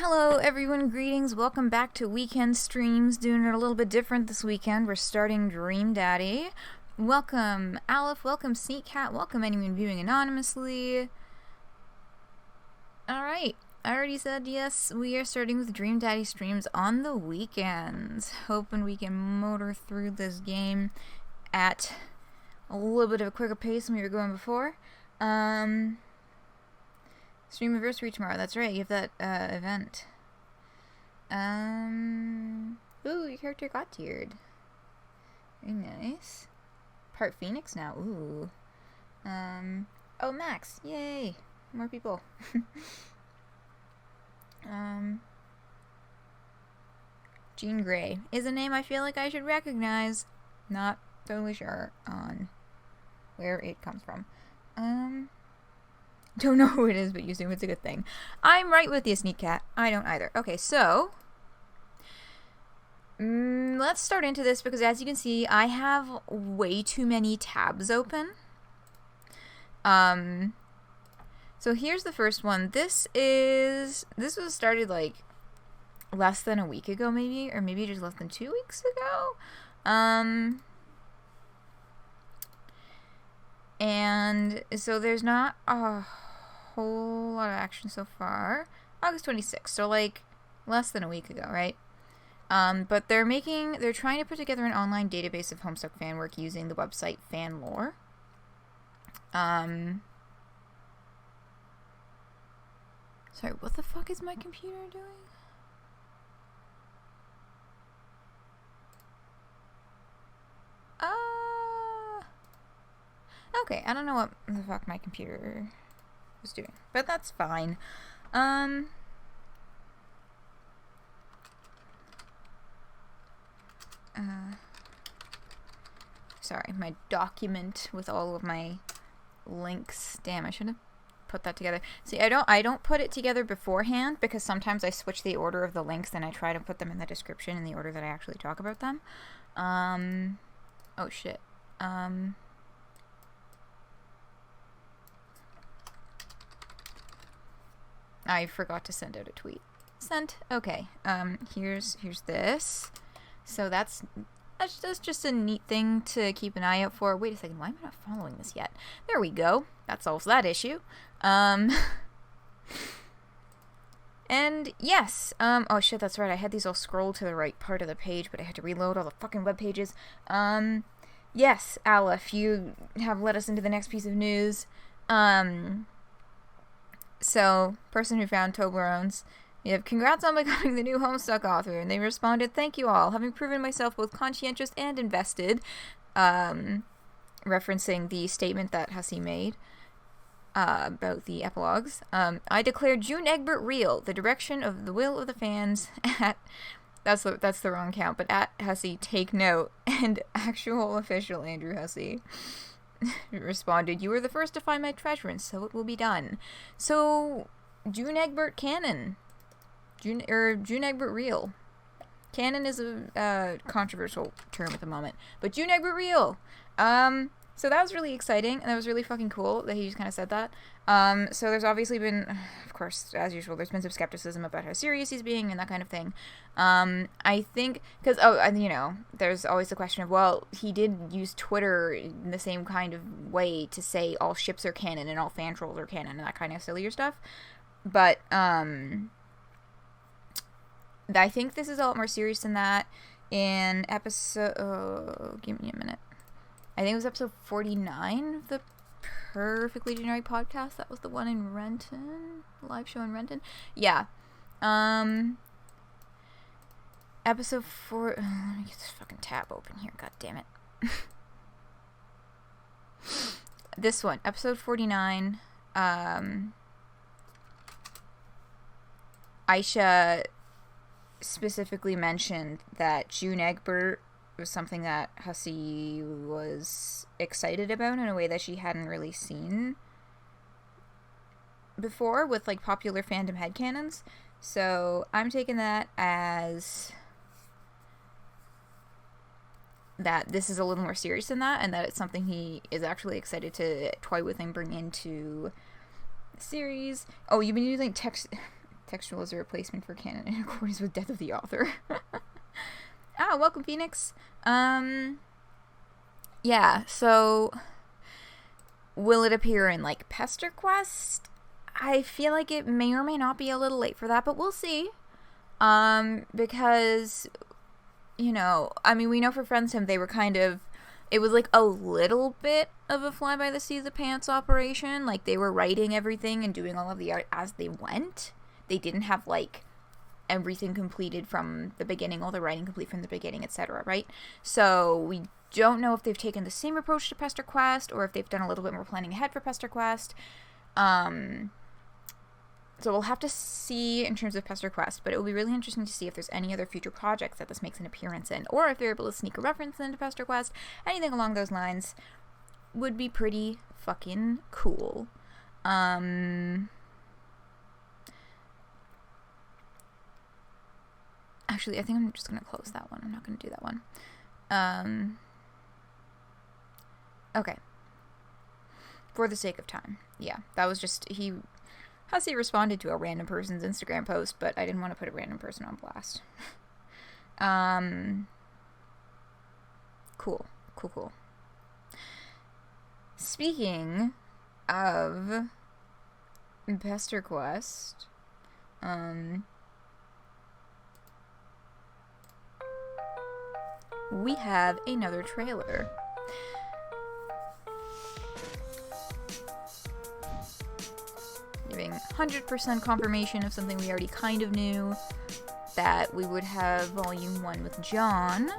Hello everyone, greetings, welcome back to weekend streams. Doing it a little bit different this weekend. We're starting Dream Daddy. Welcome Aleph, welcome Sneak Cat, welcome anyone viewing anonymously. Alright, I already said yes, we are starting with Dream Daddy streams on the weekends. Hoping we can motor through this game at a little bit of a quicker pace than we were going before. Stream anniversary tomorrow, that's right, you have that event. Ooh, your character got tiered. Very nice. Part Phoenix now, ooh. Oh, Max, yay! More people. Jean Grey is a name I feel like I should recognize. Not totally sure on where it comes from. Don't know who it is, but you assume it's a good thing. I'm right with you, Sneak Cat. I don't either. Okay, so let's start into this because as you can see, I have way too many tabs open. So here's the first one. This was started like less than a week ago, maybe, or maybe just less than 2 weeks ago. And so there's not a whole lot of action so far. August 26th, so like less than a week ago, right? But they're trying to put together an online database of Homestuck fan work using the website Fanlore. Sorry, what the fuck is my computer doing? Okay, I don't know what the fuck my computer was doing, but that's fine. Sorry, my document with all of my links. Damn, I should have put that together. See, I don't put it together beforehand because sometimes I switch the order of the links and I try to put them in the description in the order that I actually talk about them. Oh shit. I forgot to send out a tweet. Sent. Okay. Here's this. So that's just a neat thing to keep an eye out for. Wait a second. Why am I not following this yet? There we go. That solves that issue. And yes. Oh shit, that's right. I had these all scrolled to the right part of the page, but I had to reload all the fucking web pages. Yes, Aleph, you have led us into the next piece of news. So, person who found Toblerones, you have congrats on becoming the new Homestuck author, and they responded, thank you all, having proven myself both conscientious and invested, referencing the statement that Hussey made, about the epilogues. I declare June Egbert real, the direction of the will of the fans at, that's the wrong count, but at Hussey, take note, and actual official Andrew Hussey responded, you were the first to find my treasure, and so it will be done. So, June Egbert canon. June Egbert real. Canon is a controversial term at the moment. But June Egbert real. So that was really exciting, and that was really fucking cool that he just kind of said that. So there's obviously been, of course, as usual, there's been some skepticism about how serious he's being and that kind of thing. I think, because, there's always the question of, well, he did use Twitter in the same kind of way to say all ships are canon and all fan trolls are canon and that kind of sillier stuff. But, I think this is a lot more serious than that. In episode, give me a minute. I think it was episode 49 of the Perfectly Generic podcast. That was the one in Renton. Live show in Renton. Yeah. Episode 4... let me get this fucking tab open here. God damn it. This one. Episode 49. Aisha specifically mentioned that June Egbert was something that Hussey was excited about in a way that she hadn't really seen before with, like, popular fandom headcanons. So I'm taking that as that this is a little more serious than that, and that it's something he is actually excited to toy with and bring into the series. Oh, you've been using textual as a replacement for canon in accordance with death of the author. Welcome, Phoenix. Yeah, so will it appear in, like, Pesterquest? I feel like it may or may not be a little late for that, but we'll see. Because, you know, I mean, we know for Friendsim they were kind of, it was like a little bit of a fly by the seat of the pants operation. Like, they were writing everything and doing all of the art as they went. They didn't have, like, everything completed from the beginning, all the writing complete from the beginning, etc., right? So we don't know if they've taken the same approach to Pesterquest or if they've done a little bit more planning ahead for Pesterquest. So we'll have to see in terms of Pesterquest, but it will be really interesting to see if there's any other future projects that this makes an appearance in, or if they're able to sneak a reference into Pesterquest. Anything along those lines would be pretty fucking cool. Actually, I think I'm just going to close that one. I'm not going to do that one. Okay. For the sake of time. Yeah, that was just, Hussey responded to a random person's Instagram post, but I didn't want to put a random person on blast. Cool. Speaking of Pesterquest, we have another trailer. Giving 100% confirmation of something we already kind of knew, that we would have Volume 1 with John.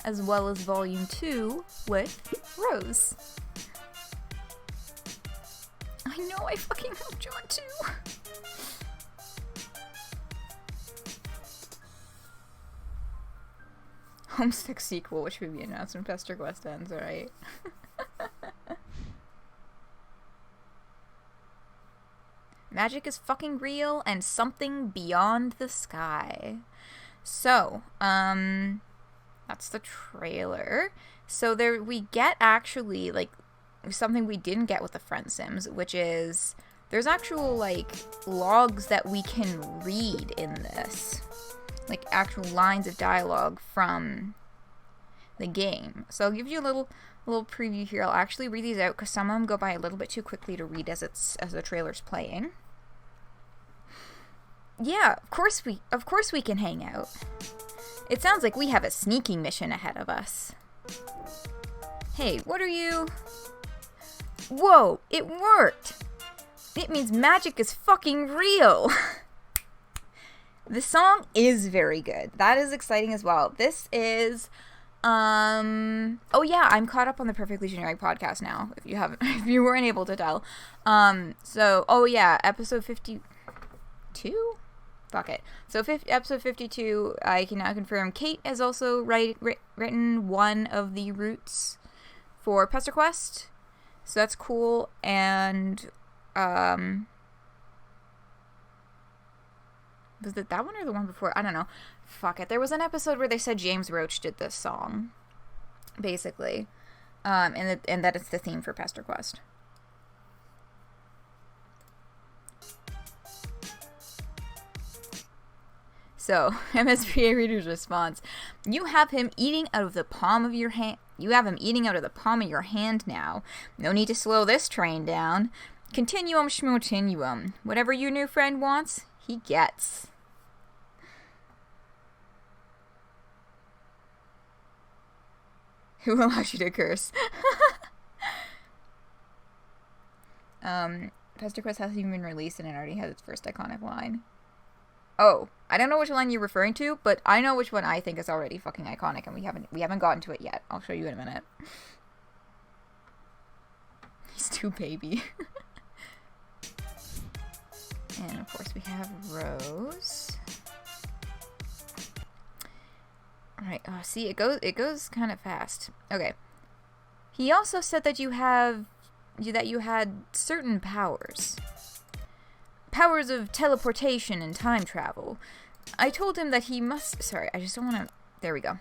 As well as Volume 2 with Rose. I know, I fucking love John too! Homesick sequel, which will be announced when Pesterquest ends, alright? Magic is fucking real and something beyond the sky. So, that's the trailer. So there we get actually, like, something we didn't get with the Friendsims, which is there's actual, like, logs that we can read in this. Like, actual lines of dialogue from the game. So I'll give you a little preview here. I'll actually read these out because some of them go by a little bit too quickly to read as the trailer's playing. Yeah, of course we can hang out. It sounds like we have a sneaking mission ahead of us. Hey, what are you? Whoa, it worked! It means magic is fucking real! The song is very good. That is exciting as well. This is, oh yeah, I'm caught up on the Perfectly Generic podcast now, if you weren't able to tell. So, oh yeah, episode 52? Fuck it. So, episode 52, I can now confirm Kate has also written one of the routes for Pesterquest. So that's cool, and, was it that one or the one before? I don't know. Fuck it. There was an episode where they said James Roach did this song, basically, and that it's the theme for Pesterquest. So, MSPA reader's response. You have him eating out of the palm of your hand. You have him eating out of the palm of your hand now. No need to slow this train down. Continuum schmotinuum. Whatever your new friend wants, he gets. Who allows you to curse? Pesterquest hasn't even been released and it already has its first iconic line. Oh, I don't know which line you're referring to, but I know which one I think is already fucking iconic, and we haven't gotten to it yet. I'll show you in a minute. He's too baby. And of course we have Rose. Alright, see, it goes kind of fast. Okay. He also said that you had certain powers. Powers of teleportation and time travel. I told him that he must... Sorry, I just don't want to... There we go.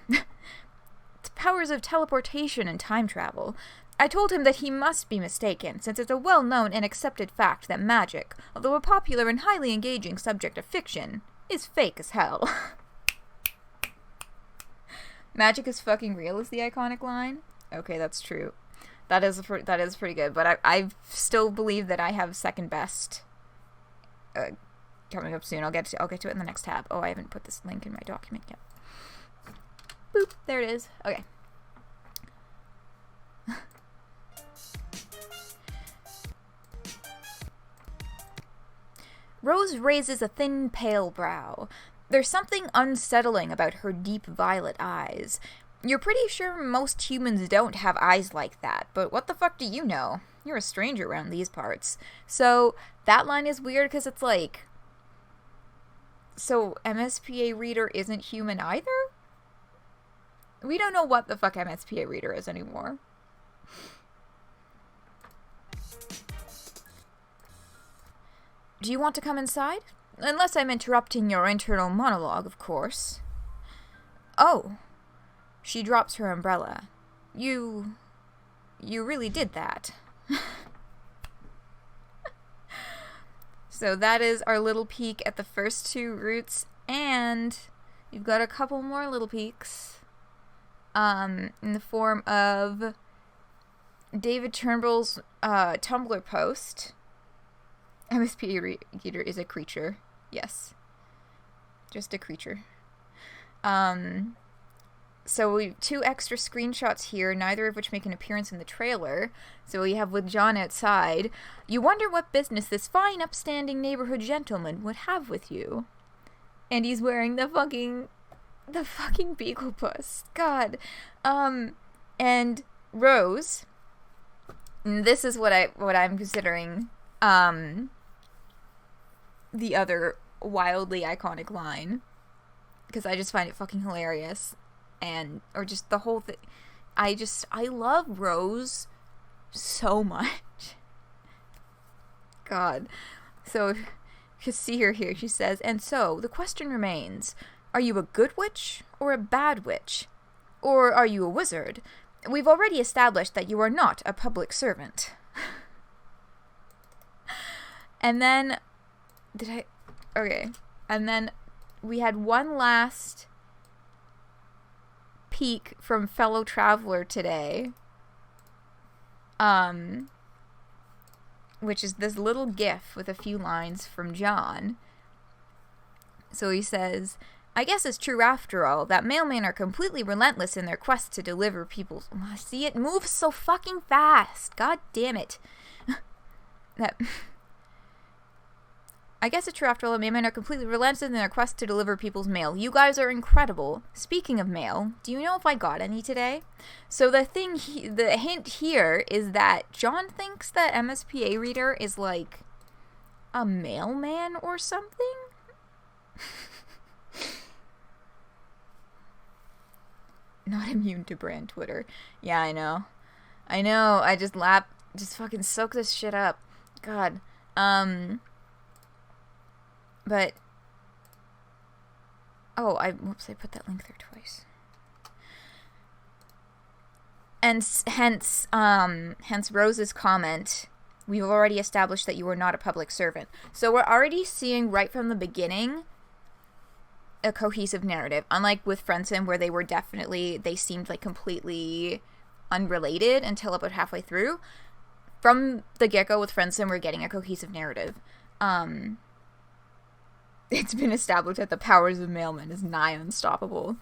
powers of teleportation and time travel. I told him that he must be mistaken, since it's a well-known and accepted fact that magic, although a popular and highly engaging subject of fiction, is fake as hell. Magic is fucking real is the iconic line. Okay, that's true. That is pretty good, but I still believe that I have second best coming up soon. I'll get to it in the next tab. Oh, I haven't put this link in my document yet. Boop, there it is. Okay. Rose raises a thin, pale brow. There's something unsettling about her deep violet eyes. You're pretty sure most humans don't have eyes like that, but what the fuck do you know? You're a stranger around these parts. So, that line is weird because it's like... So, MSPA Reader isn't human either? We don't know what the fuck MSPA Reader is anymore. Do you want to come inside? Unless I'm interrupting your internal monologue, of course. Oh. She drops her umbrella. You really did that. So that is our little peek at the first two routes, and you've got a couple more little peeks in the form of David Turnbull's Tumblr post. MSPA Reader is a creature. Yes. Just a creature. So we have 2 extra screenshots here, neither of which make an appearance in the trailer. So we have with John outside. You wonder what business this fine, upstanding neighborhood gentleman would have with you. And he's wearing the fucking beagle puss. God. And Rose. And this is what I'm considering the other wildly iconic line, because I just find it fucking hilarious, or just the whole thing. I love Rose so much. God. So, you can see her here. She says, and so, the question remains, are you a good witch or a bad witch? Or are you a wizard? We've already established that you are not a public servant. And then... Okay. And then we had one last peek from fellow traveler today. Which is this little gif with a few lines from John. So he says, I guess it's true after all that mailmen are completely relentless in their quest to deliver people's... See, it moves so fucking fast. God damn it. I guess it's true after all that mailmen are completely relentless in their quest to deliver people's mail. You guys are incredible. Speaking of mail, do you know if I got any today? So the hint here is that John thinks that MSPA Reader is like a mailman or something? Not immune to brand Twitter. Yeah, I know. I just fucking soak this shit up. God. But, I put that link there twice. And hence Rose's comment, we've already established that you are not a public servant. So we're already seeing right from the beginning a cohesive narrative. Unlike with Friendson, where they seemed like completely unrelated until about halfway through. From the get-go with Friendson, we're getting a cohesive narrative. It's been established that the powers of mailmen is nigh unstoppable.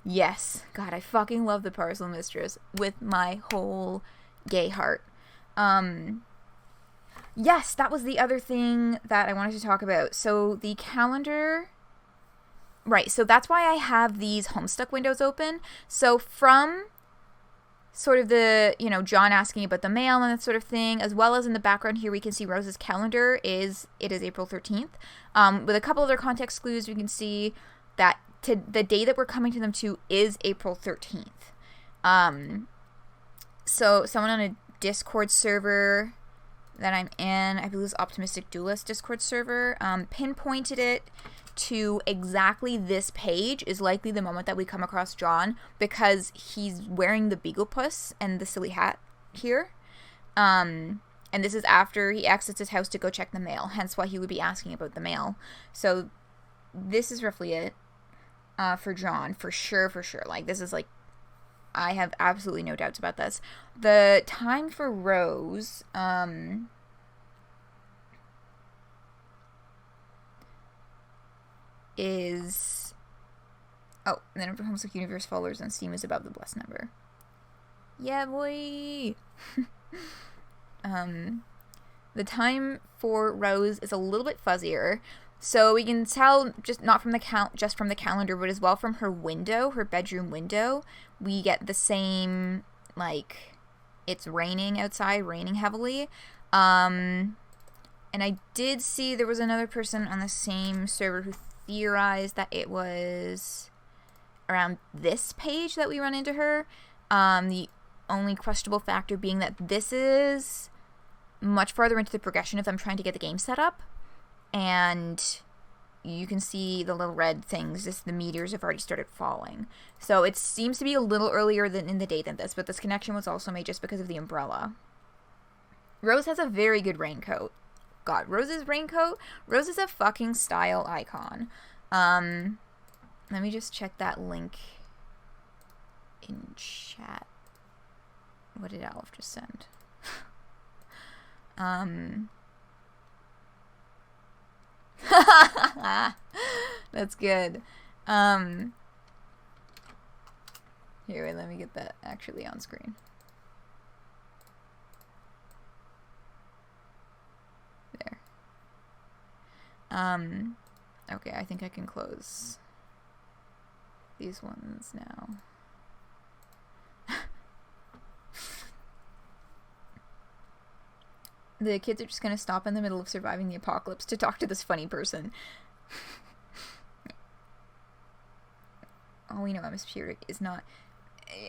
Yes. God, I fucking love the Parcel Mistress with my whole gay heart. Yes, that was the other thing that I wanted to talk about. So the calendar... Right, so that's why I have these Homestuck windows open. So from sort of the, John asking about the mail and that sort of thing, as well as in the background here we can see Rose's calendar it is April 13th. With a couple other context clues, we can see that the day that we're coming to them to is April 13th. So someone on a Discord server that I'm in, I believe it's Optimistic Duelist Discord server, pinpointed it to exactly this page is likely the moment that we come across John, because he's wearing the Beaglepuss and the silly hat here. And this is after he exits his house to go check the mail, hence why he would be asking about the mail. So this is roughly it for John, for sure. Like, this is like, I have absolutely no doubts about this. The time for Rose, is... Oh, and then for Homesick Universe followers on Steam is above the blessed number. Yeah, boy! The time for Rose is a little bit fuzzier, so we can tell just not from the just from the calendar, but as well from her window, her bedroom window. We get the same, like, it's raining outside, raining heavily. And I did see there was another person on the same server who theorized that it was around this page that we run into her. The only questionable factor being that this is much farther into the progression of them trying to get the game set up, and you can see the little red things, just the meteors have already started falling. So it seems to be a little earlier than in the day than this, but this connection was also made just because of the umbrella. Rose has a very good raincoat. God, Rose's raincoat? Rose is a fucking style icon. Let me just check that link in chat. What did Alf just send? That's good. Here, wait, let me get that actually on screen. There. Okay, I think I can close these ones now. The kids are just gonna stop in the middle of surviving the apocalypse to talk to this funny person. Oh, we know MSP is not...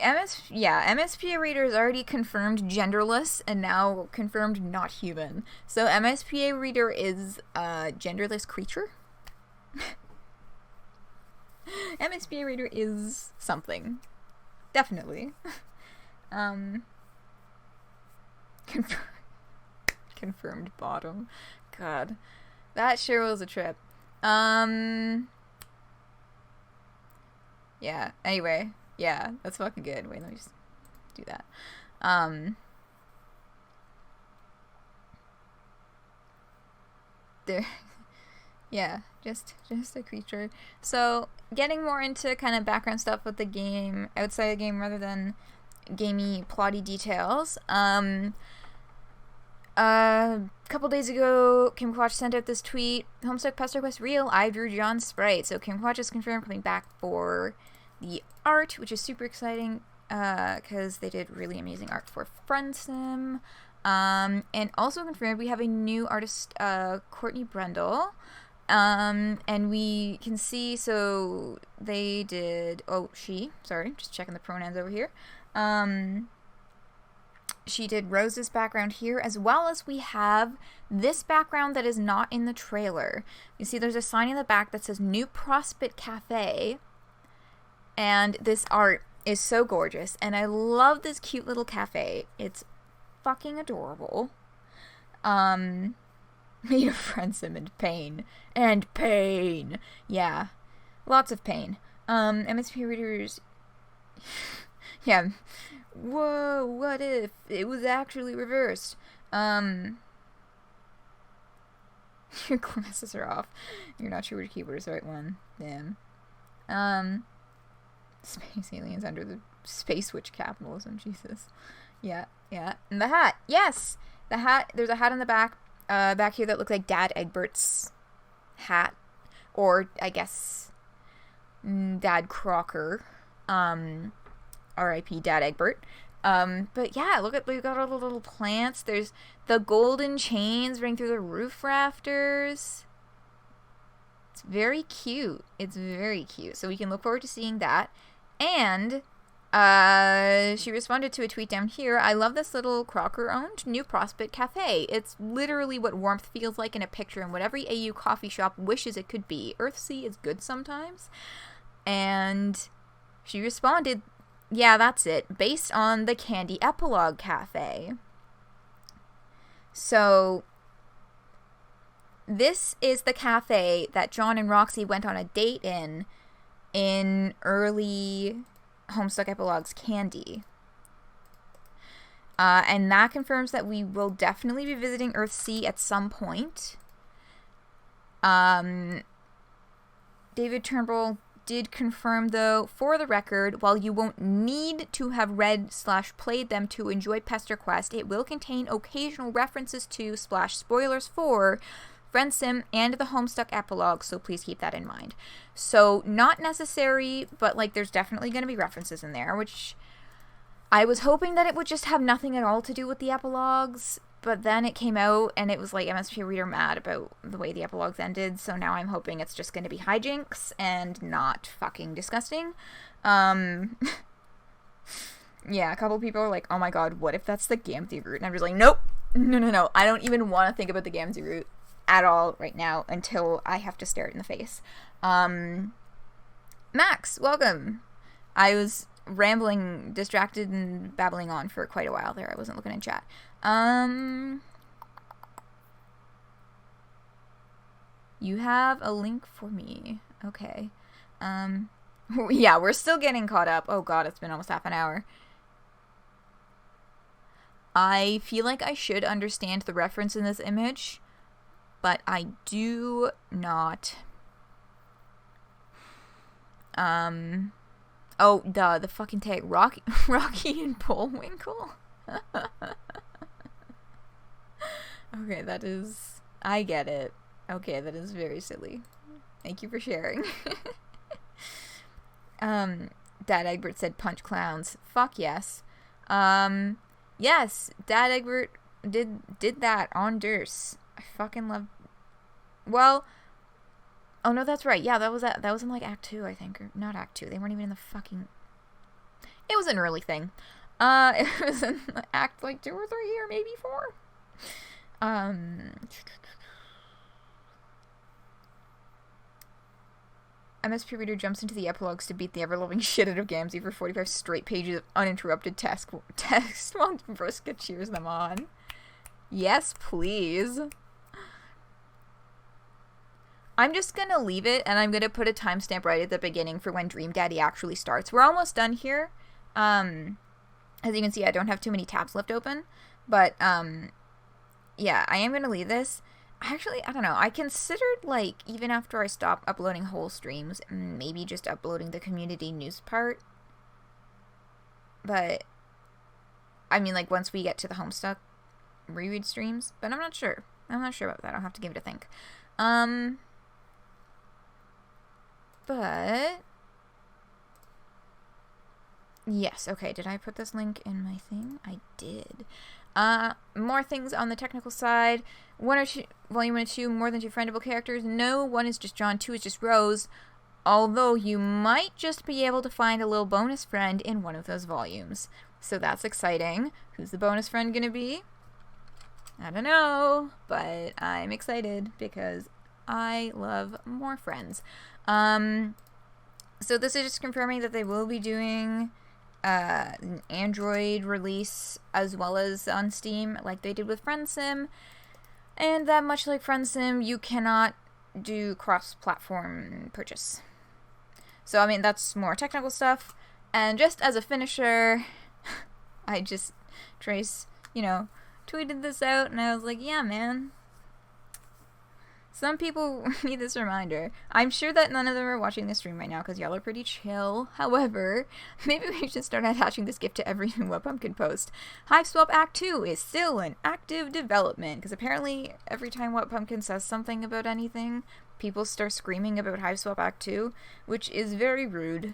MSPA Reader is already confirmed genderless and now confirmed not human. So MSPA Reader is a genderless creature? MSPA Reader is something. Definitely. Confirmed bottom. God. That sure was a trip. Yeah, anyway. Yeah, that's fucking good. Wait, let me just do that. There. Yeah, just a creature. So, getting more into kind of background stuff with the game, outside the game rather than gamey, plotty details. A couple days ago, Kimquatch sent out this tweet, Homestuck Pesterquest Real, I drew John's sprite. So Kimquatch is confirmed coming back for the art, which is super exciting, because they did really amazing art for Friendsim. And also confirmed we have a new artist, Courtney Brendel. And we can see, so they did, sorry, just checking the pronouns over here. She did Rose's background here, as well as we have this background that is not in the trailer. You see there's a sign in the back that says New Prospect Cafe, and this art is so gorgeous, and I love this cute little cafe. It's fucking adorable. Made of Friendsim and pain. And pain! Yeah. Lots of pain. MSP readers... yeah. Whoa, what if it was actually reversed? Your glasses are off. You're not sure which keyboard is the right one. Damn. Space aliens under the space witch capitalism. Jesus. Yeah. And the hat. Yes! The hat. There's a hat on the back here that looks like Dad Egbert's hat. Or, I guess, Dad Crocker. R.I.P. Dad Egbert. But yeah, look at, we've got all the little plants. There's the golden chains running through the roof rafters. It's very cute. So we can look forward to seeing that. And She responded to a tweet down here. I love this little Crocker-owned New Prospect Cafe. It's literally what warmth feels like in a picture and what every AU coffee shop wishes it could be. Earthsea is good sometimes. And she responded, yeah, that's it. Based on the Candy Epilogue Cafe. So, this is the cafe that John and Roxy went on a date in early Homestuck Epilogue's Candy. And that confirms that we will definitely be visiting Earthsea at some point. David Turnbull did confirm, though, for the record, while you won't need to have read/played them to enjoy Pesterquest, it will contain occasional references to / spoilers for Friend Sim and the Homestuck Epilogue, so please keep that in mind. So, not necessary, but, like, there's definitely going to be references in there, which I was hoping that it would just have nothing at all to do with the epilogues, but then it came out, and it was like MSP Reader mad about the way the epilogues ended, so now I'm hoping it's just going to be hijinks and not fucking disgusting. Yeah, a couple people are like, oh my god, what if that's the Gamzee route? And I'm just like, nope, no, I don't even want to think about the Gamzee route at all right now until I have to stare it in the face. Max, welcome. I was rambling, distracted, and babbling on for quite a while there. I wasn't looking in chat. You have a link for me. Okay. Yeah, we're still getting caught up. Oh god, it's been almost half an hour. I feel like I should understand the reference in this image, but I do not. Oh, the fucking tag. Rocky and Bullwinkle? Okay, that is... I get it. Okay, that is very silly. Thank you for sharing. Dad Egbert said punch clowns. Fuck yes. Yes, Dad Egbert did that on Durst. I fucking love... Well... Oh, no, that's right. Yeah, that was in, like, Act 2, I think. Or not Act 2. They weren't even in the fucking... It was an early thing. It was in Act, like, 2 or 3 or maybe 4. MSP Reader jumps into the epilogues to beat the ever-loving shit out of Gamzee for 45 straight pages of uninterrupted text while Vriska cheers them on. Yes, please. I'm just gonna leave it, and I'm gonna put a timestamp right at the beginning for when Dream Daddy actually starts. We're almost done here. As you can see, I don't have too many tabs left open, but, yeah, I am gonna leave this. Actually, I don't know, I considered, like, even after I stop uploading whole streams, maybe just uploading the community news part. But, I mean, like, once we get to the Homestuck reread streams, but I'm not sure. I'm not sure about that. I'll have to give it a think. But, yes, okay, did I put this link in my thing? I did. More things on the technical side. Volume 1 or 2, more than 2 friendable characters. No, 1 is just John, 2 is just Rose. Although you might just be able to find a little bonus friend in one of those volumes. So that's exciting. Who's the bonus friend gonna be? I don't know, but I'm excited because I love more friends. So this is just confirming that they will be doing an Android release as well as on Steam, like they did with Friend Sim, and that much like Friend Sim, you cannot do cross-platform purchase. So, I mean, that's more technical stuff, and just as a finisher, Trace, tweeted this out, and I was like, yeah, man. Some people need this reminder. I'm sure that none of them are watching this stream right now because y'all are pretty chill. However, maybe we should start attaching this gift to every new What Pumpkin post. Hive Swap Act 2 is still in active development because apparently every time What Pumpkin says something about anything, people start screaming about Hive Swap Act 2, which is very rude.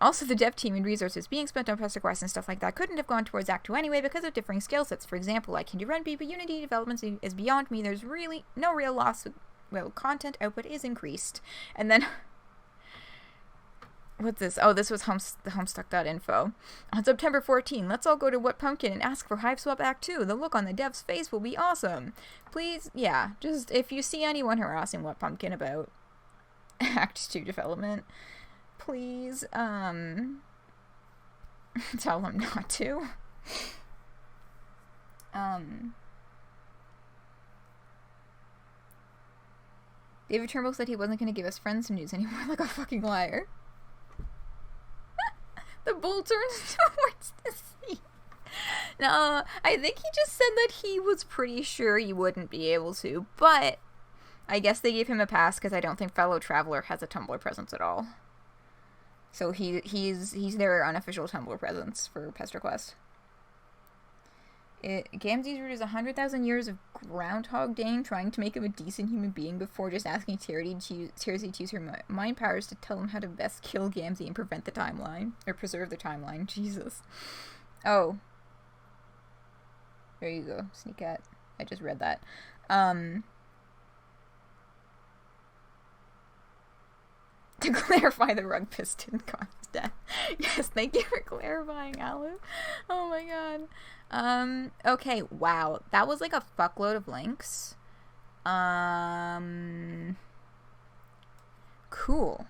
Also, the dev team and resources being spent on Pesterquest and stuff like that couldn't have gone towards Act 2 anyway because of differing skill sets. For example, I can do Run B, but Unity development is beyond me. There's really no real loss. Well, content output is increased. And then What's this? Oh, this was Homestuck.info. On September 14, let's all go to What Pumpkin and ask for Hive Swap Act 2. The look on the dev's face will be awesome. Please, yeah, just if you see anyone harassing What Pumpkin about Act 2 development, please, tell them not to. David Turnbull said he wasn't going to give us friends some news anymore, like a fucking liar. The bull turns towards the sea. No, I think he just said that he was pretty sure he wouldn't be able to, but I guess they gave him a pass because I don't think Fellow Traveler has a Tumblr presence at all. So he's their unofficial Tumblr presence for Pesterquest. Gamzee's root is 100,000 years of Groundhog Day trying to make him a decent human being before just asking Tearsy to use her mind powers to tell him how to best kill Gamzee and prevent the timeline. Or preserve the timeline. Jesus. Oh. There you go. Sneak at. I just read that. To clarify, the rug piston caused death. Yes, thank you for clarifying, Alu. Oh my god. Okay, wow. That was like a fuckload of links. Cool.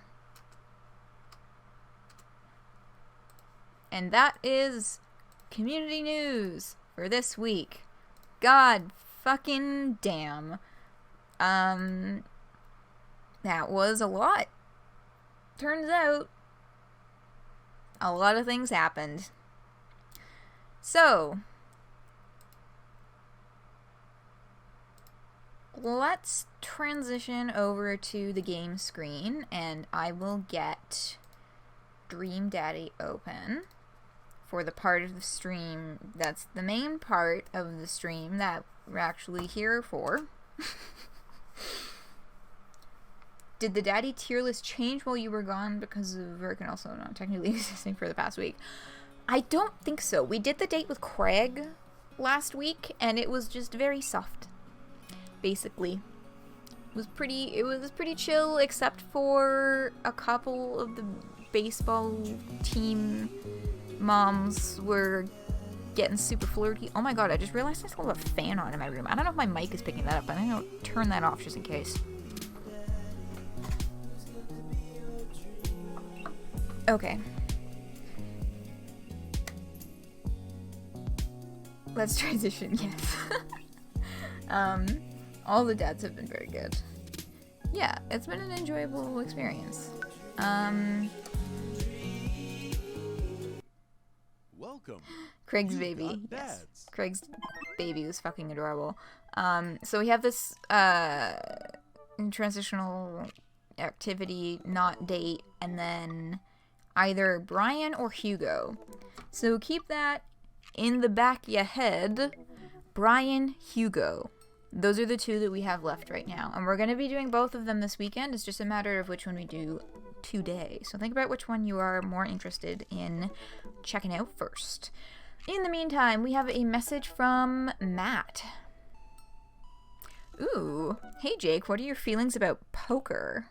And that is community news for this week. God fucking damn. That was a lot. Turns out, a lot of things happened. So, let's transition over to the game screen, and I will get Dream Daddy open for the part of the stream that's the main part of the stream that we're actually here for. Did the daddy tier list change while you were gone because of work and also not technically existing for the past week? I don't think so. We did the date with Craig last week, and it was just very soft. Basically. It was pretty chill, except for a couple of the baseball team moms were getting super flirty. Oh my god, I just realized I still have a fan on in my room. I don't know if my mic is picking that up, but I'm gonna turn that off just in case. Okay. Let's transition, yes. All the dads have been very good. Yeah, it's been an enjoyable experience. Welcome. Craig's baby. Yes. Craig's baby was fucking adorable. So we have this, transitional activity, not date, and then either Brian or Hugo. So keep that in the back of your head. Brian, Hugo. Those are the two that we have left right now. And we're going to be doing both of them this weekend. It's just a matter of which one we do today. So think about which one you are more interested in checking out first. In the meantime, we have a message from Matt. Ooh. Hey Jake, what are your feelings about poker?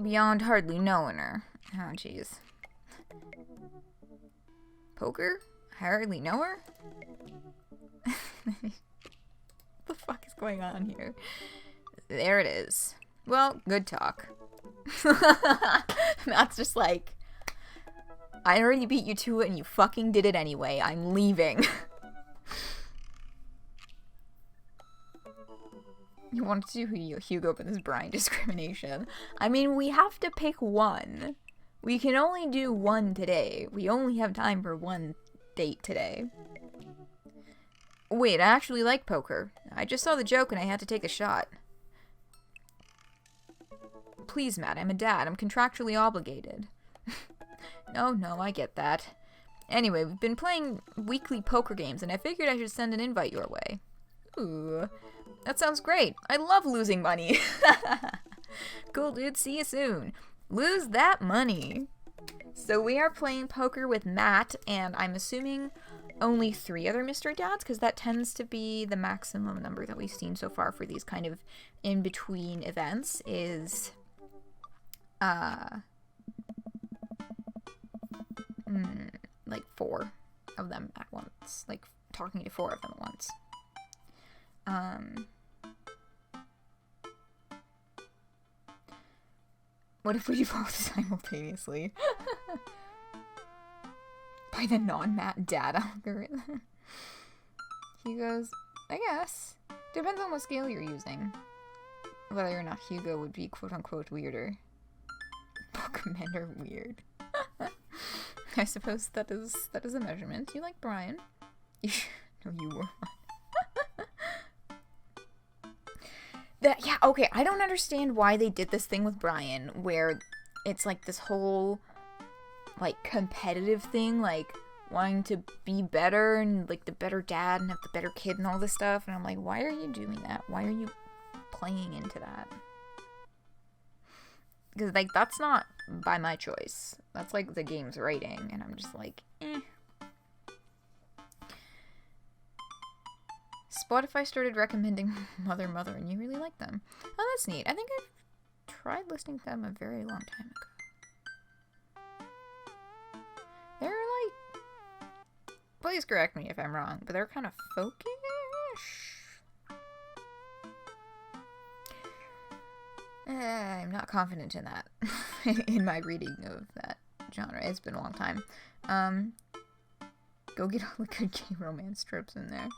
Beyond hardly knowing her. Oh, jeez. Poker? I hardly know her? What the fuck is going on here? There it is. Well, good talk. That's just like, I already beat you to it and you fucking did it anyway. I'm leaving. You want to do Hugo, but this is Brian discrimination. I mean, we have to pick one. We can only do one today. We only have time for one date today. Wait, I actually like poker. I just saw the joke and I had to take a shot. Please, Matt, I'm a dad. I'm contractually obligated. No, I get that. Anyway, we've been playing weekly poker games and I figured I should send an invite your way. Ooh. That sounds great. I love losing money. Cool, dude. See you soon. Lose that money. So we are playing poker with Matt, and I'm assuming only 3 other mystery dads, because that tends to be the maximum number that we've seen so far for these kind of in-between events, is like 4 of them at once, like talking to 4 of them at once. What if we do both simultaneously? By the non-Matt dad algorithm. Hugo's, I guess. Depends on what scale you're using. Whether or not Hugo would be quote-unquote weirder. Bookmen are weird. I suppose that is a measurement. You like Brian? No, you were. Yeah, okay, I don't understand why they did this thing with Brian, where it's like this whole, like, competitive thing, like, wanting to be better, and, like, the better dad, and have the better kid, and all this stuff, and I'm like, why are you doing that? Why are you playing into that? Because, like, that's not by my choice. That's, like, the game's writing, and I'm just like, eh. Spotify started recommending Mother, and you really like them. Oh, that's neat. I think I've tried listening to them a very long time ago. They're like, please correct me if I'm wrong, but they're kind of folkish. I'm not confident in that. In my reading of that genre. It's been a long time. Go get all the good gay romance tropes in there.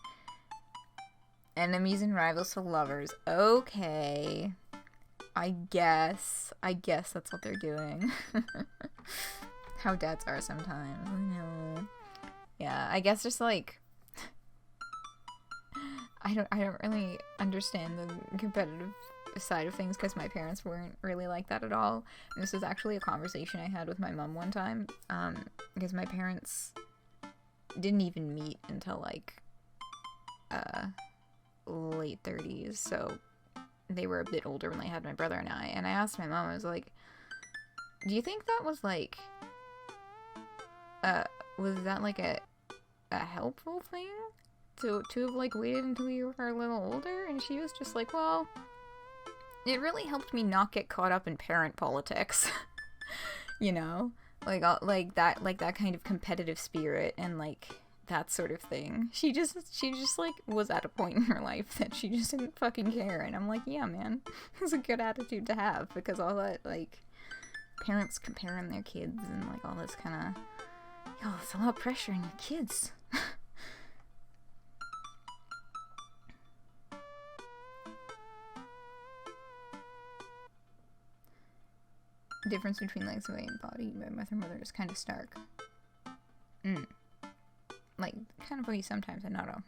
Enemies and rivals to lovers. Okay. I guess that's what they're doing. How dads are sometimes. No. Yeah, I guess just like I don't really understand the competitive side of things because my parents weren't really like that at all. And this was actually a conversation I had with my mom one time. Because my parents didn't even meet until like late 30s, so they were a bit older when they had my brother and I asked my mom, I was like, do you think that was like was that like a helpful thing to have like waited until you were a little older? And she was just like, well, it really helped me not get caught up in parent politics. You know, like that kind of competitive spirit and like that sort of thing. She just like was at a point in her life that she just didn't fucking care, and I'm like, yeah, man, it's a good attitude to have, because all that like parents comparing their kids and like all this kind of, yo, it's a lot of pressure on your kids. The difference between legs away and body by mother is kind of stark. Like, kind of funny sometimes, and not all.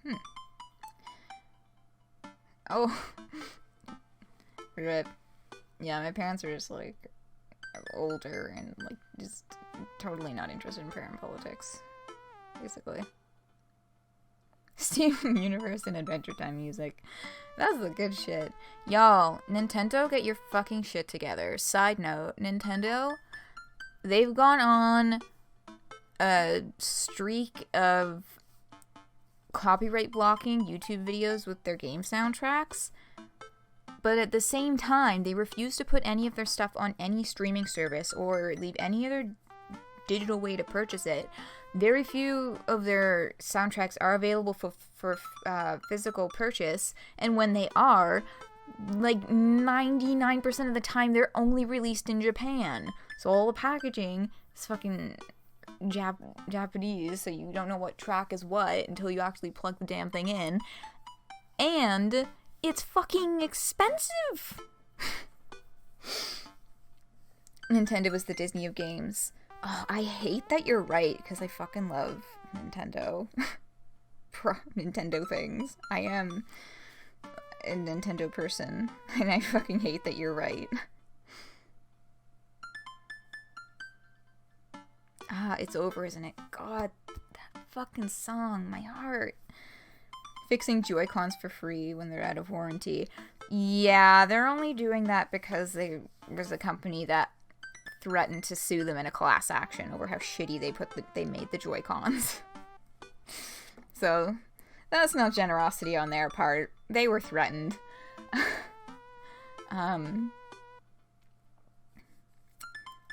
Oh. Rip. Yeah, my parents are just, like, older and, like, just totally not interested in parent politics. Basically. Steven Universe and Adventure Time music. That's the good shit. Y'all, Nintendo, get your fucking shit together. Side note, Nintendo, they've gone on a streak of copyright blocking YouTube videos with their game soundtracks, but at the same time, they refuse to put any of their stuff on any streaming service or leave any other digital way to purchase it. Very few of their soundtracks are available for physical purchase, and when they are, like 99% of the time, they're only released in Japan. So all the packaging is fucking Japanese, so you don't know what track is what until you actually plug the damn thing in. And it's fucking expensive! Nintendo is the Disney of games. Oh, I hate that you're right, because I fucking love Nintendo. Nintendo things. I am a Nintendo person, and I fucking hate that you're right. Ah, it's over, isn't it? God, that fucking song, my heart. Fixing Joy-Cons for free when they're out of warranty. Yeah, they're only doing that because there's a company that threatened to sue them in a class action over how shitty they made the Joy-Cons. So that's not generosity on their part. They were threatened.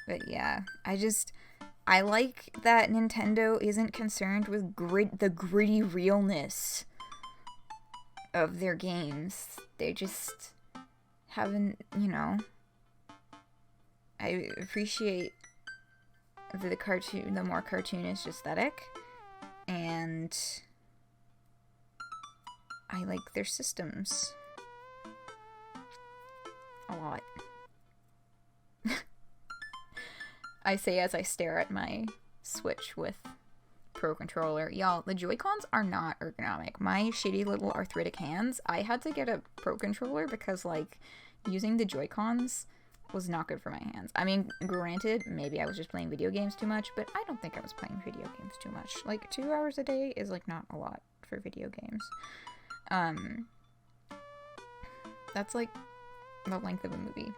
But yeah, I like that Nintendo isn't concerned with the gritty realness of their games. They just haven't, you know. I appreciate the more cartoonish aesthetic, and I like their systems a lot. I say as I stare at my Switch with Pro Controller. Y'all, the Joy-Cons are not ergonomic. My shitty little arthritic hands, I had to get a Pro Controller because, like, using the Joy-Cons was not good for my hands. I mean, granted, maybe I was just playing video games too much, but I don't think I was playing video games too much. Like, 2 hours a day is, like, not a lot for video games. That's, like, the length of a movie.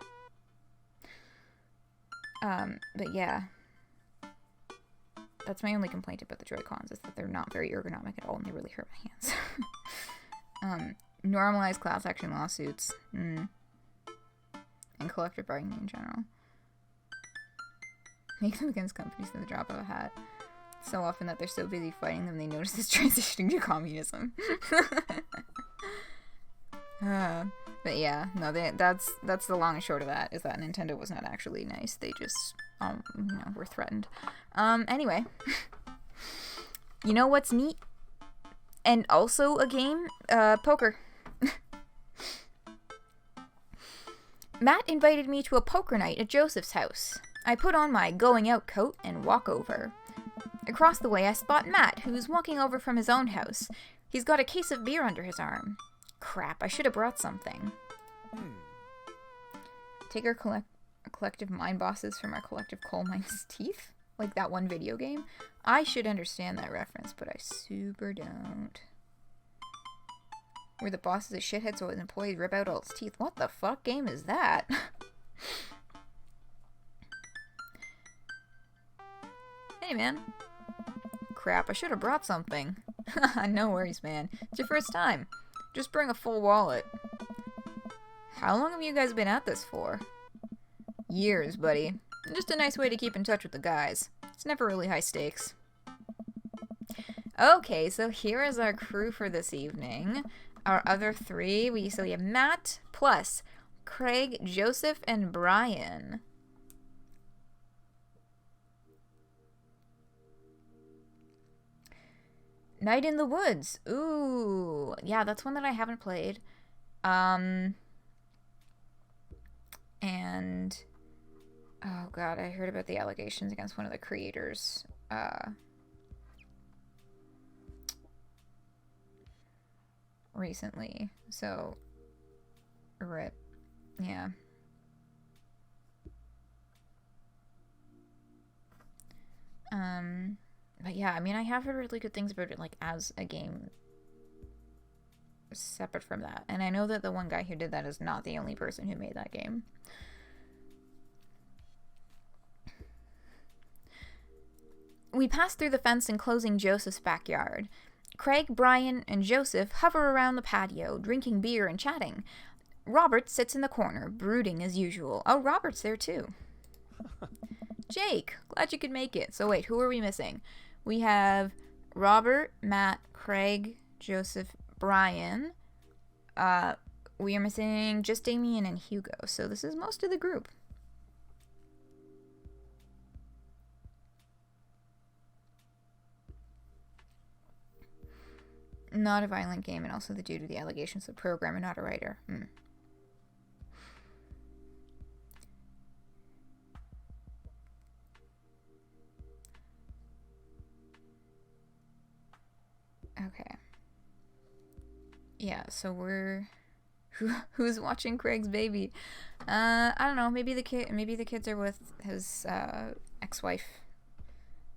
But yeah. That's my only complaint about the Joy-Cons, is that they're not very ergonomic at all, and they really hurt my hands. Normalize class action lawsuits. And collective bargaining in general. Make them against companies in the drop of a hat. So often that they're so busy fighting them, they notice it's transitioning to communism. But yeah, no, that's the long and short of that, is that Nintendo was not actually nice. They just, you know, were threatened. Anyway. You know what's neat? And also a game? Poker. Matt invited me to a poker night at Joseph's house. I put on my going out coat and walk over. Across the way, I spot Matt, who's walking over from his own house. He's got a case of beer under his arm. Crap, I should have brought something. Take our collective mind bosses from our collective coal mines' teeth? Like that one video game? I should understand that reference, but I super don't. Where the boss is a shithead so his employees rip out all his teeth. What the fuck game is that? Hey, man. Crap, I should have brought something. No worries, man. It's your first time. Just bring a full wallet. How long have you guys been at this for? Years, buddy. Just a nice way to keep in touch with the guys. It's never really high stakes. Okay, so here is our crew for this evening. Our other three, we have Matt plus Craig, Joseph, and Brian. Night in the Woods. Ooh, yeah, that's one that I haven't played. And oh god, I heard about the allegations against one of the creators. Recently, so rip. Yeah. But yeah, I mean, I have heard really good things about it, like, as a game separate from that. And I know that the one guy who did that is not the only person who made that game. We pass through the fence enclosing Joseph's backyard. Craig, Brian, and Joseph hover around the patio, drinking beer and chatting. Robert sits in the corner, brooding as usual. Oh, Robert's there too. Jake, glad you could make it. So wait, who are we missing? We have Robert, Matt, Craig, Joseph, Brian. We are missing just Damien and Hugo. So this is most of the group. Not a violent game, and also due to the allegations of programmer, not a writer. Okay. Yeah, so we're... Who's watching Craig's baby? I don't know. Maybe the kids are with his ex-wife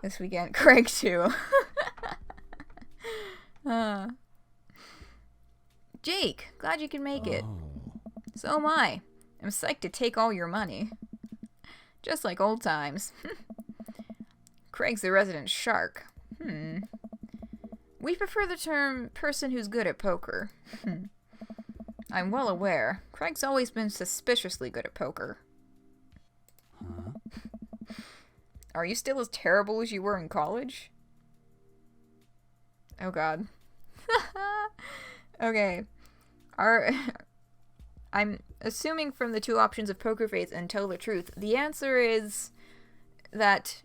this weekend. Craig too. Jake, glad you can make it. So am I. I'm psyched to take all your money. Just like old times. Craig's the resident shark. We prefer the term person who's good at poker. I'm well aware. Craig's always been suspiciously good at poker. Huh? Are you still as terrible as you were in college? Oh god. Okay. I'm assuming from the two options of poker face and tell the truth, the answer is that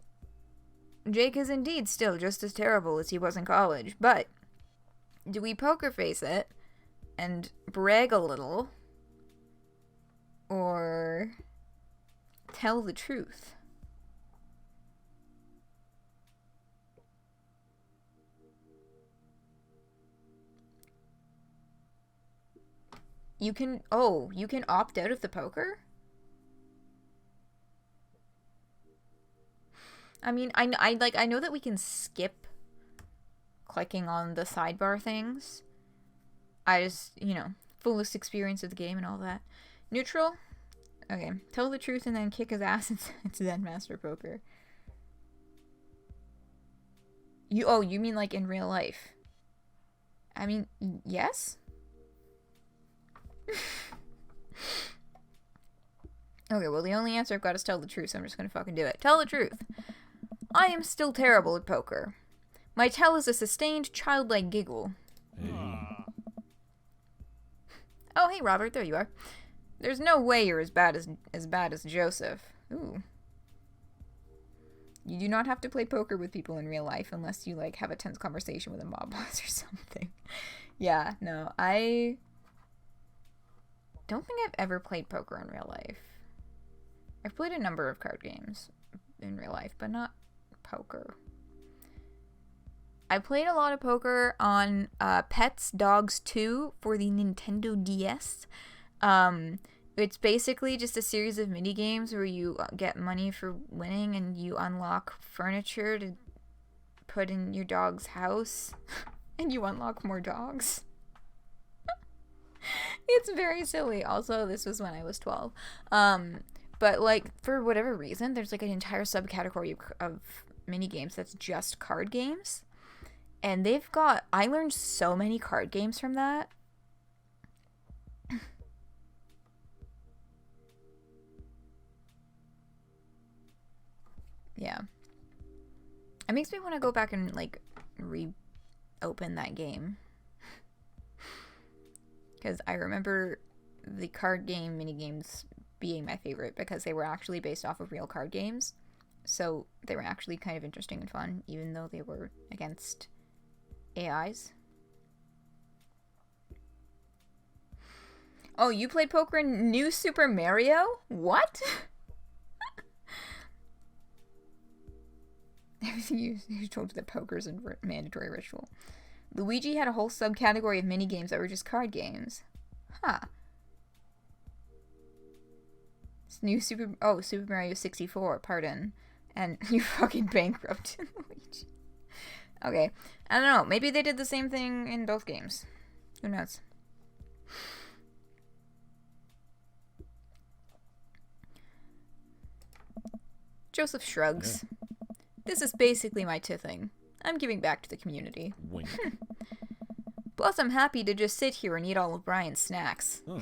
Jake is indeed still just as terrible as he was in college. But do we poker face it and brag a little, or tell the truth? You can opt out of the poker? I mean, I know that we can skip clicking on the sidebar things. I just, fullest experience of the game and all that. Neutral? Okay, tell the truth and then kick his ass into Zen Master Poker. You mean like in real life? I mean, yes? Okay, well, the only answer I've got is tell the truth, so I'm just gonna fucking do it. Tell the truth. I am still terrible at poker. My tell is a sustained, childlike giggle. Oh, hey, Robert, there you are. There's no way you're as bad as Joseph. Ooh. You do not have to play poker with people in real life unless you, have a tense conversation with a mob boss or something. Yeah, no, I don't think I've ever played poker in real life. I've played a number of card games in real life, but not poker. I played a lot of poker on Pets Dogs 2 for the Nintendo DS. It's basically just a series of mini games where you get money for winning and you unlock furniture to put in your dog's house and you unlock more dogs. It's very silly. Also, this was when I was 12. But for whatever reason, there's an entire subcategory of mini games that's just card games. And I learned so many card games from that. Yeah. It makes me want to go back and reopen that game. Because I remember the card game minigames being my favorite because they were actually based off of real card games. So they were actually kind of interesting and fun, even though they were against AIs. Oh, you played poker in New Super Mario? What? Everything you told that poker's a mandatory ritual. Luigi had a whole subcategory of minigames that were just card games. Huh. It's Super Mario 64, pardon. And you fucking bankrupted Luigi. Okay. I don't know. Maybe they did the same thing in both games. Who knows? Joseph shrugs. Yeah. This is basically my thing. I'm giving back to the community. Wink. Plus, I'm happy to just sit here and eat all of Brian's snacks. Oh.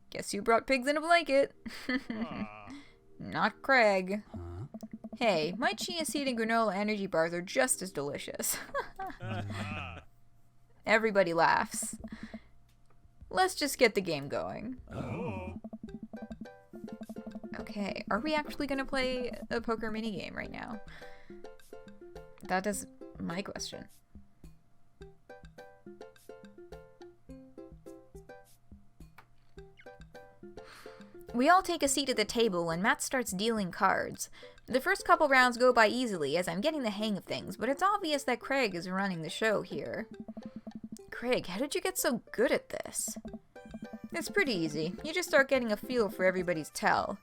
Guess you brought pigs in a blanket. Not Craig. Huh? Hey, my chia seed and granola energy bars are just as delicious. Everybody laughs. Let's just get the game going. Oh. Okay, are we actually gonna play a poker minigame right now? That is my question. We all take a seat at the table and Matt starts dealing cards. The first couple rounds go by easily as I'm getting the hang of things, but it's obvious that Craig is running the show here. Craig, how did you get so good at this? It's pretty easy. You just start getting a feel for everybody's tell.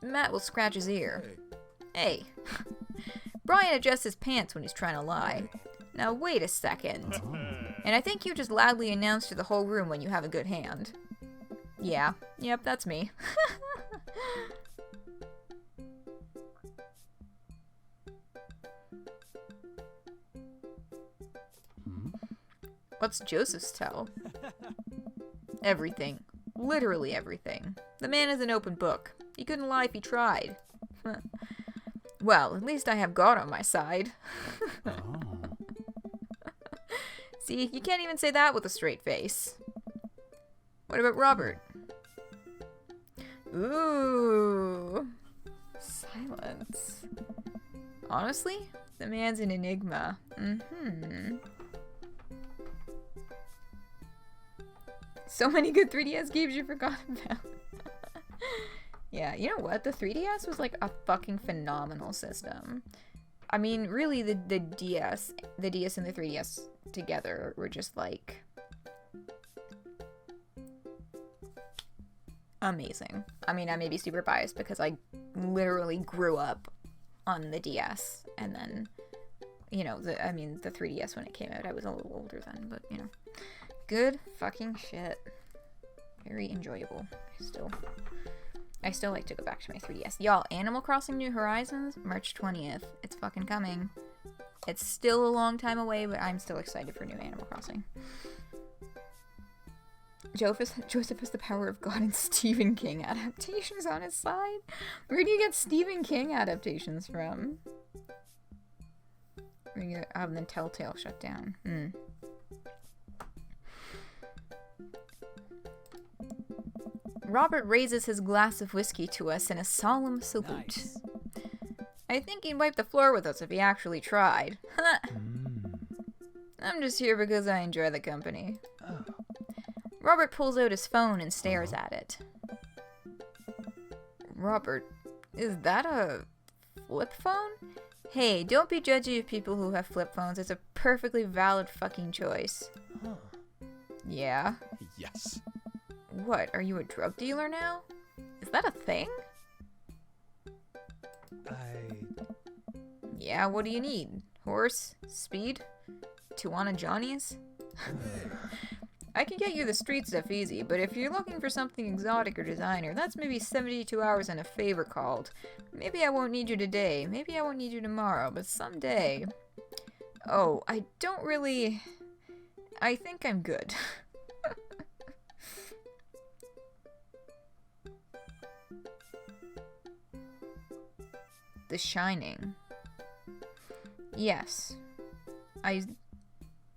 Matt will scratch his ear. Hey. Brian adjusts his pants when he's trying to lie. Now wait a second. And I think you just loudly announce to the whole room when you have a good hand. Yeah. Yep, that's me. What's Joseph's tell? Everything. Literally everything. The man is an open book. He couldn't lie if he tried. Well, at least I have God on my side. Oh. See, you can't even say that with a straight face. What about Robert? Ooh. Silence. Honestly, the man's an enigma. So many good 3DS games you forgot about. Yeah, you know what? The 3DS was like a fucking phenomenal system. I mean, really, the DS and the 3DS together were just like amazing. I mean, I may be super biased because I literally grew up on the DS, and then, you know, the 3DS when it came out, I was a little older then, but, you know, good fucking shit. Very enjoyable. I still like to go back to my 3DS. Y'all, Animal Crossing New Horizons, March 20th. It's fucking coming. It's still a long time away, but I'm still excited for new Animal Crossing. Joseph has the power of God and Stephen King adaptations on his side. Where do you get Stephen King adaptations from? Where do you get, then Telltale shut down. Robert raises his glass of whiskey to us in a solemn salute. Nice. I think he'd wipe the floor with us if he actually tried. I'm just here because I enjoy the company. Oh. Robert pulls out his phone and stares at it. Robert, is that a flip phone? Hey, don't be judgy of people who have flip phones. It's a perfectly valid fucking choice. Huh. Yeah? Yes. What, are you a drug dealer now? Is that a thing? Yeah, what do you need? Horse? Speed? Tijuana Johnnies? I can get you the street stuff easy, but if you're looking for something exotic or designer, that's maybe 72 hours and a favor called. Maybe I won't need you today, maybe I won't need you tomorrow, but someday. Oh, I don't really... I think I'm good. The Shining. Yes.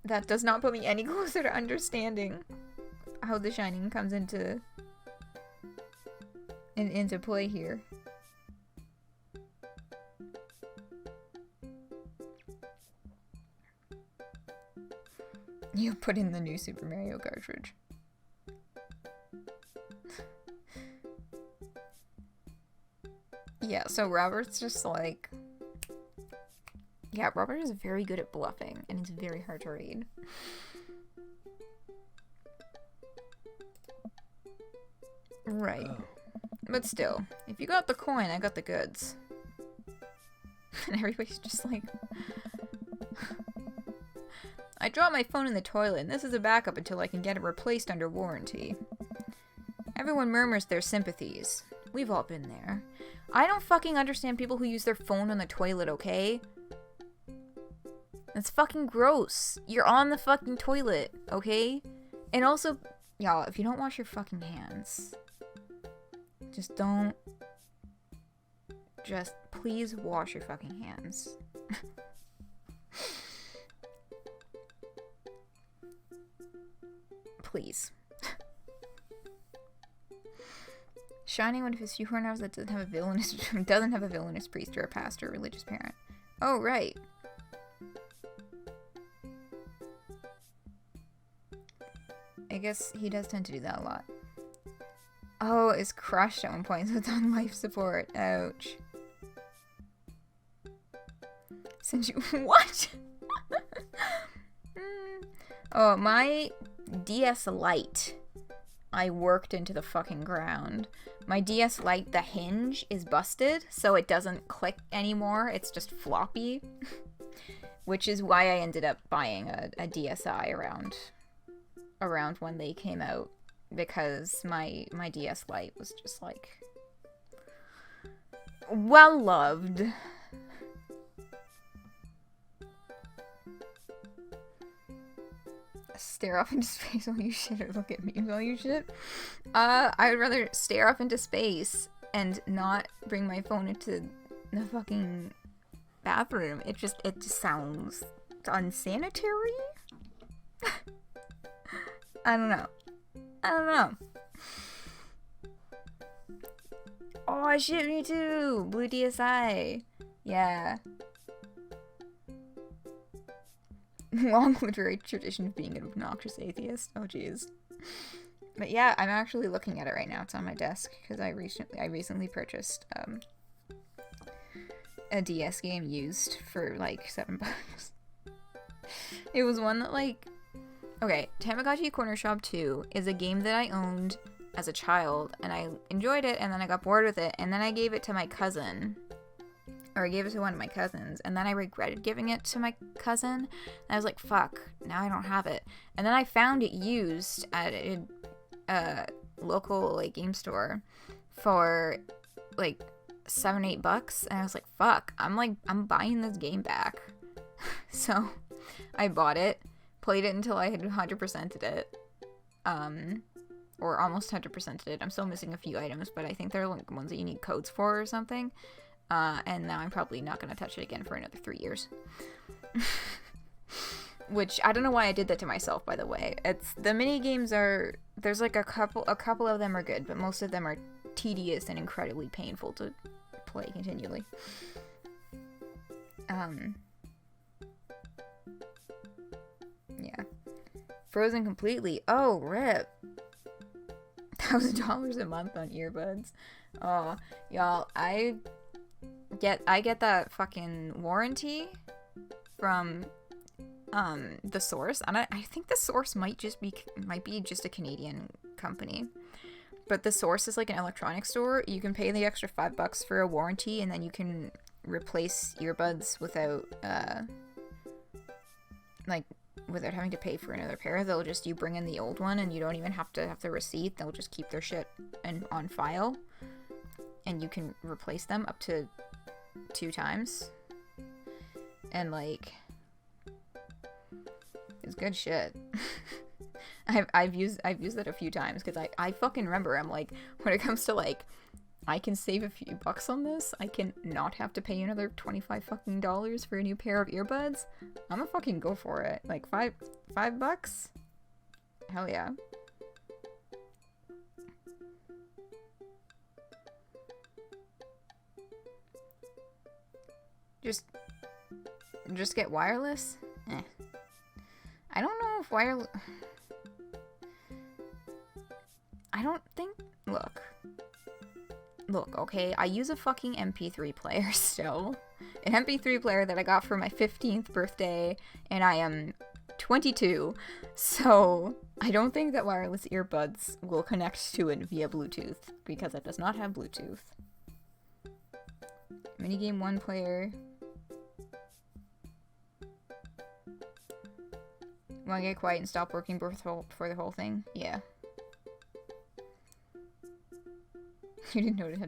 That does not put me any closer to understanding how The Shining comes into play here. You put in the new Super Mario cartridge. Yeah, so Robert's just like... Yeah, Robert is very good at bluffing, and it's very hard to read. Right. Oh. But still, if you got the coin, I got the goods. And everybody's just like... I dropped my phone in the toilet, and this is a backup until I can get it replaced under warranty. Everyone murmurs their sympathies. We've all been there. I don't fucking understand people who use their phone on the toilet, okay? That's fucking gross. You're on the fucking toilet, okay? And also, y'all, if you don't wash your fucking hands, just don't... Just please wash your fucking hands. Please. Shining one of his few horn hours that doesn't have a villainous priest or a pastor or religious parent. Oh, right. I guess he does tend to do that a lot. Oh, it's crushed at one point, so it's on life support. Ouch. Since you... What? Oh, my DS Lite, I worked into the fucking ground. My DS Lite, the hinge is busted, so it doesn't click anymore. It's just floppy. Which is why I ended up buying a DSi around when they came out. Because my DS Lite was just like... well loved. Stare off into space while you shit or look at me while you shit? I would rather stare off into space and not bring my phone into the fucking bathroom. It just sounds unsanitary? I don't know. Oh shit, me too! Blue DSI. Yeah. Long literary tradition of being an obnoxious atheist. Oh jeez. But yeah, I'm actually looking at it right now. It's on my desk because I recently purchased a DS game used for like $7. It was one that like, okay, Tamagotchi Corner Shop 2 is a game that I owned as a child and I enjoyed it, and then I got bored with it, and then I gave it to my cousin. Or I gave it to one of my cousins, and then I regretted giving it to my cousin. And I was like, fuck, now I don't have it. And then I found it used at a local like game store for like $7-8, and I was like, fuck, I'm buying this game back. So I bought it, played it until I had 100%ed it. Or almost 100%ed it. I'm still missing a few items, but I think they're like ones that you need codes for or something. And now I'm probably not going to touch it again for another 3 years. Which, I don't know why I did that to myself, by the way. The mini games there's like a couple of them are good, but most of them are tedious and incredibly painful to play continually. Yeah. Frozen completely. Oh, rip. $1,000 a month on earbuds. Oh, y'all, I get that fucking warranty from the Source, and I think the Source might be just a Canadian company, but the Source is like an electronics store. You can pay the extra $5 for a warranty, and then you can replace earbuds without having to pay for another pair. You bring in the old one, and you don't even have to have the receipt. They'll just keep their shit on file, and you can replace them up to 2 times. And like, it's good shit. I've used it a few times because I fucking remember. I'm like, when it comes to like, I can save a few bucks on this, I can not have to pay another $25 fucking for a new pair of earbuds, I'm gonna fucking go for it. Like $5? Hell yeah. Just get wireless? I don't know if wireless... I don't think... Look, okay, I use a fucking MP3 player still. An MP3 player that I got for my 15th birthday, and I am 22. So, I don't think that wireless earbuds will connect to it via Bluetooth, because it does not have Bluetooth. Minigame 1 player. Wanna get quiet and stop working for the whole thing? Yeah. You didn't know it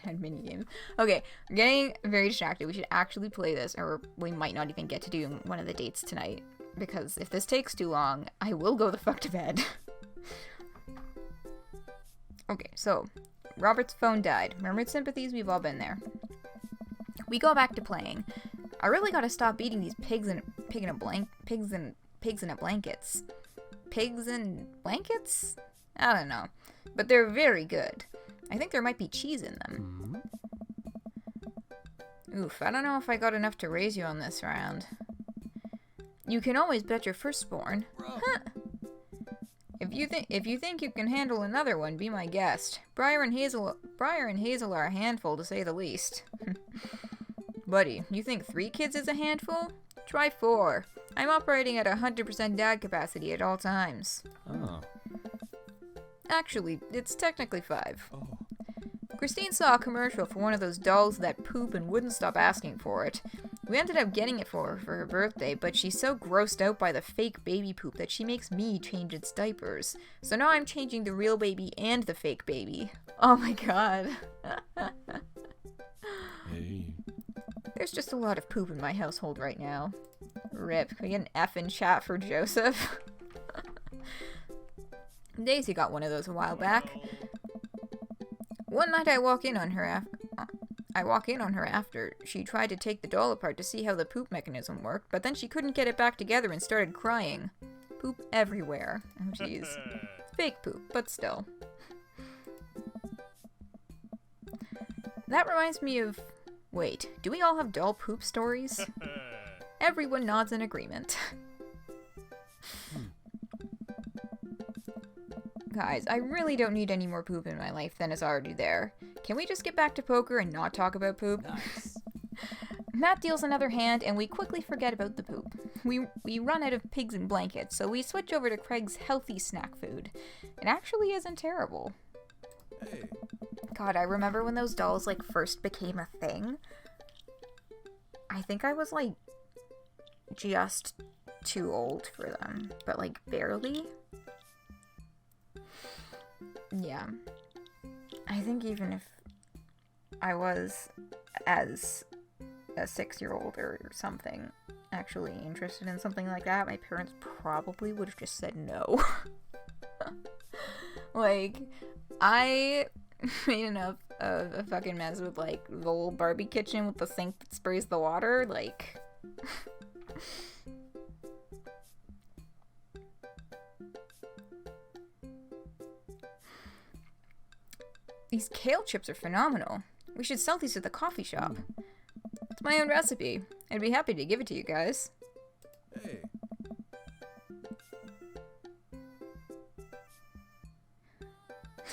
had mini games. Okay, I'm getting very distracted. We should actually play this, or we might not even get to do one of the dates tonight. Because if this takes too long, I will go the fuck to bed. Okay, so, Robert's phone died. Murmured sympathies, we've all been there. We go back to playing. I really gotta stop eating these pigs in blankets. Pigs in blankets? I don't know. But they're very good. I think there might be cheese in them. Oof, I don't know if I got enough to raise you on this round. You can always bet your firstborn. Huh. If you think you can handle another one, be my guest. Briar and Hazel are a handful, to say the least. Buddy, you think 3 kids is a handful? Try 4. I'm operating at 100% dad capacity at all times. Oh. Actually, it's technically 5. Oh. Christine saw a commercial for one of those dolls that poop and wouldn't stop asking for it. We ended up getting it for her birthday, but she's so grossed out by the fake baby poop that she makes me change its diapers. So now I'm changing the real baby and the fake baby. Oh my god. Hey. There's just a lot of poop in my household right now. Rip. Can we get an F in chat for Joseph? Daisy got one of those a while back. One night I walk in on her after she tried to take the doll apart to see how the poop mechanism worked, but then she couldn't get it back together and started crying. Poop everywhere. Oh jeez. Fake poop, but still. That reminds me of... Wait, do we all have doll poop stories? Everyone nods in agreement. Guys, I really don't need any more poop in my life than is already there. Can we just get back to poker and not talk about poop? Nice. Matt deals another hand, and we quickly forget about the poop. We run out of pigs and blankets, so we switch over to Craig's healthy snack food. It actually isn't terrible. Hey. God, I remember when those dolls, like, first became a thing. I think I was, like, just too old for them, but, like, barely. Yeah. I think even if I was as a 6-year-old or something actually interested in something like that, my parents probably would have just said no. Like, I made enough of a fucking mess with, like, the little Barbie kitchen with the sink that sprays the water, like... These kale chips are phenomenal. We should sell these at the coffee shop. It's my own recipe. I'd be happy to give it to you guys. Hey.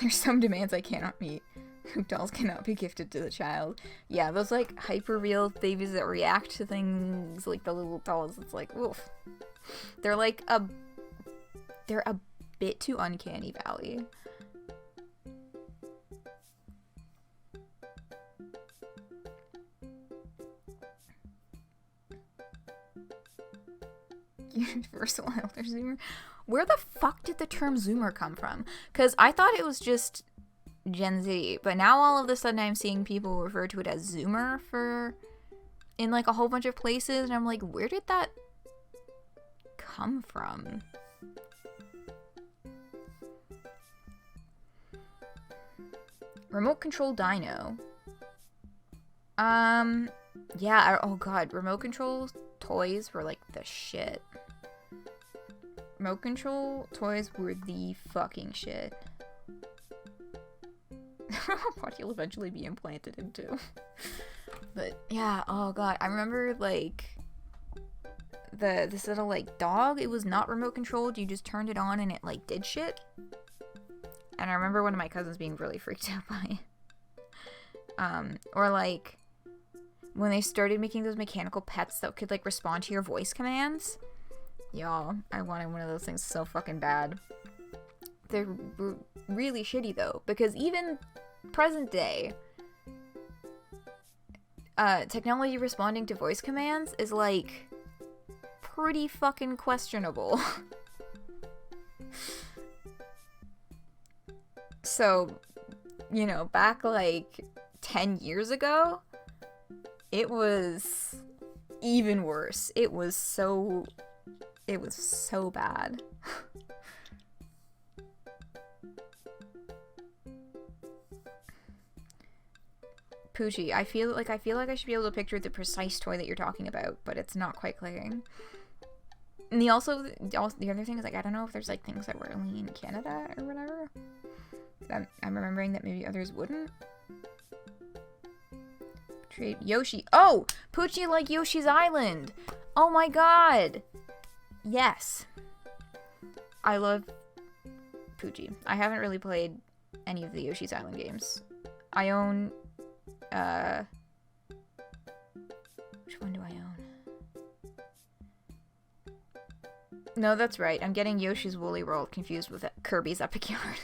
There's some demands I cannot meet. Dolls cannot be gifted to the child. Yeah, those like hyper real babies that react to things, like the little dolls, it's like, oof. They're like they're a bit too uncanny valley. Universal Elder Zoomer. Where the fuck did the term Zoomer come from? Because I thought it was just Gen Z, but now all of a sudden I'm seeing people refer to it as Zoomer in like a whole bunch of places, and I'm like, where did that come from? Remote control dino. Yeah, oh god, remote control toys were like the shit. Remote control toys were the fucking shit. What you'll eventually be implanted into. But yeah, oh god, I remember like this little like dog, it was not remote controlled, you just turned it on and it like did shit. And I remember one of my cousins being really freaked out by it. Or like when they started making those mechanical pets that could like respond to your voice commands. Y'all, I wanted one of those things so fucking bad. They're really shitty though, because even present day, technology responding to voice commands is like pretty fucking questionable. So, you know, back like 10 years ago, it was even worse. It was so bad. Poochie, I feel like I should be able to picture the precise toy that you're talking about, but it's not quite clicking. And the other thing is, like, I don't know if there's like things that were only in Canada or whatever. I'm remembering that maybe others wouldn't. Trade Yoshi. Oh! Poochie like Yoshi's Island! Oh my god! Yes. I love Poochie. I haven't really played any of the Yoshi's Island games. I own, which one do I own? No, that's right. I'm getting Yoshi's Woolly World confused with Kirby's Epic Yarn.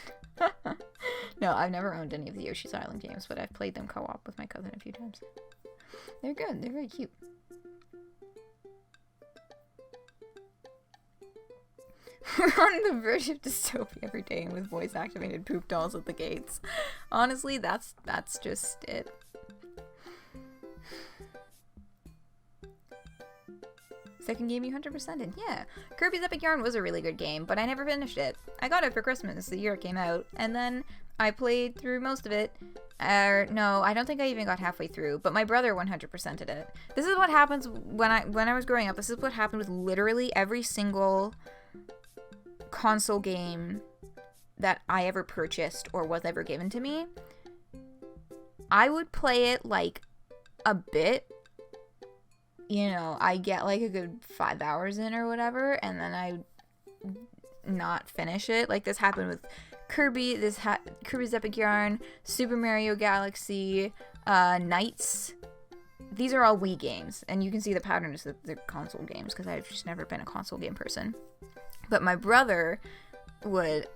No, I've never owned any of the Yoshi's Island games, but I've played them co-op with my cousin a few times. They're good. They're very cute. We're on the verge of dystopia every day with voice-activated poop dolls at the gates. Honestly, that's just it. Second game you 100%ed. Yeah. Kirby's Epic Yarn was a really good game, but I never finished it. I got it for Christmas the year it came out, and then I played through most of it. No, I don't think I even got halfway through, but my brother 100%ed it. This is what happens when I was growing up. This is what happened with literally every single console game that I ever purchased or was ever given to me. I would play it like a bit. You know, I get like a good 5 hours in or whatever, and then I not finish it. Like this happened with Kirby, Kirby's Epic Yarn, Super Mario Galaxy, Knights. These are all Wii games, and you can see the patterns that they're console games because I've just never been a console game person. But my brother would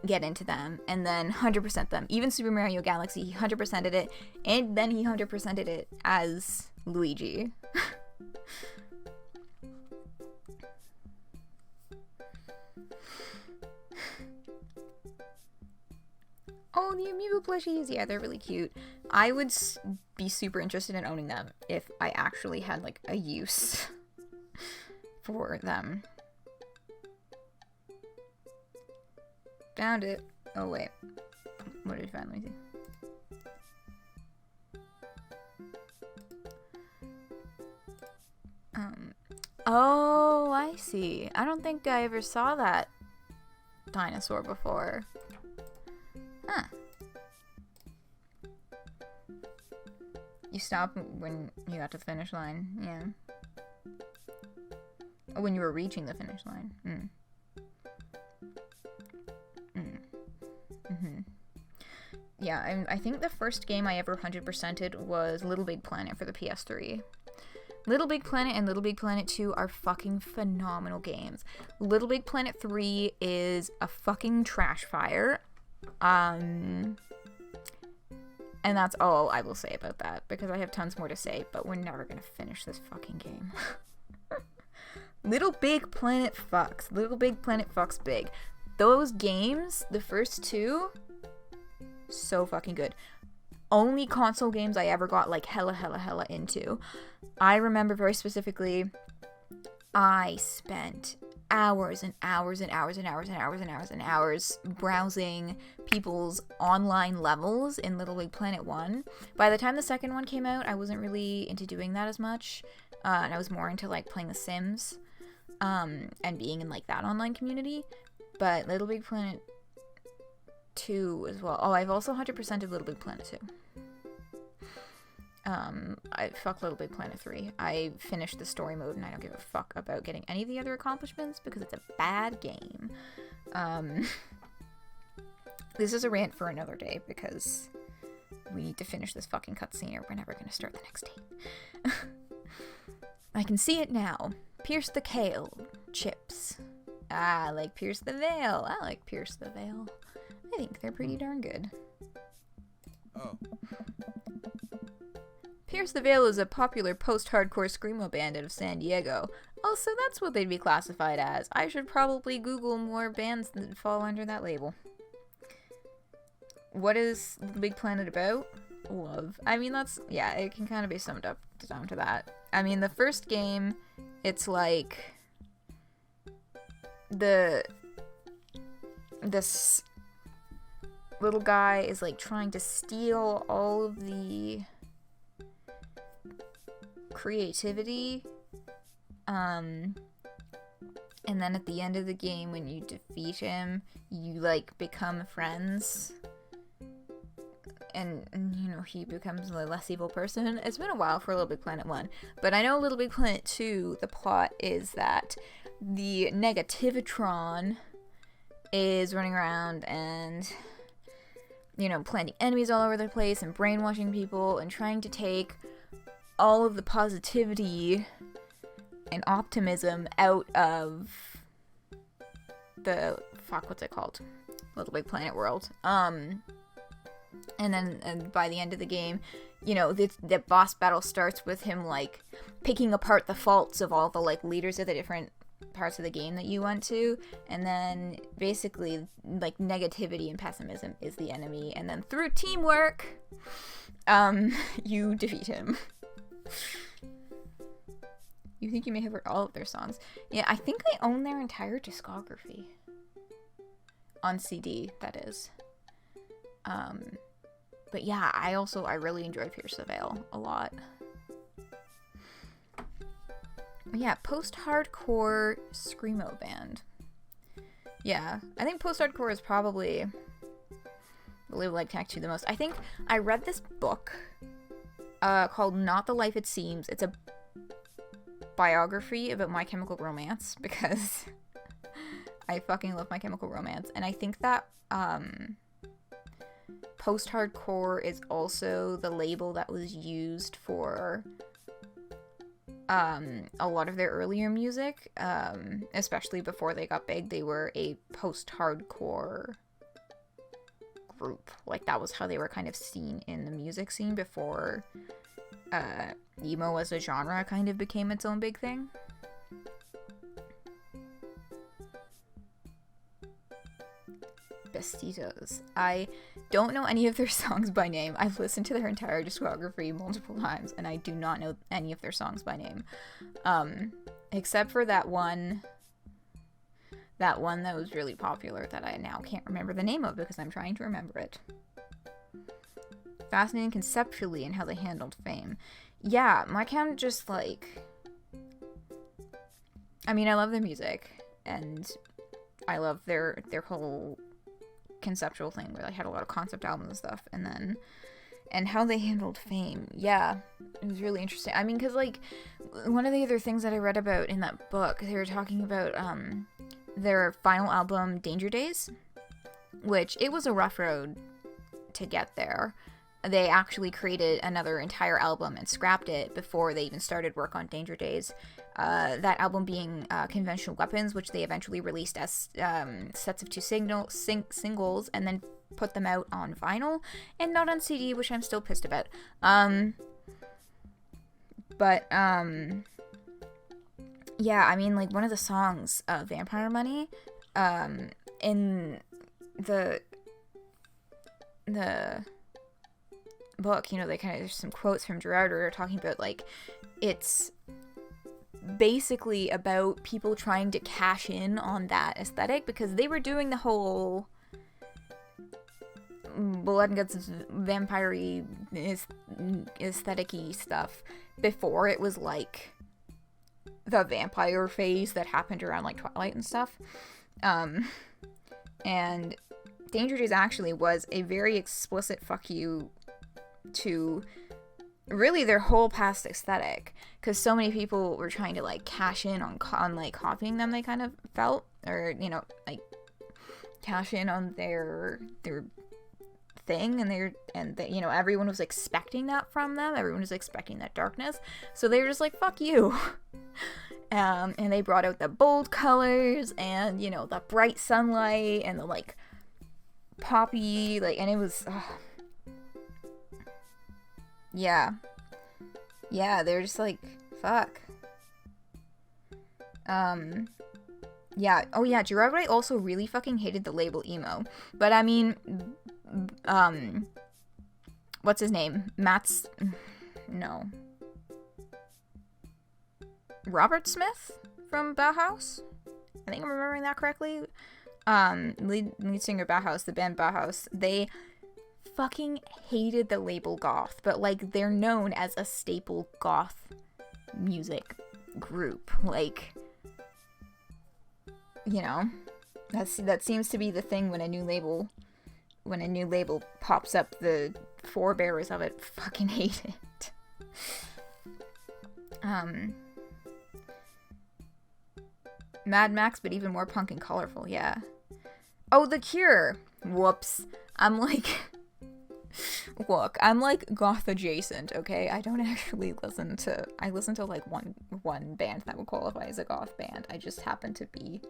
get into them and then 100% them. Even Super Mario Galaxy, he 100%ed it, and then he 100%ed it as Luigi. Oh, the Amiibo plushies! Yeah, they're really cute. I would be super interested in owning them if I actually had, like, a use for them. Found it. Oh, wait. What did I find? Let me see. Oh, I see. I don't think I ever saw that dinosaur before. Huh. You stopped when you got to the finish line. Yeah. Oh, when you were reaching the finish line. Yeah, I think the first game I ever 100%ed was Little Big Planet for the PS3. Little Big Planet and Little Big Planet 2 are fucking phenomenal games. Little Big Planet 3 is a fucking trash fire. And that's all I will say about that, because I have tons more to say, but we're never gonna finish this fucking game. Little Big Planet fucks. Little Big Planet fucks big. Those games, the first two, so fucking good. Only console games I ever got like hella into. I remember very specifically, I spent hours and hours browsing people's online levels in Little Big Planet 1. By the time the second one came out, I wasn't really into doing that as much, and I was more into like playing The Sims, and being in like that online community. But Little Big Planet 2 as well. Oh, I've also 100%ed Little Big Planet 2. Fuck Little Big Planet 3. I finished the story mode and I don't give a fuck about getting any of the other accomplishments because it's a bad game. This is a rant for another day because we need to finish this fucking cutscene or we're never gonna start the next day. I can see it now. Pierce the Kale. Chips. I like Pierce the Veil. I like Pierce the Veil. I think they're pretty darn good. Oh. Pierce the Veil is a popular post-hardcore screamo band out of San Diego. Oh, so that's what they'd be classified as. I should probably Google more bands that fall under that label. What is the Big Planet about? Love. I mean, that's, yeah, it can kind of be summed up down to that. I mean, the first game, it's like this little guy is like trying to steal all of the creativity, and then at the end of the game when you defeat him, you like become friends, and you know, he becomes a less evil person. It's been a while for Little Big Planet 1, but I know Little Big Planet 2, the plot is that the Negativitron is running around and, you know, planting enemies all over the place and brainwashing people and trying to take all of the positivity and optimism out of the, what's it called? Little Big Planet world. And then by the end of the game, you know, the boss battle starts with him, like, picking apart the faults of all the, like, leaders of the different parts of the game that you went to, and then basically, like, negativity and pessimism is the enemy, and then through teamwork, you defeat him. You think you may have heard all of their songs. Yeah, I think I own their entire discography. On CD, that is. But yeah, I really enjoy Pierce the Veil a lot. But yeah, post-hardcore screamo band. Yeah, I think post-hardcore is probably the label I connect to the most. I think I read this book called Not the Life It Seems. It's a biography about My Chemical Romance because I fucking love My Chemical Romance. And I think that post-hardcore is also the label that was used for a lot of their earlier music, especially before they got big. They were a post-hardcore group. Like, that was how they were kind of seen in the music scene before emo as a genre kind of became its own big thing. Bestitos. I don't know any of their songs by name. I've listened to their entire discography multiple times, and I do not know any of their songs by name. Except for that one that was really popular that I now can't remember the name of because I'm trying to remember it. Fascinating conceptually in how they handled fame. Yeah, my count just like... I mean, I love their music, and I love their whole conceptual thing where they had a lot of concept albums and stuff, and how they handled fame. Yeah, it was really interesting. I mean, because like one of the other things that I read about in that book, they were talking about their final album Danger Days, which it was a rough road to get there. They actually created another entire album and scrapped it before they even started work on Danger Days. That album being Conventional Weapons, which they eventually released as sets of two singles and then put them out on vinyl and not on CD, which I'm still pissed about. Yeah, I mean, like, one of the songs, Vampire Money, in the book, you know, there's some quotes from Gerard where they're talking about, like, it's basically about people trying to cash in on that aesthetic because they were doing the whole blood and guts vampire-y aesthetic-y stuff before it was like the vampire phase that happened around like Twilight and stuff. And Danger Days actually was a very explicit fuck you to really their whole past aesthetic, because so many people were trying to like cash in on like copying them. They kind of felt, or you know, like cash in on their thing, and you know, everyone was expecting that from them. Everyone was expecting that darkness, so they were just like, fuck you. And they brought out the bold colors and, you know, the bright sunlight and the like poppy, like, and it was yeah, they're just like, fuck. Yeah, oh yeah, Gerard Way also really fucking hated the label emo, but I mean, what's his name? Robert Smith from Bauhaus? I think I'm remembering that correctly. Lead singer Bauhaus, the band Bauhaus, they fucking hated the label goth, but like they're known as a staple goth music group. Like, you know, that seems to be the thing when a new label pops up, the forebearers of it fucking hate it. Mad Max, but even more punk and colorful, yeah. Oh, The Cure! Whoops. I'm like goth adjacent, okay? I don't actually I listen to like one band that would qualify as a goth band. I just happen to be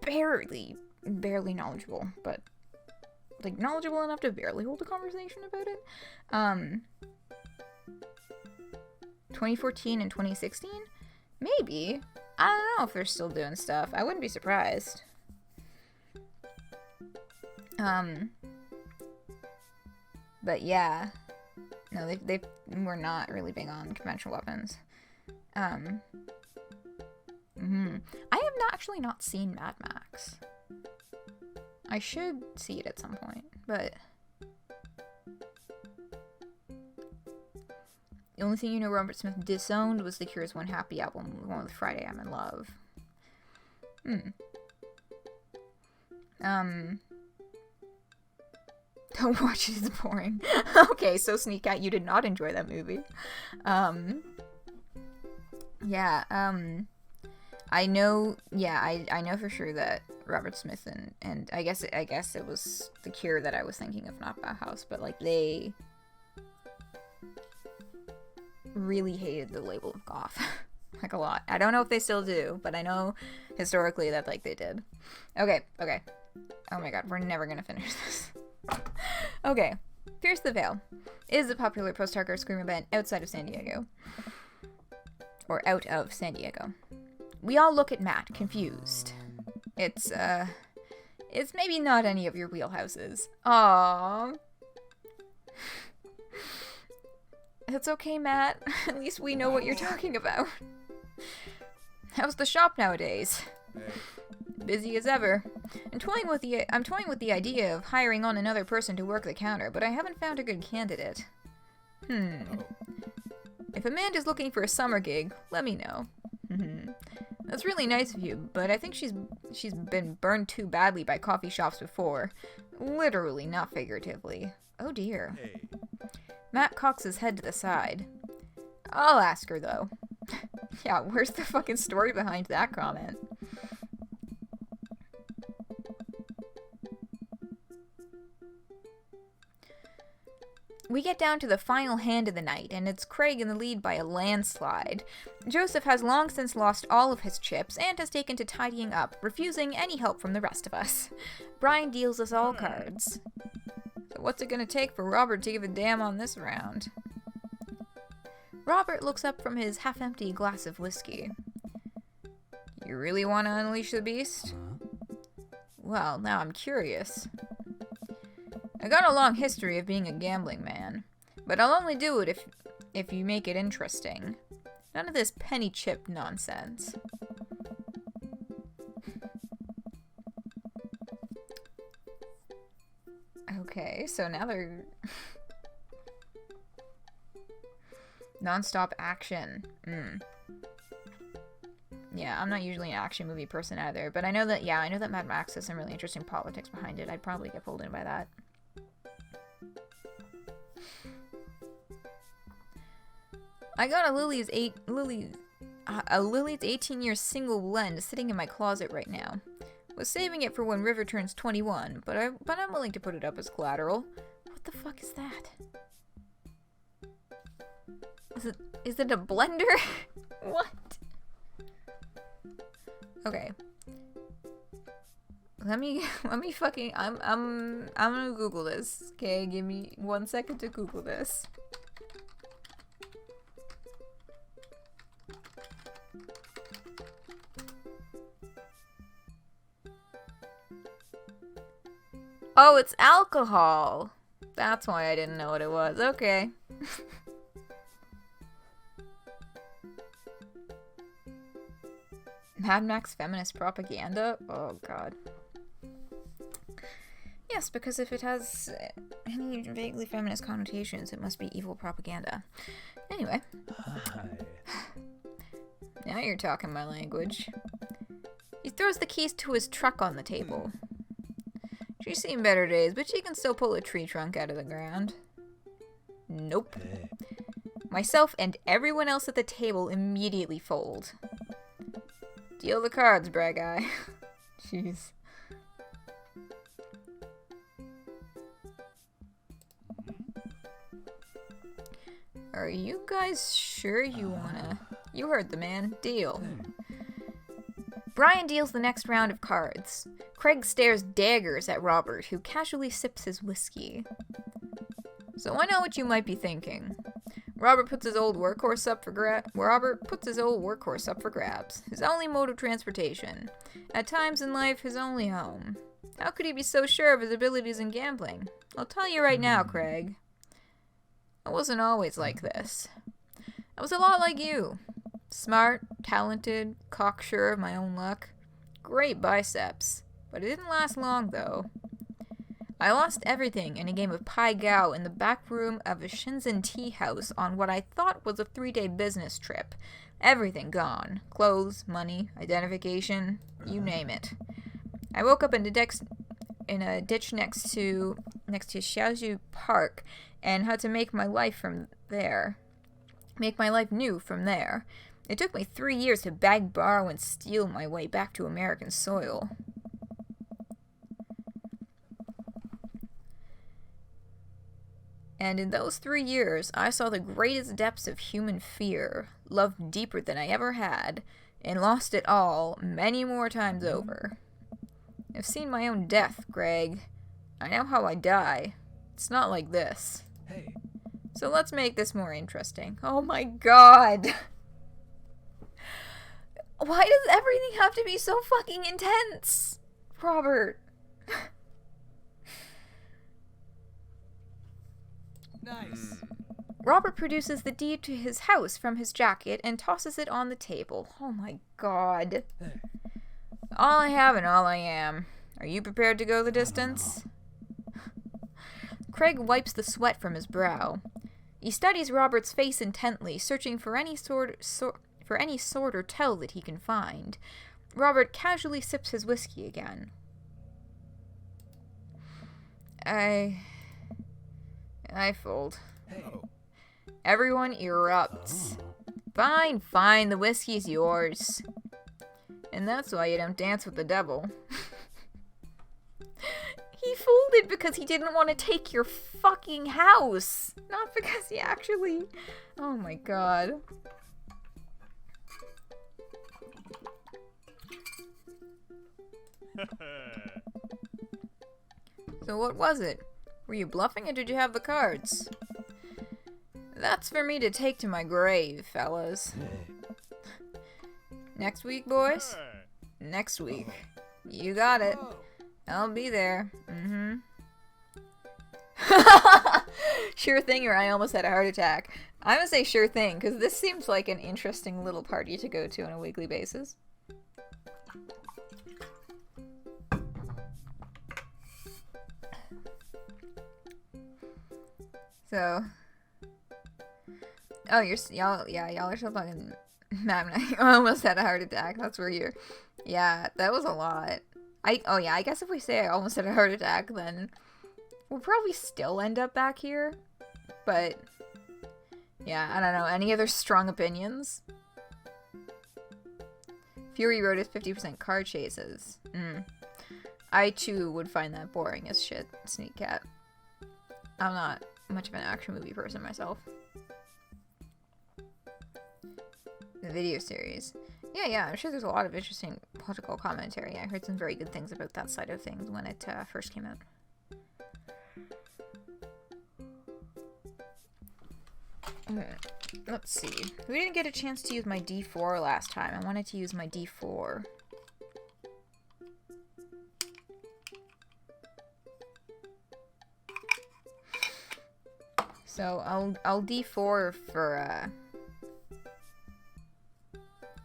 barely knowledgeable, but like knowledgeable enough to barely hold a conversation about it. 2014 and 2016? Maybe. I don't know if they're still doing stuff. I wouldn't be surprised. But yeah. No, they were not really big on conventional weapons. I have actually not seen Mad Max. I should see it at some point, but the only thing Robert Smith disowned was The Cure's One Happy album, the one with Friday I'm in Love. Don't watch it, it's boring. Okay, so Sneak Cat, you did not enjoy that movie. I know for sure that Robert Smith and I guess it was The Cure that I was thinking of, not Bauhaus, but like they really hated the label of goth. Like a lot. I don't know if they still do, but I know historically that like they did. Okay. Oh my god, we're never gonna finish this. Okay. Pierce the Veil is a popular post-hardcore screamo band outside of San Diego. Or out of San Diego. We all look at Matt, confused. It's maybe not any of your wheelhouses. Aww. It's okay, Matt. At least we know what you're talking about. How's the shop nowadays? Hey. Busy as ever. I'm toying with the idea of hiring on another person to work the counter, but I haven't found a good candidate. If Amanda's looking for a summer gig, let me know. That's really nice of you, but I think she's been burned too badly by coffee shops before. Literally, not figuratively. Oh dear. Hey. Matt cocks his head to the side. I'll ask her, though. Yeah, where's the fucking story behind that comment? We get down to the final hand of the night, and it's Craig in the lead by a landslide. Joseph has long since lost all of his chips and has taken to tidying up, refusing any help from the rest of us. Brian deals us all cards. So what's it gonna take for Robert to give a damn on this round? Robert looks up from his half-empty glass of whiskey. You really want to unleash the beast? Well, now I'm curious. I got a long history of being a gambling man, but I'll only do it if you make it interesting. None of this penny chip nonsense. Okay, so now they're... Non-stop action. Yeah, I'm not usually an action movie person either, but I know that Mad Max has some really interesting politics behind it. I'd probably get pulled in by that. I got a Lily's 18-year single blend sitting in my closet right now. Was saving it for when River turns 21, but I'm willing to put it up as collateral. What the fuck is that? Is it a blender? What? Okay. Let me fucking I'm gonna Google this. Okay, give me 1 second to Google this. Oh, it's alcohol. That's why I didn't know what it was. Okay. Mad Max feminist propaganda? Oh, God. Yes, because if it has any vaguely feminist connotations, it must be evil propaganda. Anyway. Hi. Now you're talking my language. He throws the keys to his truck on the table. She's seen better days, but she can still pull a tree trunk out of the ground. Nope. Hey. Myself and everyone else at the table immediately fold. Deal the cards, brag guy. Jeez. Are you guys sure you wanna... You heard the man. Deal. Brian deals the next round of cards. Craig stares daggers at Robert, who casually sips his whiskey. So I know what you might be thinking. Robert puts his old workhorse up for grabs. His only mode of transportation. At times in life, his only home. How could he be so sure of his abilities in gambling? I'll tell you right now, Craig. I wasn't always like this. I was a lot like you. Smart, talented, cocksure of my own luck. Great biceps. But it didn't last long, though. I lost everything in a game of Pai Gow in the back room of a Shenzhen tea house on what I thought was a 3-day business trip. Everything gone. Clothes, money, identification, you name it. I woke up in a ditch next to Xiaozhu Park and had to make my life from there. Make my life new from there. It took me 3 years to beg, borrow, and steal my way back to American soil. And in those 3 years, I saw the greatest depths of human fear, loved deeper than I ever had, and lost it all many more times over. I've seen my own death, Greg. I know how I die. It's not like this. Hey. So let's make this more interesting. Oh my god! Why does everything have to be so fucking intense? Robert. Nice. Robert produces the deed to his house from his jacket and tosses it on the table. Oh my god. All I have and all I am. Are you prepared to go the distance? Craig wipes the sweat from his brow. He studies Robert's face intently, searching for any sword or tell that he can find. Robert casually sips his whiskey again. I fold. Hey. Everyone erupts. Fine, the whiskey's yours. And that's why you don't dance with the devil. He folded because he didn't want to take your fucking house. Not because he actually... Oh my god. So what was it? Were you bluffing or did you have the cards? That's for me to take to my grave, fellas. Next week, boys? Next week. You got it. I'll be there. Mm-hmm. Sure thing, or I almost had a heart attack. I'm gonna say sure thing, because this seems like an interesting little party to go to on a weekly basis. So, oh, y'all are still fucking mad. I almost had a heart attack. That's where you're. Yeah, that was a lot. I guess if we say I almost had a heart attack, then we'll probably still end up back here. But yeah, I don't know. Any other strong opinions? Fury Road is 50% card chases. I too would find that boring as shit, Sneak Cat. I'm not much of an action movie person myself. The video series. Yeah, I'm sure there's a lot of interesting political commentary. I heard some very good things about that side of things when it first came out. Let's see. We didn't get a chance to use my D4 last time. I wanted to use my D4. So I'll D4 for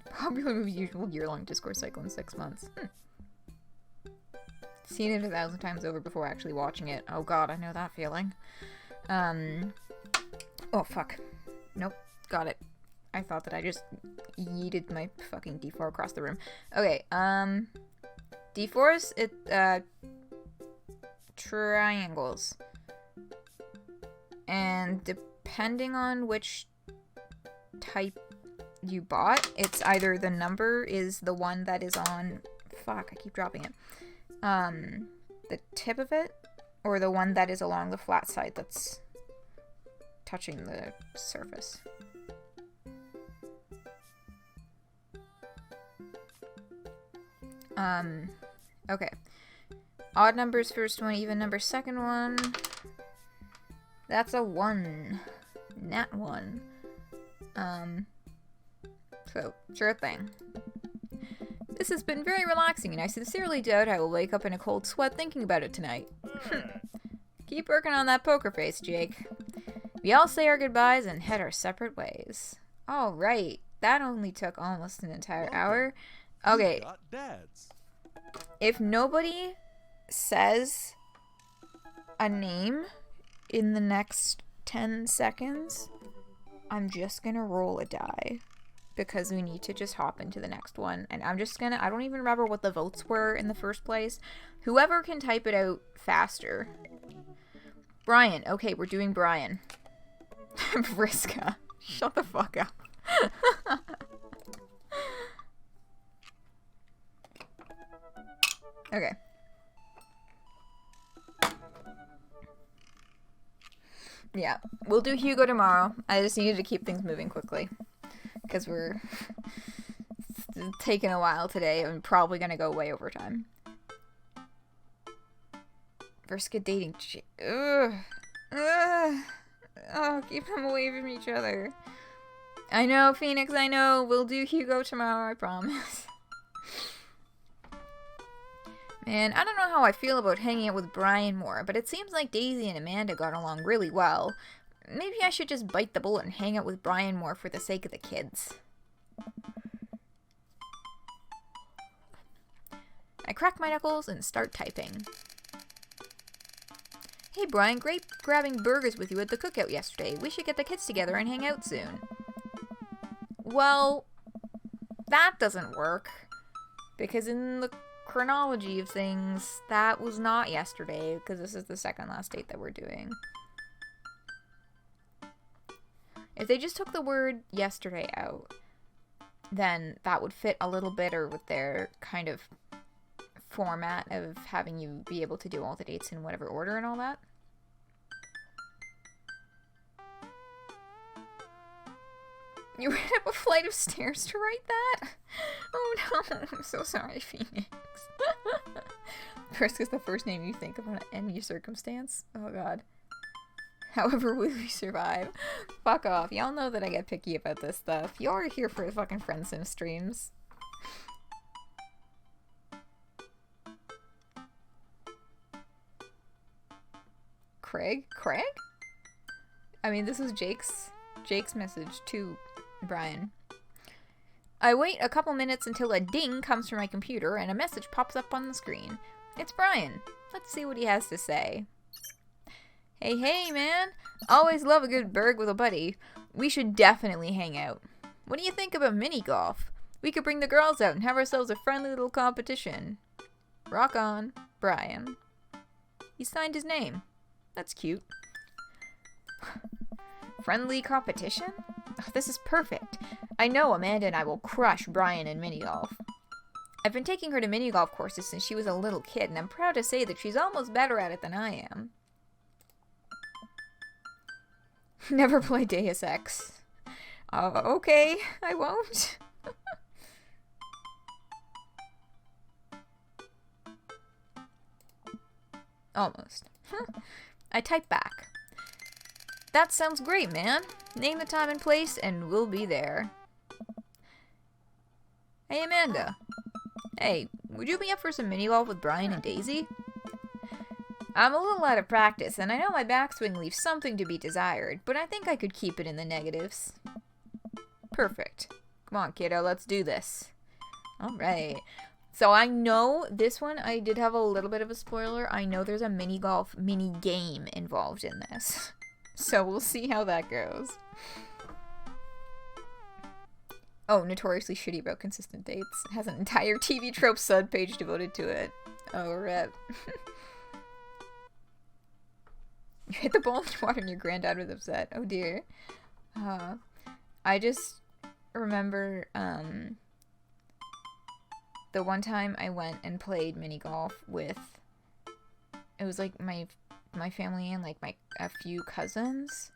popular movie usual year-long Discord cycle in 6 months. Seen it 1,000 times over before actually watching it. Oh god, I know that feeling. Oh fuck. Nope, got it. I thought that I just yeeted my fucking D4 across the room. Okay, D4s, triangles. And depending on which type you bought, it's either the number is the one that is on... Fuck, I keep dropping it. The tip of it, or the one that is along the flat side that's touching the surface. Okay. Odd numbers first one, even number second one. That's a 1. Nat 1. So, sure thing. This has been very relaxing, and I sincerely doubt I will wake up in a cold sweat thinking about it tonight. Keep working on that poker face, Jake. We all say our goodbyes and head our separate ways. All right. That only took almost an entire hour. Okay. If nobody says a name in the next 10 seconds, I'm just gonna roll a die. Because we need to just hop into the next one. And I'm just gonna, I don't even remember what the votes were in the first place. Whoever can type it out faster. Brian. Okay, we're doing Brian. Vriska. Shut the fuck up. Okay. Yeah, we'll do Hugo tomorrow. I just needed to keep things moving quickly. Because we're taking a while today and probably going to go way over time. Vriska dating. Ugh. Ugh. Oh, keep them away from each other. I know, Phoenix, I know. We'll do Hugo tomorrow, I promise. Man, I don't know how I feel about hanging out with Brian more, but it seems like Daisy and Amanda got along really well. Maybe I should just bite the bullet and hang out with Brian more for the sake of the kids. I crack my knuckles and start typing. Hey Brian, great grabbing burgers with you at the cookout yesterday. We should get the kids together and hang out soon. Well, that doesn't work. Because in the chronology of things, that was not yesterday, because this is the second last date that we're doing. If they just took the word yesterday out, then that would fit a little better with their kind of format of having you be able to do all the dates in whatever order and all that. You ran up a flight of stairs to write that? Oh no, I'm so sorry, Phoenix. First is the first name you think of in any circumstance. Oh god. However will we survive? Fuck off. Y'all know that I get picky about this stuff. Y'all are here for the fucking Friends Sim streams. Craig? Craig? I mean, this is Jake's message to Brian. I wait a couple minutes until a ding comes from my computer and a message pops up on the screen. It's Brian. Let's see what he has to say. Hey, man. Always love a good burg with a buddy. We should definitely hang out. What do you think about mini golf? We could bring the girls out and have ourselves a friendly little competition. Rock on, Brian. He signed his name. That's cute. Friendly competition? Oh, this is perfect. I know Amanda and I will crush Brian in mini golf. I've been taking her to mini golf courses since she was a little kid, and I'm proud to say that she's almost better at it than I am. Never play Deus Ex. Okay, I won't. Almost. I type back. That sounds great, man. Name the time and place, and we'll be there. Hey, Amanda. Hey, would you be up for some mini golf with Brian and Daisy? I'm a little out of practice, and I know my backswing leaves something to be desired, but I think I could keep it in the negatives. Perfect. Come on, kiddo, let's do this. Alright. So I know this one, I did have a little bit of a spoiler. I know there's a mini golf mini game involved in this. So we'll see how that goes. Oh, notoriously shitty about consistent dates. It has an entire TV trope subpage devoted to it. Oh, rip. You hit the ball in the water and your granddad was upset. Oh dear. I just remember, the one time I went and played mini golf with, it was like my family and like a few cousins,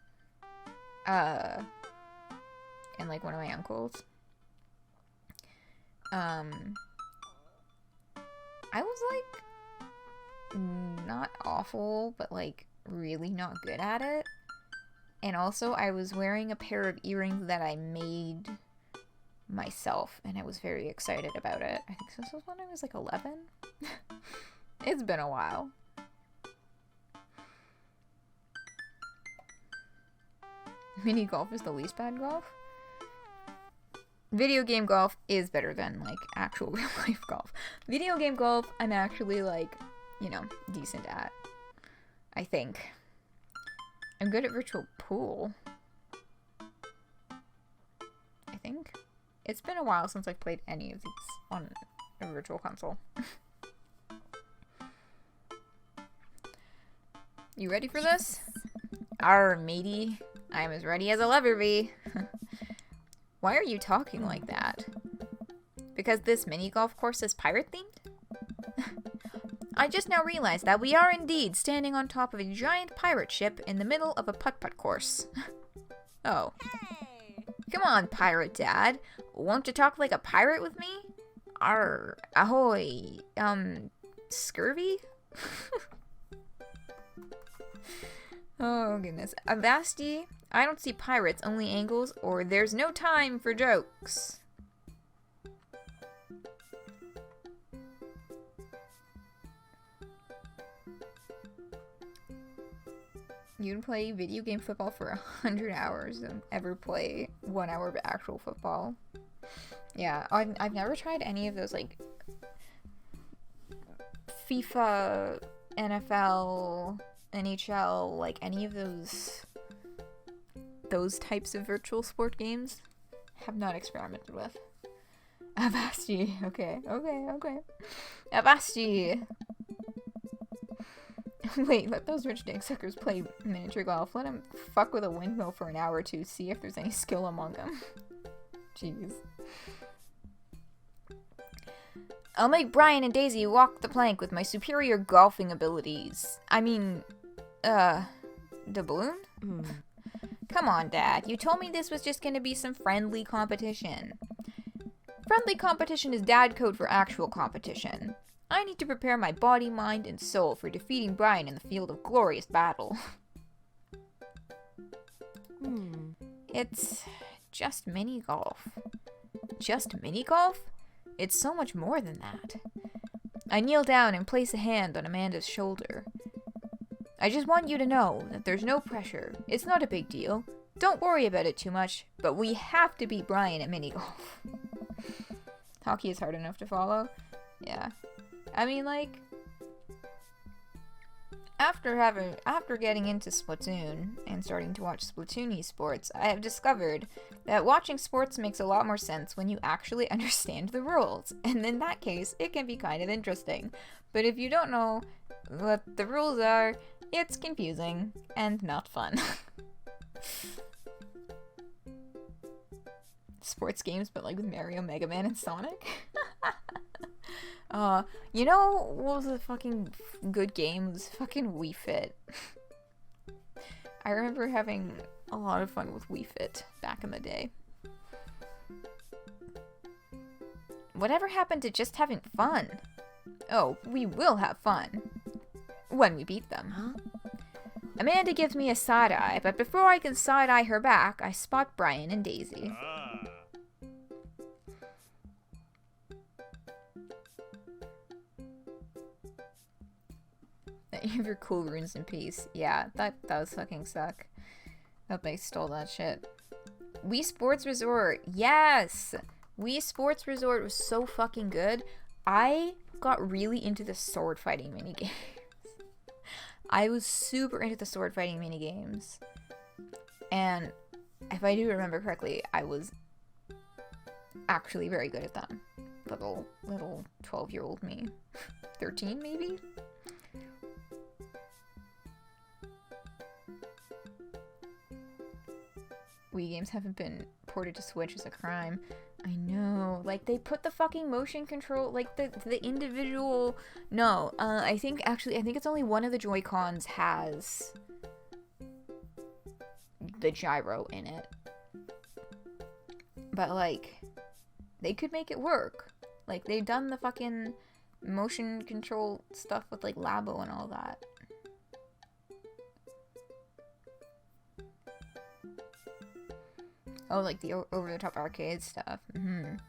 and like one of my uncles. I was like not awful, but like really not good at it. And also I was wearing a pair of earrings that I made myself, and I was very excited about it. I think this was when I was like 11. It's been a while. Mini golf is the least bad golf? Video game golf is better than, like, actual real life golf. Video game golf, I'm actually, like, you know, decent at. I think. I'm good at virtual pool. I think. It's been a while since I've played any of these on a virtual console. You ready for this? Arr, matey. I'm as ready as I'll ever be. Why are you talking like that? Because this mini golf course is pirate themed? I just now realized that we are indeed standing on top of a giant pirate ship in the middle of a putt-putt course. Oh. Hey. Come on, pirate dad. Won't you talk like a pirate with me? Arr, ahoy. Scurvy? Oh, goodness. Avasti, I don't see pirates, only angles, or there's no time for jokes. You'd play video game football for 100 hours and ever play 1 hour of actual football. Yeah, I've never tried any of those, like, FIFA, NFL, NHL, like, any of those types of virtual sport games. Have not experimented with. Avasti, okay. Avasti! Wait, let those rich dick suckers play miniature golf. Let them fuck with a windmill for an hour or two, see if there's any skill among them. Jeez. I'll make Brian and Daisy walk the plank with my superior golfing abilities. I mean, the balloon? Come on, Dad. You told me this was just gonna be some friendly competition. Friendly competition is dad code for actual competition. I need to prepare my body, mind, and soul for defeating Brian in the field of glorious battle. It's just mini golf. Just mini golf? It's so much more than that. I kneel down and place a hand on Amanda's shoulder. I just want you to know that there's no pressure. It's not a big deal. Don't worry about it too much, but we have to beat Brian at mini golf. Hockey is hard enough to follow. Yeah. I mean, like, after getting into Splatoon and starting to watch Splatoon esports, I have discovered that watching sports makes a lot more sense when you actually understand the rules. And in that case, it can be kind of interesting. But if you don't know what the rules are, it's confusing and not fun. Sports games, but like with Mario, Mega Man, and Sonic. You know what was a fucking good game? It was fucking Wii Fit. I remember having a lot of fun with Wii Fit back in the day. Whatever happened to just having fun? Oh, we will have fun. When we beat them. Huh? Amanda gives me a side-eye, but before I can side-eye her back, I spot Brian and Daisy. You have your cool runes in peace. Yeah, that does fucking suck. That they stole that shit. Wii Sports Resort. Yes! Wii Sports Resort was so fucking good. I got really into the sword fighting minigames. I was super into the sword fighting minigames. And if I do remember correctly, I was actually very good at them. Little 12-year-old me. 13 maybe? Wii games haven't been ported to Switch is a crime. I know. Like, they put the fucking motion control, like, the individual... No, I think it's only one of the Joy-Cons has the gyro in it. But, like, they could make it work. Like, they've done the fucking motion control stuff with, like, Labo and all that. Oh, like the over-the-top arcade stuff. The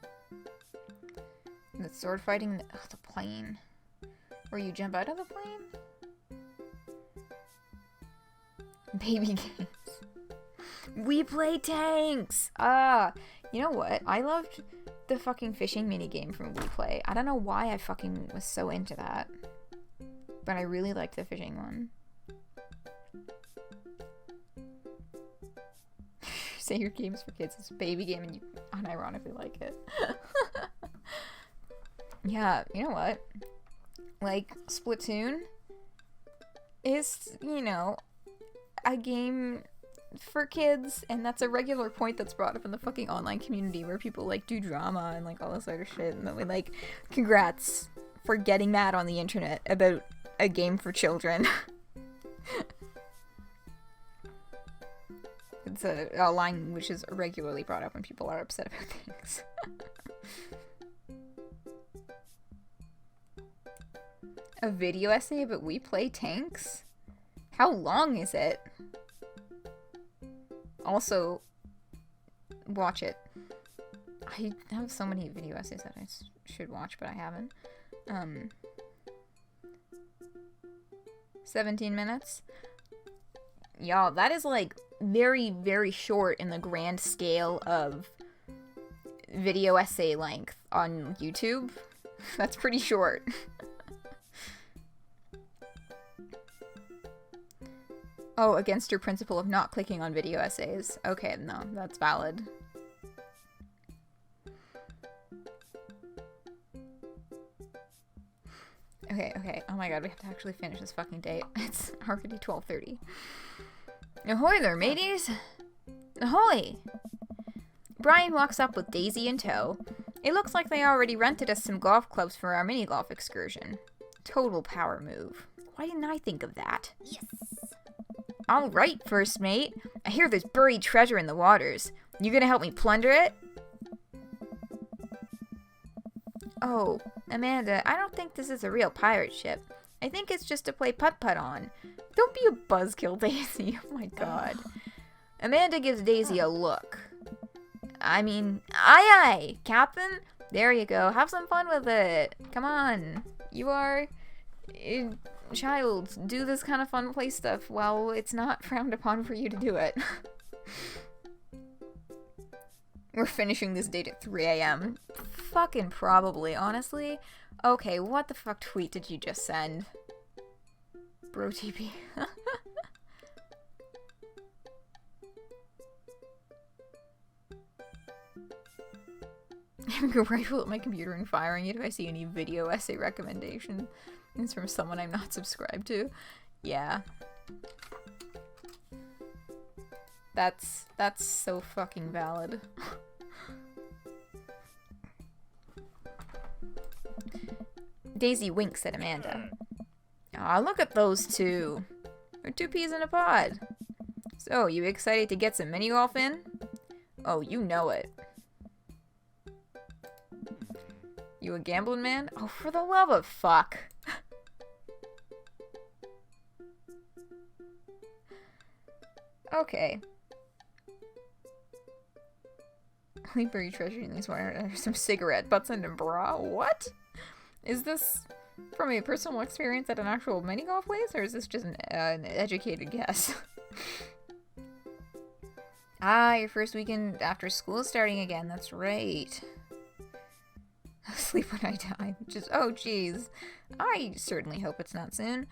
sword fighting, the plane. Where you jump out of the plane? Baby games. We play tanks! You know what? I loved the fucking fishing minigame from We Play. I don't know why I fucking was so into that. But I really liked the fishing one. Say your games for kids. It's a baby game and you unironically like it. Yeah, you know what? Like, Splatoon is, you know, a game for kids, and that's a regular point that's brought up in the fucking online community where people, like, do drama and, like, all this other shit, and then we, like, congrats for getting mad on the internet about a game for children. It's a line which is regularly brought up when people are upset about things. A video essay about We Play Tanks? How long is it? Also, watch it. I have so many video essays that I should watch, but I haven't. 17 minutes? Y'all, that is like very, very short in the grand scale of video essay length on YouTube. That's pretty short. Oh, against your principle of not clicking on video essays. Okay, no, that's valid. Okay. Oh my god, we have to actually finish this fucking date. It's already 12:30. Ahoy there, mateys! Ahoy! Brian walks up with Daisy in tow. It looks like they already rented us some golf clubs for our mini-golf excursion. Total power move. Why didn't I think of that? Yes! Alright, first mate. I hear there's buried treasure in the waters. You gonna help me plunder it? Oh, Amanda, I don't think this is a real pirate ship. I think it's just to play putt-putt on. Don't be a buzzkill, Daisy. Oh my god. Amanda gives Daisy a look. I mean, aye, Captain. There you go. Have some fun with it. Come on. You are a child. Do this kind of fun play stuff while it's not frowned upon for you to do it. We're finishing this date at 3 a.m. Fucking probably, honestly. Okay, what the fuck tweet did you just send? Bro TP. I'm gonna rifle at my computer and firing it if I see any video essay recommendation. It's from someone I'm not subscribed to. Yeah. That's so fucking valid. Daisy winks at Amanda. Aw, look at those two. They're two peas in a pod. So, you excited to get some mini golf in? Oh, you know it. You a gambling man? Oh, for the love of fuck. Okay. Only buried treasure in these water. Some cigarette butts and a bra. What? Is this from a personal experience at an actual mini golf place, or is this just an educated guess? Ah, your first weekend after school is starting again. That's right. Sleep when I die. Just, oh jeez. I certainly hope it's not soon.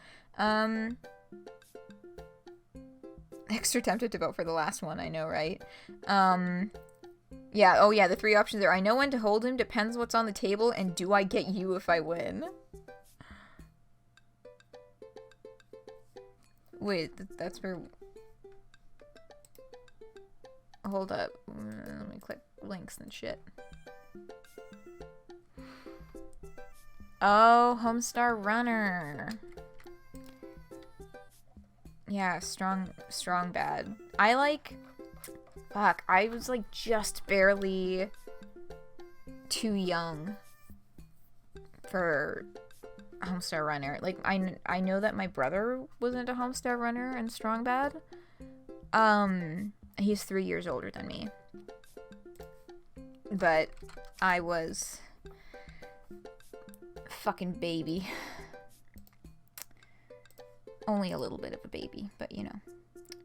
Extra tempted to vote for the last one, I know, right? Yeah, oh yeah, the three options are: I know when to hold him, depends what's on the table, and do I get you if I win? Wait, that's for... Hold up. Let me click links and shit. Oh, Homestar Runner. Yeah, strong bad. I like... Fuck, I was like just barely too young for Homestar Runner. Like, I know that my brother was into Homestar Runner and Strong Bad. He's 3 years older than me. But I was fucking baby. Only a little bit of a baby, but you know,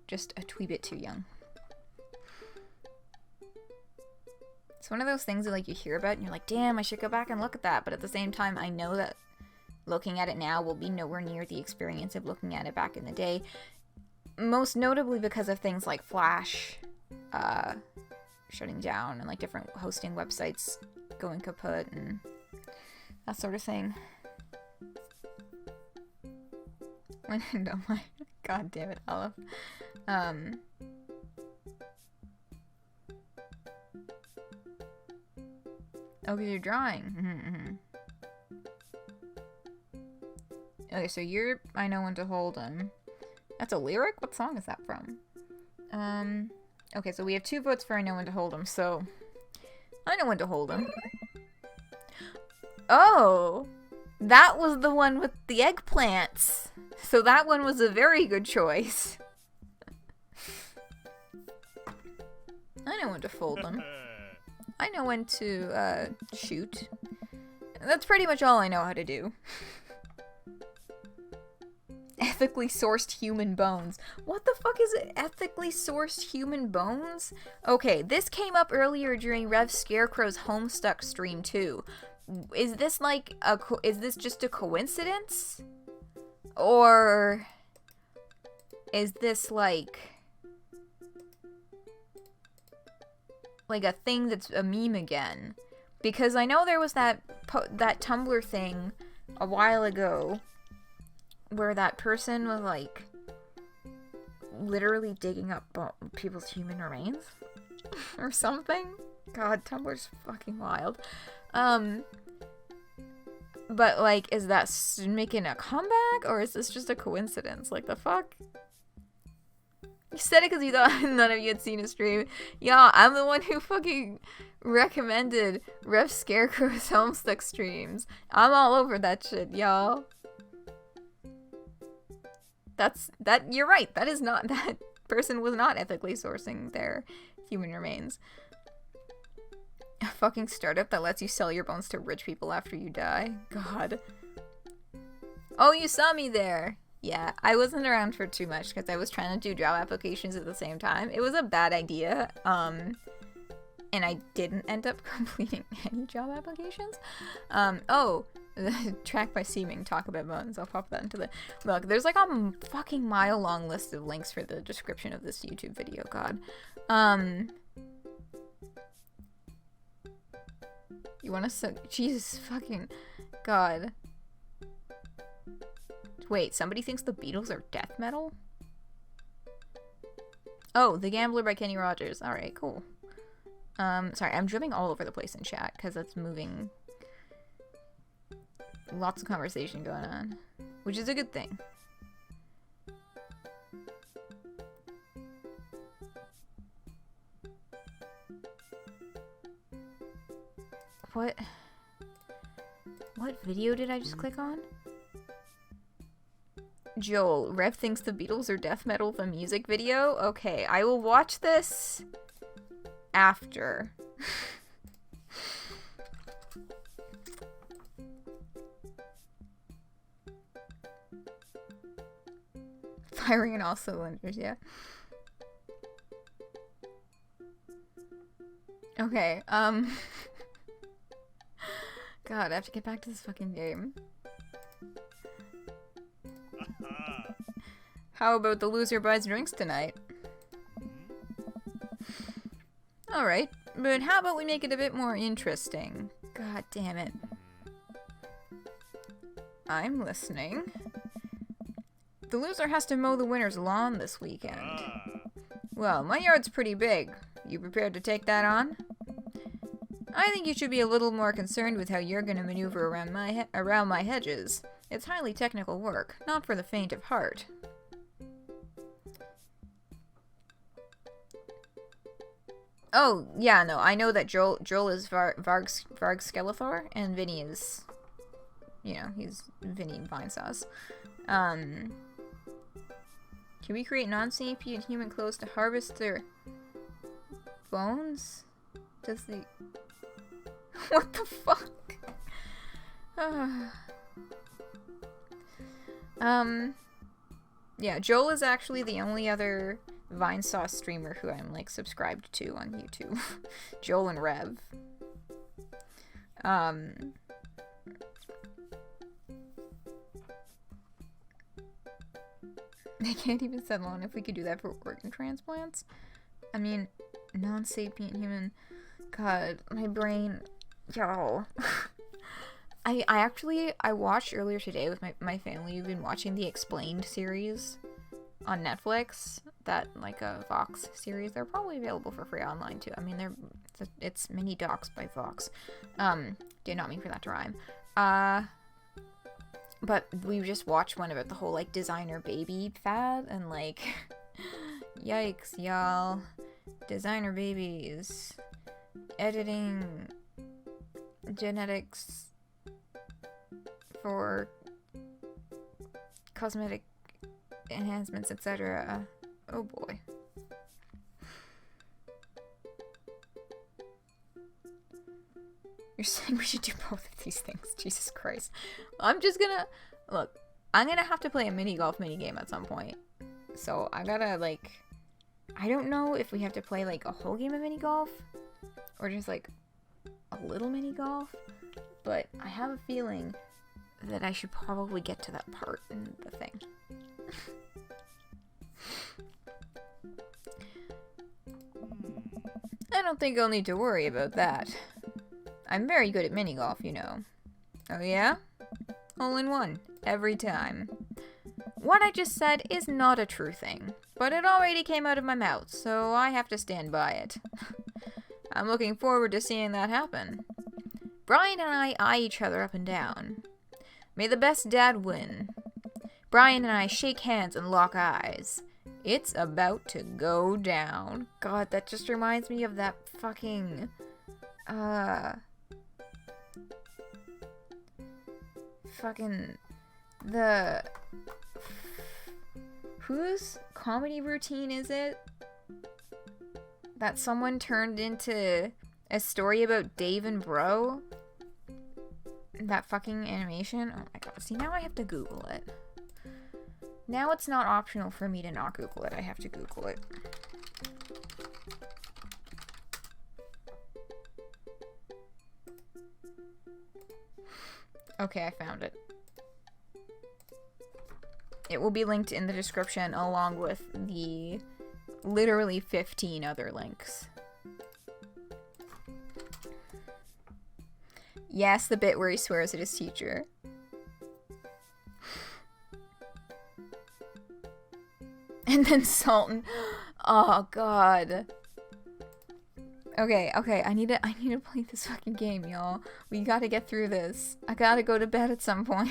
just a twee bit too young. It's one of those things that, like, you hear about and you're like, damn, I should go back and look at that. But at the same time, I know that looking at it now will be nowhere near the experience of looking at it back in the day. Most notably because of things like Flash shutting down and, like, different hosting websites going kaput and that sort of thing. No, my god damn it, Olive. Okay, you're drawing. Okay, so you're I know when to hold him. That's a lyric? What song is that from? Okay, so we have 2 votes for I know when to hold him, so I know when to hold him. Oh! That was the one with the eggplants. So that one was a very good choice. I know when to fold them. I know when to, shoot. That's pretty much all I know how to do. Ethically sourced human bones. What the fuck is it? Ethically sourced human bones? Okay, this came up earlier during Rev Scarecrow's Homestuck stream too. Is this like is this just a coincidence? Or is this like a thing that's a meme again? Because I know there was that Tumblr thing a while ago where that person was like literally digging up people's human remains or something. God, Tumblr's fucking wild. But like, is that making a comeback or is this just a coincidence? Like, the fuck? You said it because you thought none of you had seen a stream. Yeah, I'm the one who fucking recommended Rev Scarecrow's Homestuck streams. I'm all over that shit, y'all. You're right. That person was not ethically sourcing their human remains. A fucking startup that lets you sell your bones to rich people after you die. God. Oh, you saw me there. Yeah, I wasn't around for too much because I was trying to do job applications at the same time. It was a bad idea. And I didn't end up completing any job applications. Track by Seeming, talk about bones. I'll pop that into the... Look, there's like a fucking mile-long list of links for the description of this YouTube video, God. You wanna Jesus fucking... God. Wait, somebody thinks the Beatles are death metal? Oh, The Gambler by Kenny Rogers. Alright, cool. Sorry, I'm jumping all over the place in chat, because that's moving... Lots of conversation going on, which is a good thing. What video did I just click on? Joel, Rev thinks the Beatles are death metal, the music video? Okay, I will watch this after. Firing in all cylinders, yeah. Okay, God, I have to get back to this fucking game. How about the loser buys drinks tonight? Alright, but how about we make it a bit more interesting? God damn it. I'm listening. The loser has to mow the winner's lawn this weekend. Well, my yard's pretty big. You prepared to take that on? I think you should be a little more concerned with how you're gonna maneuver around my hedges. It's highly technical work, not for the faint of heart. Oh, yeah, no, I know that Joel is Varg Skeletor, and Vinny is, you know, he's Vinny Vinesauce. Can we create non-sentient human clothes to harvest their bones? Does the... What the fuck? Yeah, Joel is actually the only other Vine Sauce streamer who I'm like subscribed to on YouTube. Joel and Rev. They can't even settle on if we could do that for organ transplants. I mean, non-sapient human. God, my brain. Y'all. I watched earlier today with my family. We've been watching the Explained series on Netflix. That, like, a Vox series. They're probably available for free online, too. I mean, it's mini docs by Vox. Did not mean for that to rhyme. But we just watched one about the whole, like, designer baby fad, and, like, yikes, y'all. Designer babies. Editing genetics for cosmetic enhancements, etc. Oh boy. You're saying we should do both of these things? Jesus Christ. I'm just gonna... Look, I'm gonna have to play a mini golf minigame at some point. So I gotta, like... I don't know if we have to play, like, a whole game of mini golf. Or just, like, a little mini golf. But I have a feeling that I should probably get to that part in the thing. I don't think I'll need to worry about that. I'm very good at mini golf, you know. Oh yeah? Hole in one. Every time. What I just said is not a true thing, but it already came out of my mouth, so I have to stand by it. I'm looking forward to seeing that happen. Brian and I eye each other up and down. May the best dad win. Brian and I shake hands and lock eyes. It's about to go down. God, that just reminds me of that fucking... fucking... the... Whose comedy routine is it? That someone turned into a story about Dave and Bro? That fucking animation? Oh my god. See, now I have to Google it. Now it's not optional for me to not Google it. I have to Google it. Okay, I found it. It will be linked in the description along with the literally 15 other links. Yes, the bit where he swears at his teacher. And then Sultan. Oh god. Okay, I need to play this fucking game, y'all. We gotta get through this. I gotta go to bed at some point.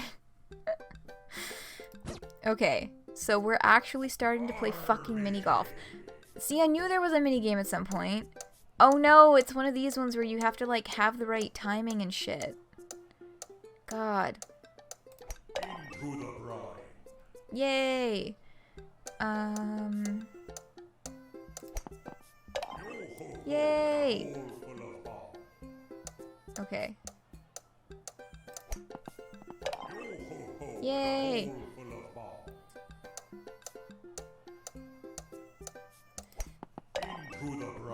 Okay, so we're actually starting to play fucking mini golf. See, I knew there was a mini game at some point. Oh no, it's one of these ones where you have to, like, have the right timing and shit. God. Yay! Yay! Okay. Yay!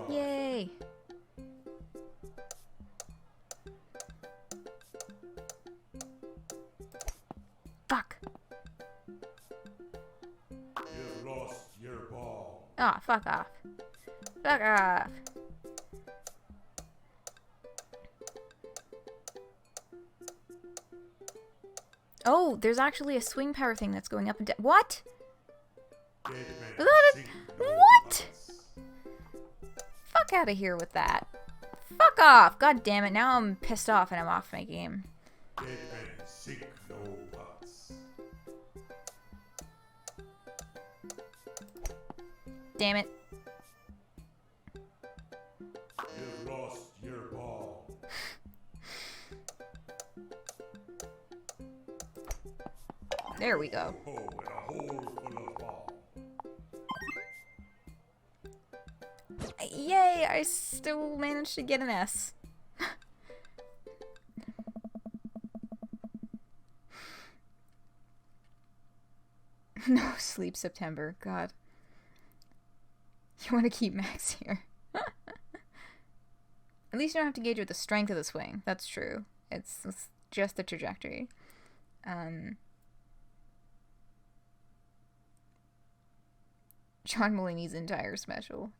Yay! Fuck! You've lost your ball. Ah, fuck off. Fuck off. Oh, there's actually a swing power thing that's going up and down. What? What? Fuck out of here with that. Fuck off. God damn it. Now I'm pissed off and I'm off my game. Damn it. You've lost your ball. There we go. Yay, I still managed to get an S. No sleep September, God. You want to keep Max here. At least you don't have to gauge with the strength of the swing. That's true. It's just the trajectory. John Mulaney's entire special.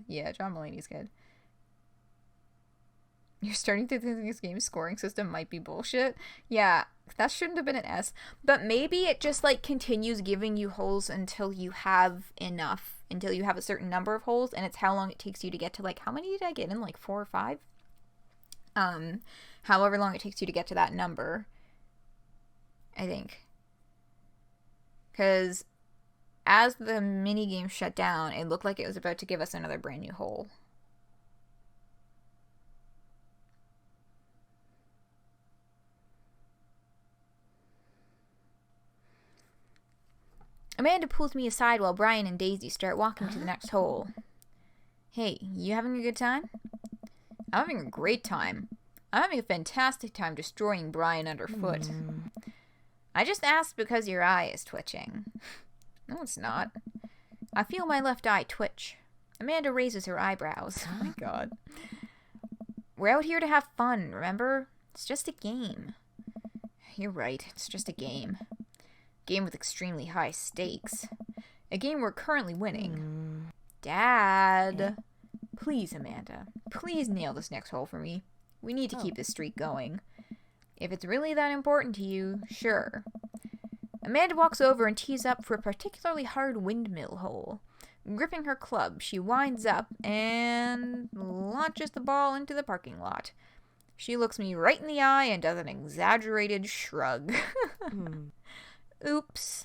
Yeah, John Mulaney's good. You're starting to think this game's scoring system might be bullshit. Yeah, that shouldn't have been an S. But maybe it just, like, continues giving you holes until you have enough. Until you have a certain number of holes, and it's how long it takes you to get to, like, how many did I get in? Like, 4 or 5? However long it takes you to get to that number. I think. Because as the minigame shut down, it looked like it was about to give us another brand new hole. Amanda pulls me aside while Brian and Daisy start walking to the next hole. Hey, you having a good time? I'm having a great time. I'm having a fantastic time destroying Brian underfoot. I just asked because your eye is twitching. No, it's not. I feel my left eye twitch. Amanda raises her eyebrows. Oh my god. We're out here to have fun, remember? It's just a game. You're right, it's just a game. Game with extremely high stakes. A game we're currently winning. Dad! Please, Amanda. Please nail this next hole for me. We need to keep this streak going. If it's really that important to you, sure. Amanda walks over and tees up for a particularly hard windmill hole. Gripping her club, she winds up and launches the ball into the parking lot. She looks me right in the eye and does an exaggerated shrug. Oops.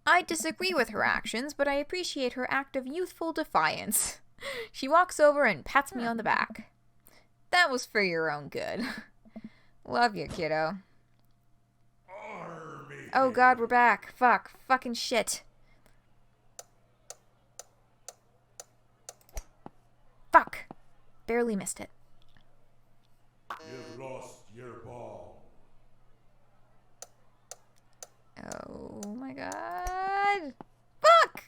I disagree with her actions, but I appreciate her act of youthful defiance. She walks over and pats me on the back. That was for your own good. Love you, kiddo. Oh god, we're back. Fuck. Fucking shit. Fuck. Barely missed it. You've lost your ball. Oh my god. Fuck!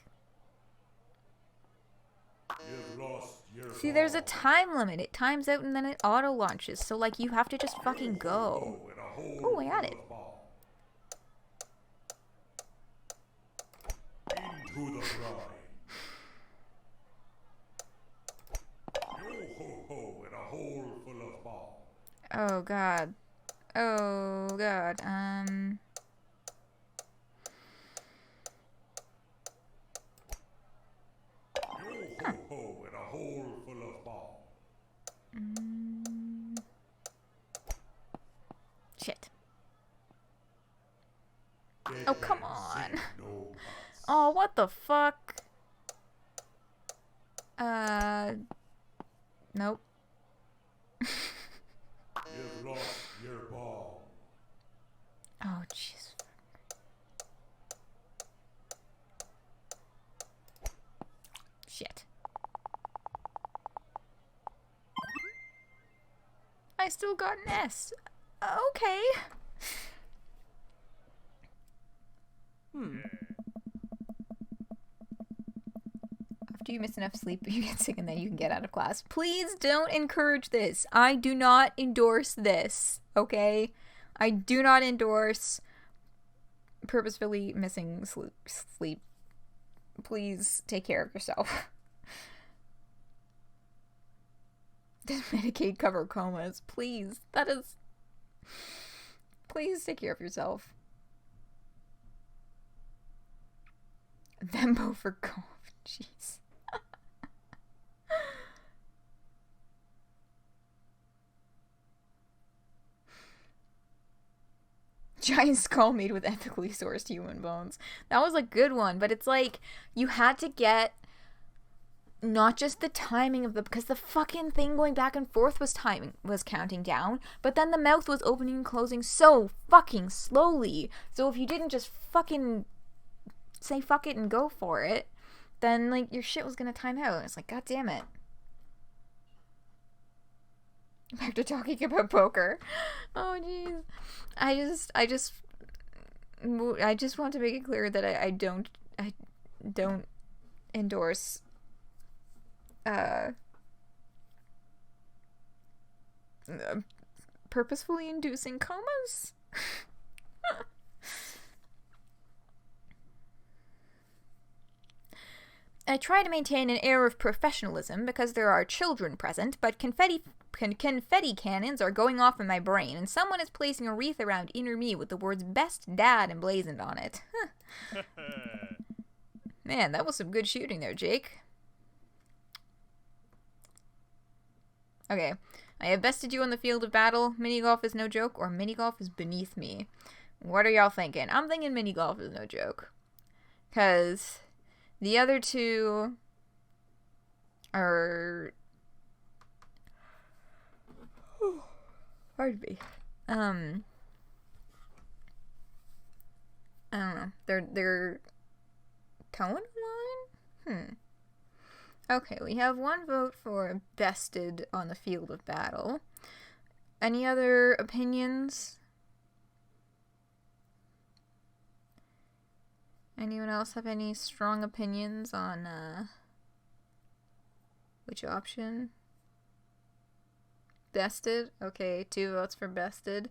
You've lost your See, there's a time limit. It times out and then it auto launches. So, like, you have to just fucking go. Oh, I got it. Into the brine. Yo ho ho in a hole full of ball. Oh god. Oh god. Yo ho ho in a hole full of ball. Shit. Dead Oh, come men on. sing no mas. Oh, what the fuck? Nope. You've lost your ball. Oh, jeez. Shit. I still got an S. Okay. After you miss enough sleep, you get sick and then you can get out of class. Please don't encourage this. I do not endorse this, okay? I do not endorse purposefully missing sleep. Please take care of yourself. Does Medicaid cover comas? Please. That is... Please take care of yourself. Thembo for cough. Jeez. Giant skull made with ethically sourced human bones. That was a good one, but it's like you had to get not just the timing of the, because the fucking thing going back and forth was counting down, but then the mouth was opening and closing so fucking slowly. So if you didn't just fucking say fuck it and go for it, then like your shit was gonna time out. And it's like, god damn it. Back to talking about poker. Oh jeez. I just want to make it clear that I don't endorse purposefully inducing comas. I try to maintain an air of professionalism because there are children present, but confetti cannons are going off in my brain, and someone is placing a wreath around inner me with the words "Best Dad" emblazoned on it. Man, that was some good shooting there, Jake. Okay, I have bested you on the field of battle. Mini-golf is no joke, or mini-golf is beneath me. What are y'all thinking? I'm thinking mini-golf is no joke. Because the other two are... Pardon me. I don't know. They're towing line? Okay, we have one vote for bested on the field of battle. Any other opinions? Anyone else have any strong opinions on which option? Bested? Okay, 2 votes for bested.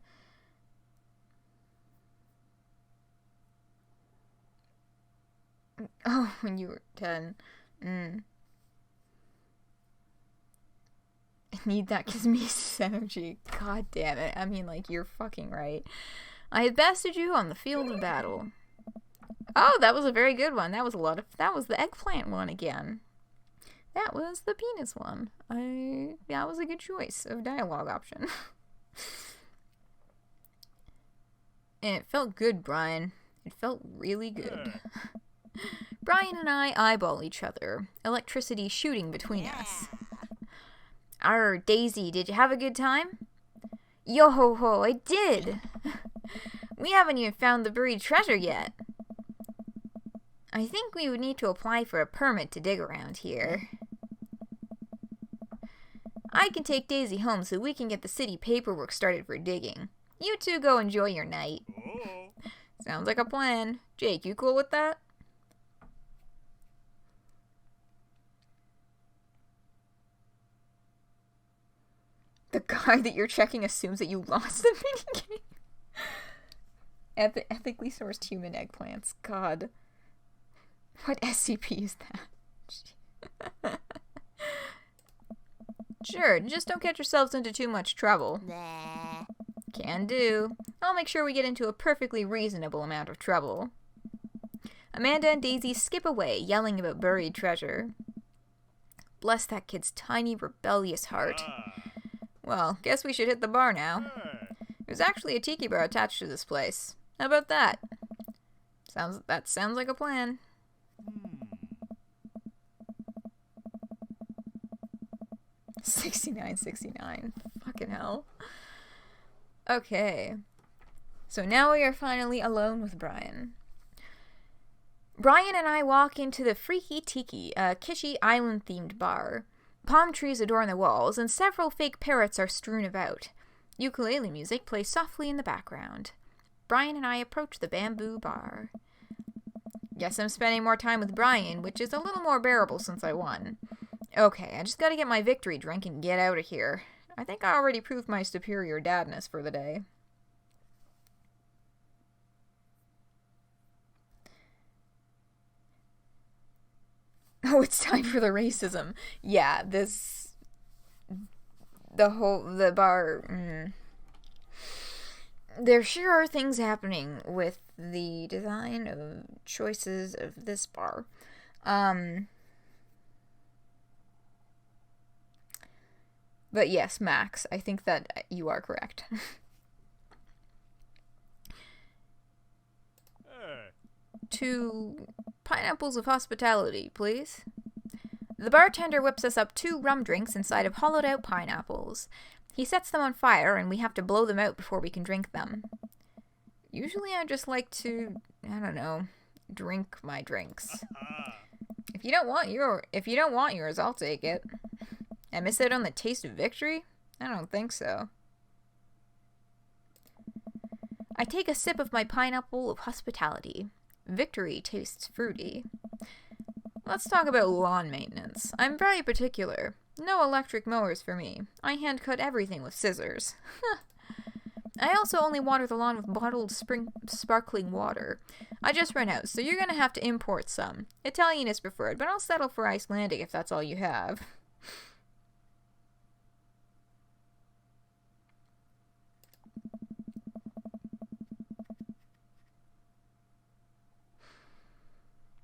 Oh, when you were 10. I need that kismesis energy. God damn it. I mean, like, you're fucking right. I have bested you on the field of battle. Oh, that was a very good one. That was the eggplant one again. That was the penis one. That was a good choice of dialogue option. And it felt good, Brian. It felt really good. Brian and I eyeball each other, electricity shooting between us. Arr, Daisy, did you have a good time? Yo ho ho, I did! We haven't even found the buried treasure yet. I think we would need to apply for a permit to dig around here. I can take Daisy home so we can get the city paperwork started for digging. You two go enjoy your night. Sounds like a plan. Jake, you cool with that? The guy that you're checking assumes that you lost the minigame. Ethically sourced human eggplants. God. What SCP is that? Sure, just don't get yourselves into too much trouble. Nah. Can do. I'll make sure we get into a perfectly reasonable amount of trouble. Amanda and Daisy skip away, yelling about buried treasure. Bless that kid's tiny, rebellious heart. Well, guess we should hit the bar now. There's actually a tiki bar attached to this place. How about that? That sounds like a plan. 69. Fucking hell. Okay. So now we are finally alone with Brian. Brian and I walk into the Freaky Tiki, a kitschy island-themed bar. Palm trees adorn the walls, and several fake parrots are strewn about. Ukulele music plays softly in the background. Brian and I approach the bamboo bar. Guess I'm spending more time with Brian, which is a little more bearable since I won. Okay, I just gotta get my victory drink and get out of here. I think I already proved my superior dadness for the day. Oh, it's time for the racism. Yeah, the bar, There sure are things happening with the design of choices of this bar. But yes, Max, I think that you are correct. 2 pineapples of hospitality, please. The bartender whips us up 2 rum drinks inside of hollowed-out pineapples. He sets them on fire, and we have to blow them out before we can drink them. Usually I just like to, I don't know, drink my drinks. If you don't want yours, I'll take it. I miss out on the taste of victory? I don't think so. I take a sip of my pineapple of hospitality. Victory tastes fruity. Let's talk about lawn maintenance. I'm very particular. No electric mowers for me. I hand cut everything with scissors. I also only water the lawn with bottled sparkling water. I just ran out, so you're gonna have to import some. Italian is preferred, but I'll settle for Icelandic if that's all you have.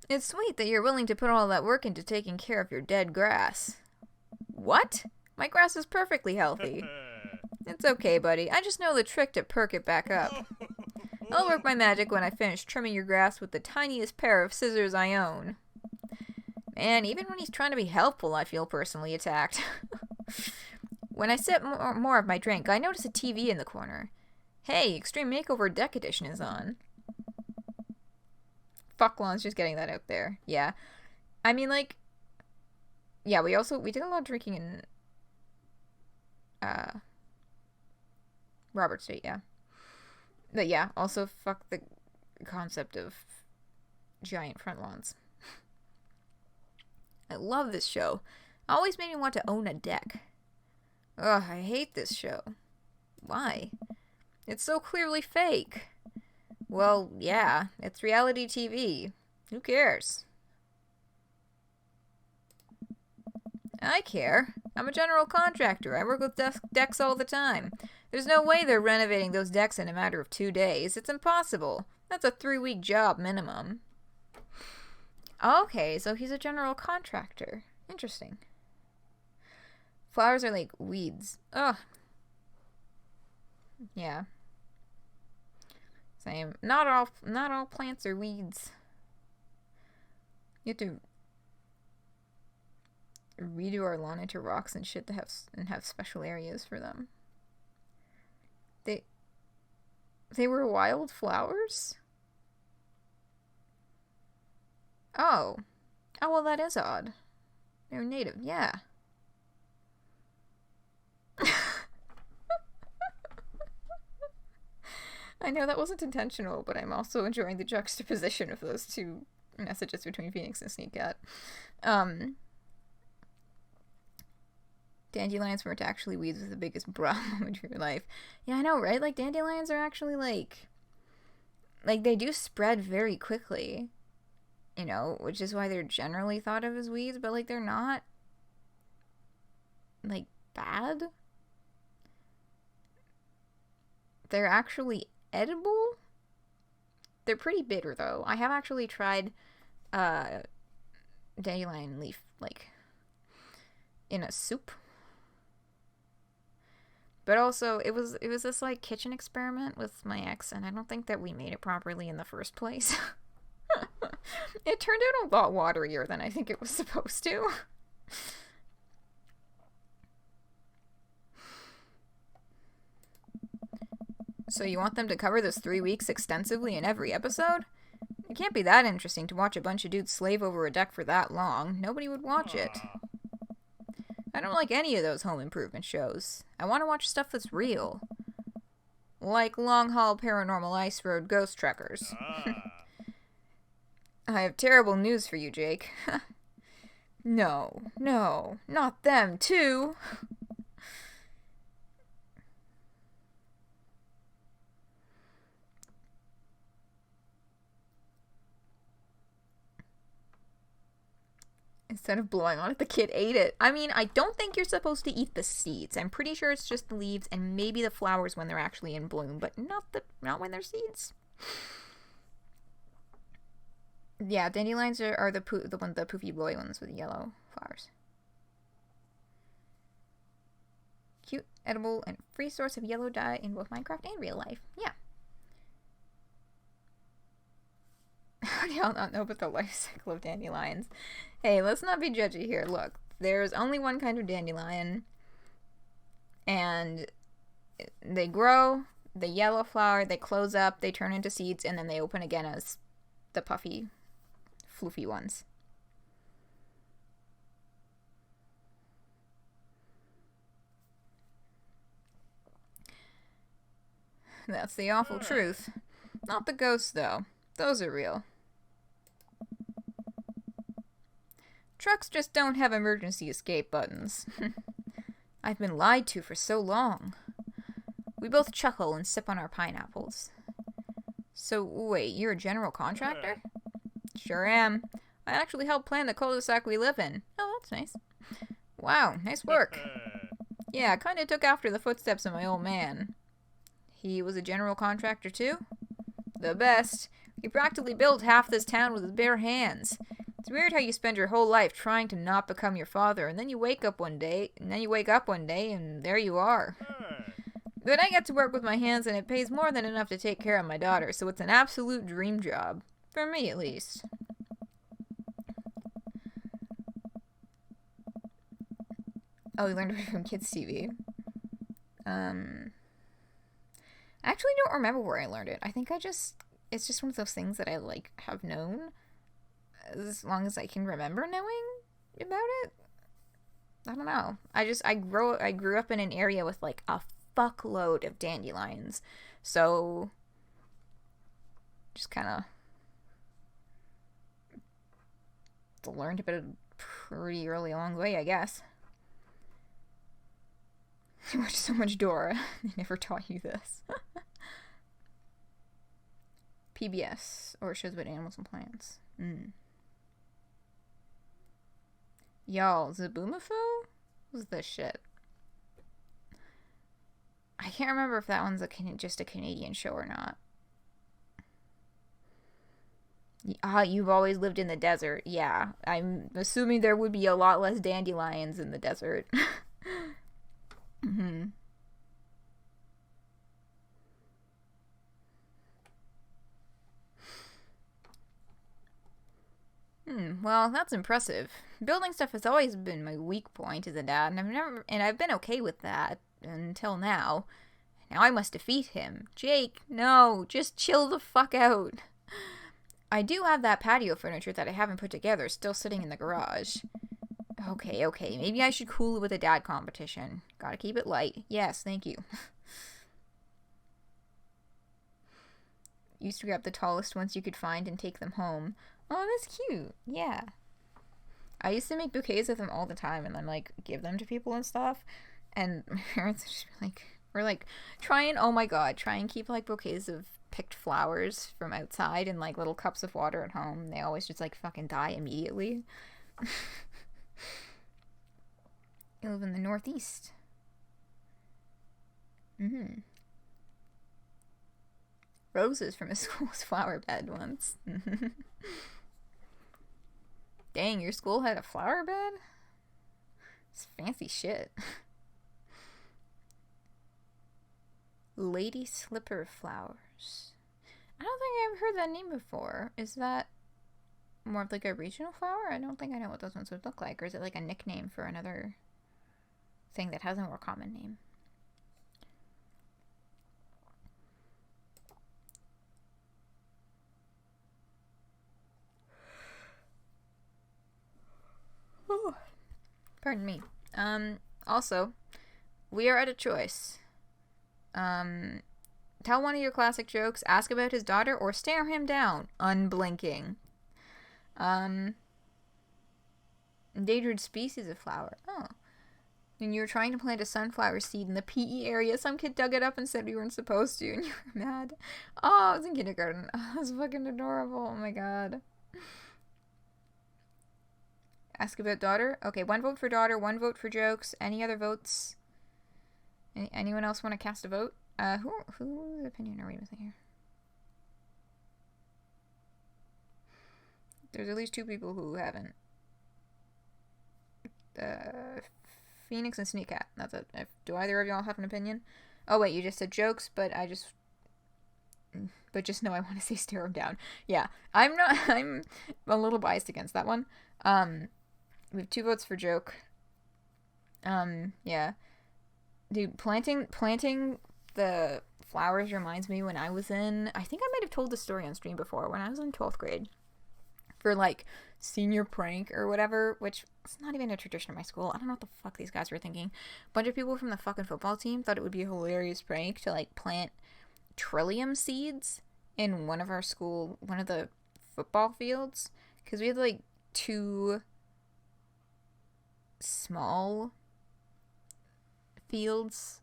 It's sweet that you're willing to put all that work into taking care of your dead grass. What? My grass is perfectly healthy. It's okay, buddy. I just know the trick to perk it back up. I'll work my magic when I finish trimming your grass with the tiniest pair of scissors I own. Man, even when he's trying to be helpful, I feel personally attacked. When I sip more of my drink, I notice a TV in the corner. Hey, Extreme Makeover Deck Edition is on. Fucklon's just getting that out there. Yeah. I mean, like... Yeah, we did a lot of drinking in... Robert State, yeah. But yeah, also fuck the concept of giant front lawns. I love this show. Always made me want to own a deck. Ugh, I hate this show. Why? It's so clearly fake. Well, yeah, it's reality TV. Who cares? I care. I'm a general contractor. I work with decks all the time. There's no way they're renovating those decks in a matter of 2 days. It's impossible. That's a 3-week job minimum. Okay, so he's a general contractor. Interesting. Flowers are like weeds. Ugh. Yeah. Same. Not all plants are weeds. You have to redo our lawn into rocks and shit to have special areas for them. They were wild flowers? Oh. Oh, well, that is odd. They're native, yeah. I know that wasn't intentional, but I'm also enjoying the juxtaposition of those two messages between Phoenix and Sneak Cat. Dandelions weren't actually weeds with the biggest problem in your life. Yeah, I know, right? Like, dandelions are actually, like, they do spread very quickly, you know, which is why they're generally thought of as weeds, but, like, they're not, like, bad. They're actually edible. They're pretty bitter, though. I have actually tried, dandelion leaf, like, in a soup. But also, it was this, like, kitchen experiment with my ex, and I don't think that we made it properly in the first place. It turned out a lot waterier than I think it was supposed to. So you want them to cover this 3 weeks extensively in every episode? It can't be that interesting to watch a bunch of dudes slave over a deck for that long. Nobody would watch it. I don't like any of those home improvement shows. I want to watch stuff that's real. Like Long Haul Paranormal Ice Road Ghost Trekkers. I have terrible news for you, Jake. No, not them, too. Instead of blowing on it, the kid ate it. I mean, I don't think you're supposed to eat the seeds. I'm pretty sure it's just the leaves and maybe the flowers when they're actually in bloom, but not when they're seeds. Yeah, dandelions are the poofy blowy ones with yellow flowers. Cute, edible, and free source of yellow dye in both Minecraft and real life. Yeah. How do y'all not know about the life cycle of dandelions? Hey, let's not be judgy here. Look, there's only one kind of dandelion, and they grow, they yellow flower, they close up, they turn into seeds, and then they open again as the puffy, floofy ones. That's the awful truth. Not the ghosts, though. Those are real. Trucks just don't have emergency escape buttons. I've been lied to for so long. We both chuckle and sip on our pineapples. So, wait, you're a general contractor? Sure am. I actually helped plan the cul-de-sac we live in. Oh, that's nice. Wow, nice work. Yeah, I kinda took after the footsteps of my old man. He was a general contractor too? The best. He practically built half this town with his bare hands. It's weird how you spend your whole life trying to not become your father, and then you wake up one day, and there you are. But I get to work with my hands, and it pays more than enough to take care of my daughter, so it's an absolute dream job. For me, at least. Oh, we learned it from Kids TV. I actually don't remember where I learned it. I think it's just one of those things that I, like, have known as long as I can remember knowing about it. I don't know. I grew up in an area with, like, a fuckload of dandelions. So, just kind of learned about it pretty early along the way, I guess. You watch so much Dora. They never taught you this. PBS, or shows about animals and plants. Y'all, Zaboomafoo? What's this shit? I can't remember if that one's just a Canadian show or not. You've always lived in the desert. Yeah, I'm assuming there would be a lot less dandelions in the desert. Well, that's impressive. Building stuff has always been my weak point as a dad, and I've been okay with that until now. Now I must defeat him. Jake, no, just chill the fuck out. I do have that patio furniture that I haven't put together still sitting in the garage. Okay, maybe I should cool it with a dad competition. Gotta keep it light. Yes, thank you. Used to grab the tallest ones you could find and take them home. Oh, that's cute. Yeah. I used to make bouquets of them all the time and then, like, give them to people and stuff. And my parents would just be like, try and keep, like, bouquets of picked flowers from outside in, like, little cups of water at home. They always just, like, fucking die immediately. You live in the Northeast. Roses from a school's flower bed once. Dang, your school had a flower bed? It's fancy shit. Lady Slipper Flowers. I don't think I've heard that name before. Is that more of like a regional flower? I don't think I know what those ones would look like. Or is it like a nickname for another thing that has a more common name? Oh, pardon me. Also, we are at a choice. Tell one of your classic jokes, ask about his daughter, or stare him down, unblinking. Endangered species of flower. Oh. When you were trying to plant a sunflower seed in the PE area, some kid dug it up and said we weren't supposed to, and you were mad. Oh, I was in kindergarten. Oh, that's fucking adorable. Oh my god. Ask about daughter? Okay, 1 vote for daughter, 1 vote for jokes. Any other votes? Anyone else want to cast a vote? Whose opinion are we missing here? There's at least 2 people who haven't. Phoenix and Sneak Cat. That's it. Do either of y'all have an opinion? Oh wait, you just said jokes, but just know I want to say stare him down. Yeah, I'm a little biased against that one. We have 2 votes for joke. Yeah. Dude, planting the flowers reminds me when I think I might have told this story on stream before, when I was in 12th grade. For, like, senior prank or whatever, which is not even a tradition in my school. I don't know what the fuck these guys were thinking. A bunch of people from the fucking football team thought it would be a hilarious prank to, like, plant trillium seeds in one of the football fields. Because we had, like, 2 small fields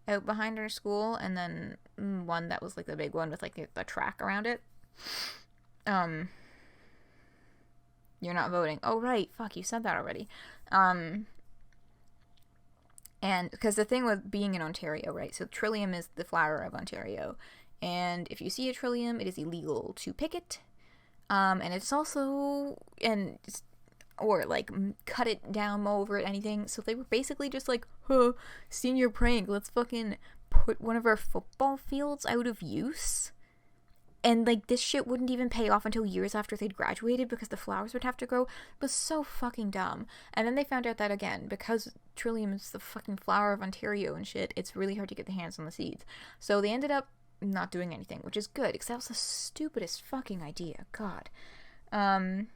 out behind our school, and then one that was like the big one with like the track around it. You're not voting. Oh, right. Fuck, you said that already. And because the thing with being in Ontario, right? So Trillium is the flower of Ontario. And if you see a Trillium, it is illegal to pick it. And it's also, or like cut it down, mow over it, anything. So they were basically just like, senior prank, let's fucking put one of our football fields out of use. And like this shit wouldn't even pay off until years after they'd graduated because the flowers would have to grow. It was so fucking dumb. And then they found out that again, because Trillium is the fucking flower of Ontario and shit, it's really hard to get the hands on the seeds. So they ended up not doing anything, which is good, because that was the stupidest fucking idea. God. Planted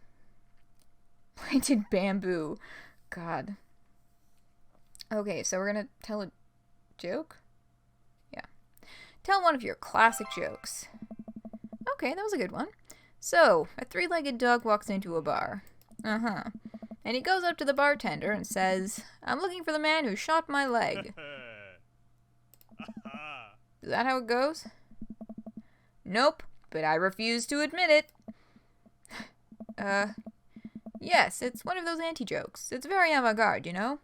bamboo. God. Okay, so we're gonna tell a joke? Yeah. Tell one of your classic jokes. Okay, that was a good one. So, a three-legged dog walks into a bar. And he goes up to the bartender and says, "I'm looking for the man who shot my leg." Is that how it goes? Nope, but I refuse to admit it. Yes, it's one of those anti-jokes. It's very avant-garde, you know?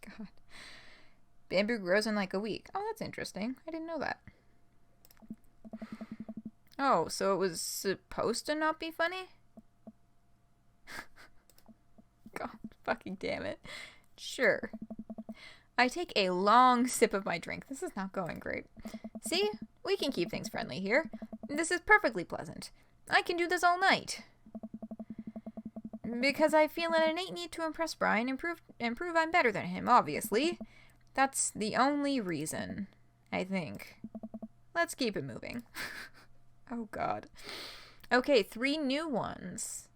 God. Bamboo grows in like a week. Oh, that's interesting. I didn't know that. Oh, so it was supposed to not be funny? God fucking damn it. Sure. I take a long sip of my drink. This is not going great. See? We can keep things friendly here. This is perfectly pleasant. I can do this all night. Because I feel an innate need to impress Brian and prove I'm better than him, obviously. That's the only reason, I think. Let's keep it moving. Oh, God. Okay, 3 new ones.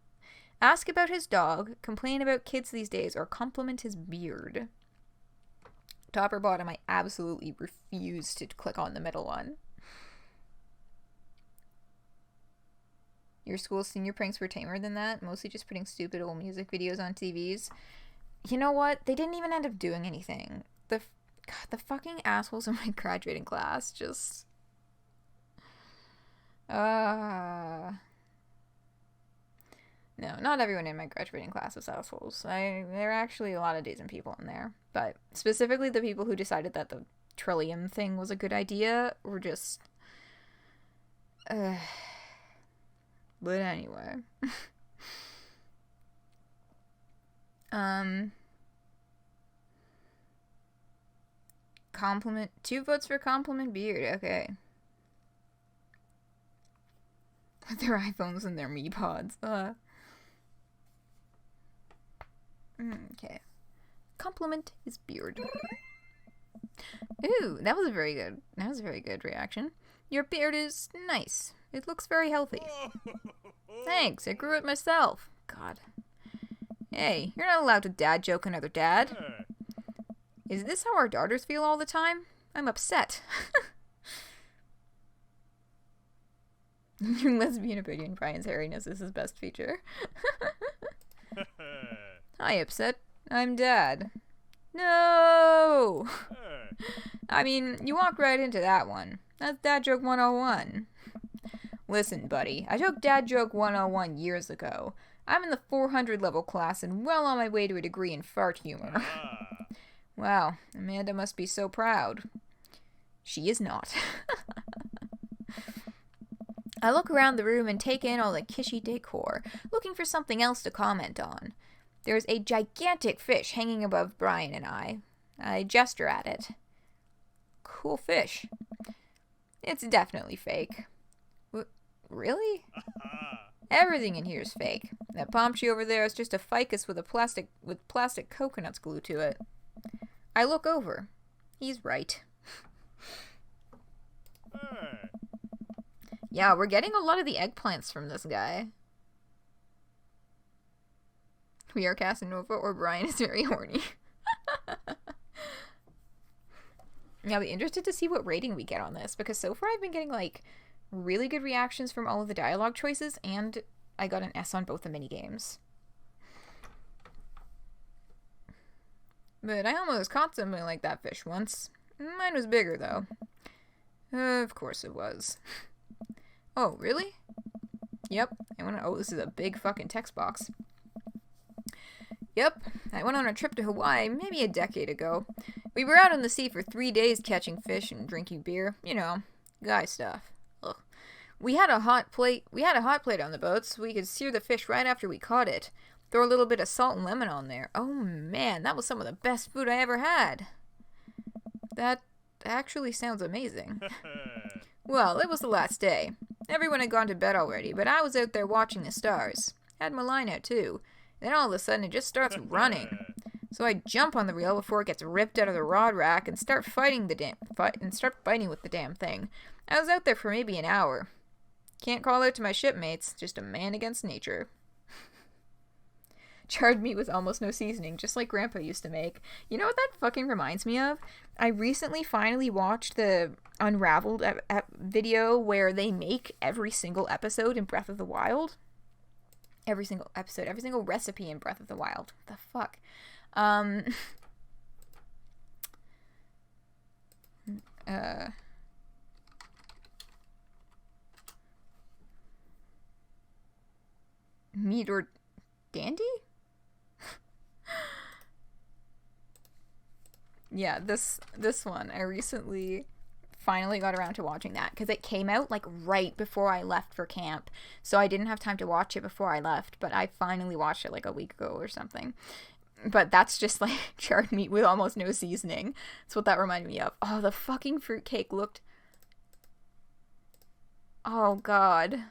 Ask about his dog, complain about kids these days, or compliment his beard. Top or bottom, I absolutely refuse to click on the middle one. Your school's senior pranks were tamer than that, mostly just putting stupid old music videos on TVs. You know what? They didn't even end up doing anything. The fucking assholes in my graduating class just... No, not everyone in my graduating class was assholes. There are actually a lot of decent people in there. But specifically the people who decided that the Trillium thing was a good idea were just... But anyway. Compliment... 2 votes for compliment beard. Okay. Their iPhones and their Mi Pods. Okay. Compliment his beard. Ooh, that was a very good reaction. Your beard is nice. It looks very healthy. Thanks, I grew it myself. God. Hey, you're not allowed to dad joke another dad. Is this how our daughters feel all the time? I'm upset. Your lesbian opinion, Brian's hairiness is his best feature. Hi, upset. I'm dad. No! I mean, you walk right into that one. That's dad joke 101. Listen, buddy, I took dad joke 101 years ago. I'm in the 400 level class and well on my way to a degree in fart humor. Wow, Amanda must be so proud. She is not. I look around the room and take in all the kishy decor, looking for something else to comment on. There's a gigantic fish hanging above Brian and I. I gesture at it. Cool fish. It's definitely fake. Really? Everything in here is fake. That palm tree over there is just a ficus with plastic coconuts glued to it. I look over. He's right. Yeah, we're getting a lot of the eggplants from this guy. We are Casanova or Brian is very horny. Yeah, I'll be interested to see what rating we get on this, because so far I've been getting, like, really good reactions from all of the dialogue choices, and I got an S on both the minigames. But I almost caught something like that fish once. Mine was bigger, though. Of course it was. Oh, really? Yep. Oh, this is a big fucking text box. Yep. I went on a trip to Hawaii maybe a decade ago. We were out on the sea for 3 days catching fish and drinking beer. You know, guy stuff. Ugh. We had a hot plate on the boat so we could sear the fish right after we caught it. Throw a little bit of salt and lemon on there. Oh man, that was some of the best food I ever had. That actually sounds amazing. Well, it was the last day. Everyone had gone to bed already, but I was out there watching the stars. Had my line out too. Then all of a sudden it just starts running. So I jump on the reel before it gets ripped out of the rod rack and start fighting with the damn thing. I was out there for maybe an hour. Can't call out to my shipmates, just a man against nature. Charred meat with almost no seasoning, just like Grandpa used to make. You know what that fucking reminds me of? I recently finally watched the Unraveled video where they make every single episode in Breath of the Wild. Every single episode, every single recipe in Breath of the Wild. The fuck? Meat or dandy? Yeah, this one, I recently finally got around to watching that because it came out like right before I left for camp, so I didn't have time to watch it before I left, but I finally watched it like a week ago or something. But that's just like charred meat with almost no seasoning. That's what that reminded me of. Oh, the fucking fruitcake looked... Oh, God.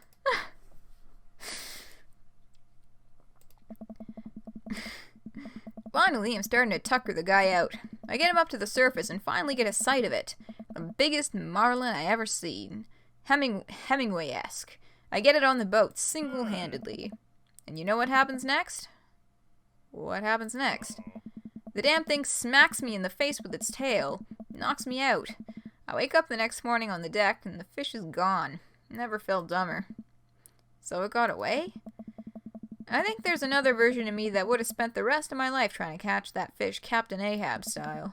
Finally, I'm starting to tucker the guy out. I get him up to the surface and finally get a sight of it. The biggest marlin I ever seen. Hemingway-esque. I get it on the boat single-handedly. And you know what happens next? What happens next? The damn thing smacks me in the face with its tail. Knocks me out. I wake up the next morning on the deck and the fish is gone. Never felt dumber. So it got away? I think there's another version of me that would have spent the rest of my life trying to catch that fish Captain Ahab style.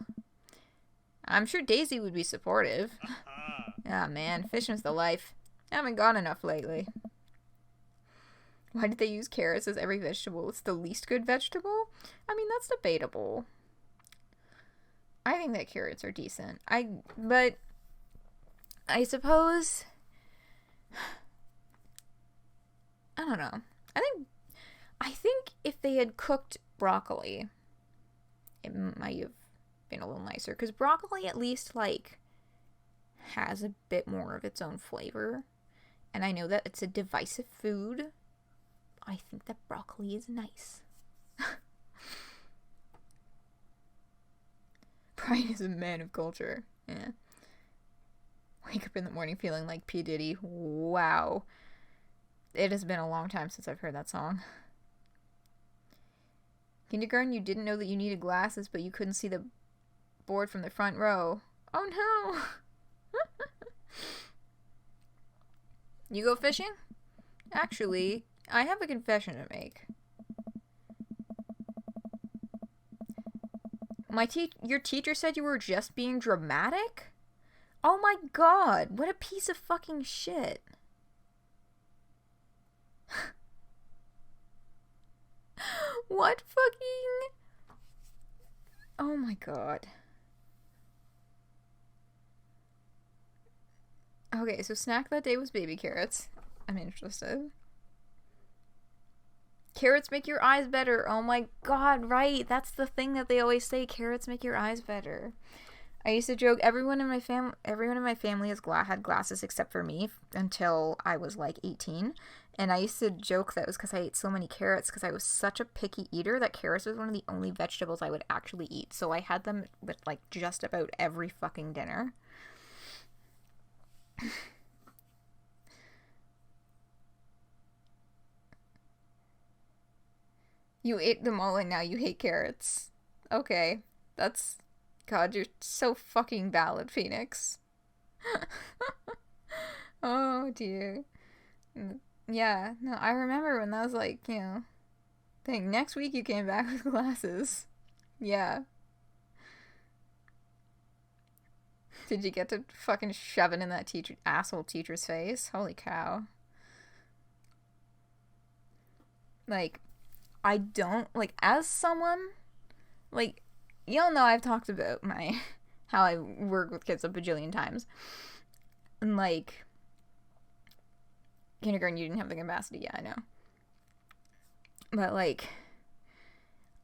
I'm sure Daisy would be supportive. Ah man, fishing's the life. I haven't got enough lately. Why did they use carrots as every vegetable? It's the least good vegetable? I mean, that's debatable. I think that carrots are decent. But I suppose... I don't know. I think if they had cooked broccoli, it might have been a little nicer. Because broccoli at least, like, has a bit more of its own flavor. And I know that it's a divisive food. I think that broccoli is nice. Brian is a man of culture. Yeah. Wake up in the morning feeling like P. Diddy. Wow. It has been a long time since I've heard that song. Kindergarten, you didn't know that you needed glasses, but you couldn't see the board from the front row. Oh no! You go fishing? Actually, I have a confession to make. Your teacher said you were just being dramatic? Oh my god, what a piece of fucking shit. What fucking... Oh my god. Okay, so snack that day was baby carrots. I'm interested. Carrots make your eyes better. Oh my god, right. That's the thing that they always say. Carrots make your eyes better. I used to joke everyone in my family had glasses except for me until I was like 18. And I used to joke that it was because I ate so many carrots because I was such a picky eater that carrots was one of the only vegetables I would actually eat. So I had them with like just about every fucking dinner. You ate them all and now you hate carrots. Okay, that's... God, you're so fucking valid, Phoenix. Oh, dear. Yeah, no, I remember when that was like, thing. Next week you came back with glasses. Yeah. Did you get to fucking shove it in that asshole teacher's face? Holy cow. Like, I don't, like, as someone, like, y'all know I've talked about how I work with kids a bajillion times. And, like, kindergarten, you didn't have the capacity. Yeah, I know. But, like,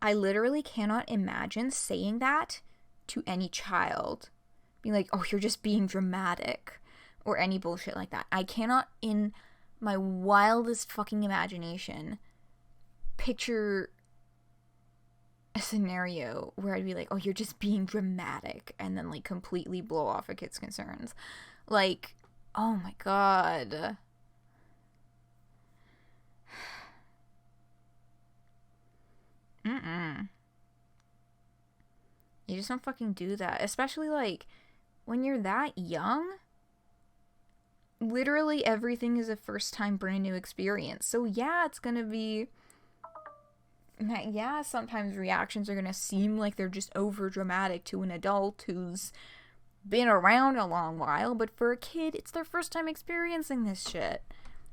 I literally cannot imagine saying that to any child. Being like, oh, you're just being dramatic. Or any bullshit like that. I cannot, in my wildest fucking imagination, picture a scenario where I'd be like, oh, you're just being dramatic. And then, like, completely blow off a kid's concerns. Like, oh my god. You just don't fucking do that. Especially, like, when you're that young, literally everything is a first time brand new experience. So yeah, it's gonna be, yeah, sometimes reactions are gonna seem like they're just over dramatic to an adult who's been around a long while, but for a kid, it's their first time experiencing this shit.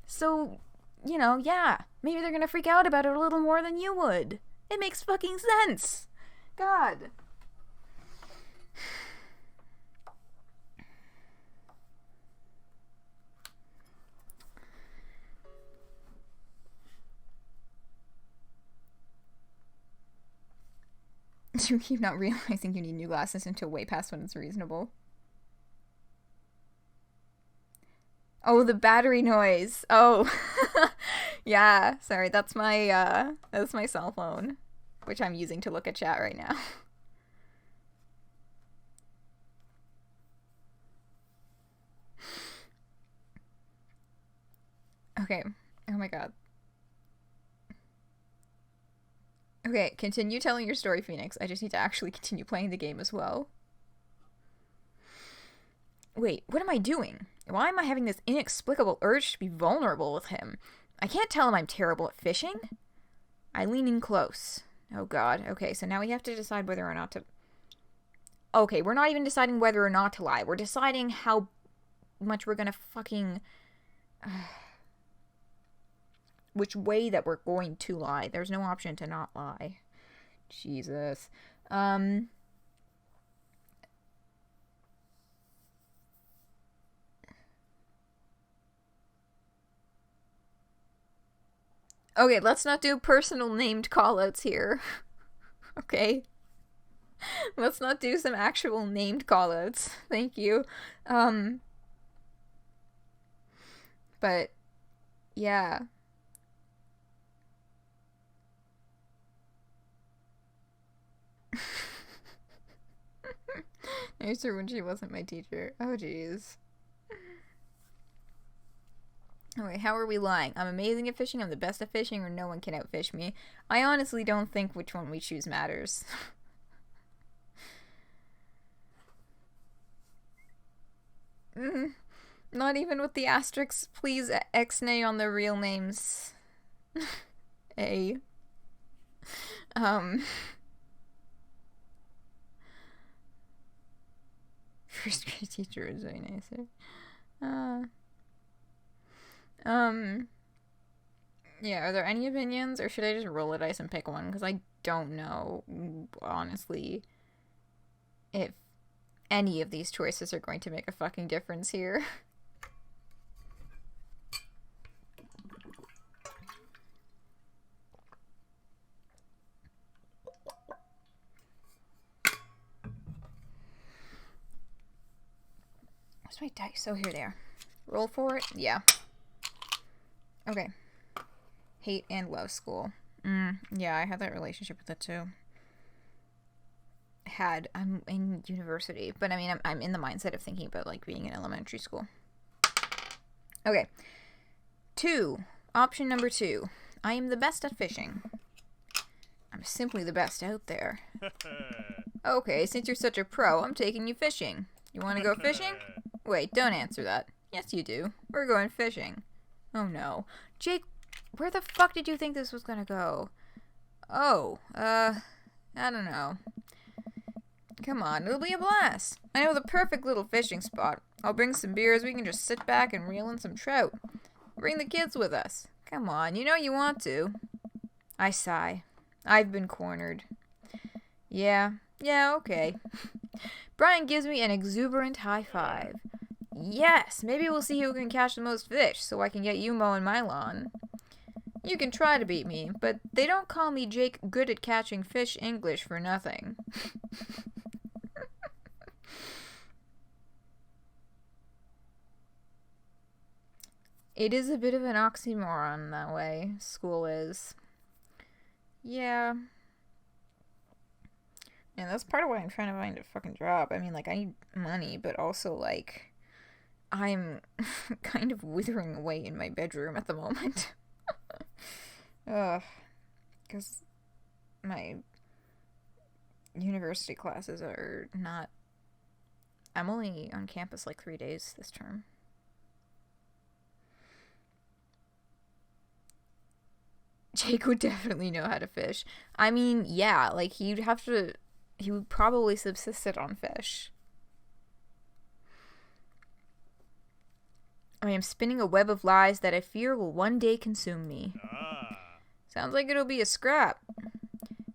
So, you know, yeah, maybe they're gonna freak out about it a little more than you would. It makes fucking sense. God. You keep not realizing you need new glasses until way past when it's reasonable. Oh, the battery noise. Oh. Yeah, sorry, that's my cell phone, which I'm using to look at chat right now. Okay. Oh my god. Okay, continue telling your story, Phoenix. I just need to actually continue playing the game as well. Wait, what am I doing? Why am I having this inexplicable urge to be vulnerable with him? I can't tell him I'm terrible at fishing. I lean in close. Oh god. Okay, so now we have to decide whether or not to... Okay, we're not even deciding whether or not to lie. We're deciding how much we're gonna fucking... which way that we're going to lie. There's no option to not lie. Jesus. Okay, let's not do personal named callouts here. Okay? Let's not do some actual named callouts. Thank you. But, yeah. I used her when she wasn't my teacher. Oh, jeez. Okay, how are we lying? I'm amazing at fishing, I'm the best at fishing, or no one can outfish me. I honestly don't think which one we choose matters. Not even with the asterisks. Please X-nay on the real names. A. First grade teacher is very nice. Yeah, are there any opinions, or should I just roll a dice and pick one? Because I don't know, honestly, if any of these choices are going to make a fucking difference here. Where's my dice? Oh, here they are. Roll for it? Yeah. Okay. Hate and love school. Yeah, I had that relationship with it too. I'm in university, but I mean, I'm in the mindset of thinking about, like, being in elementary school. Okay. 2. Option number 2. I am the best at fishing. I'm simply the best out there. Okay, since you're such a pro, I'm taking you fishing. You want to go fishing? Wait, don't answer that. Yes, you do. We're going fishing. Oh, no. Jake, where the fuck did you think this was gonna go? Oh, I don't know. Come on, it'll be a blast. I know the perfect little fishing spot. I'll bring some beers, we can just sit back and reel in some trout. Bring the kids with us. Come on, you know you want to. I sigh. I've been cornered. Yeah, okay. Brian gives me an exuberant high five. Yes, maybe we'll see who can catch the most fish, so I can get you mowing my lawn. You can try to beat me, but they don't call me Jake good at catching fish English for nothing. It is a bit of an oxymoron that way, school is. Yeah. And that's part of why I'm trying to find a fucking job. I mean, like, I need money, but also, like, I'm kind of withering away in my bedroom at the moment. Ugh. Because my university classes are not... I'm only on campus, like, 3 days this term. Jake would definitely know how to fish. I mean, yeah, like, he would probably subsisted on fish. I am spinning a web of lies that I fear will one day consume me. Sounds like it'll be a scrap.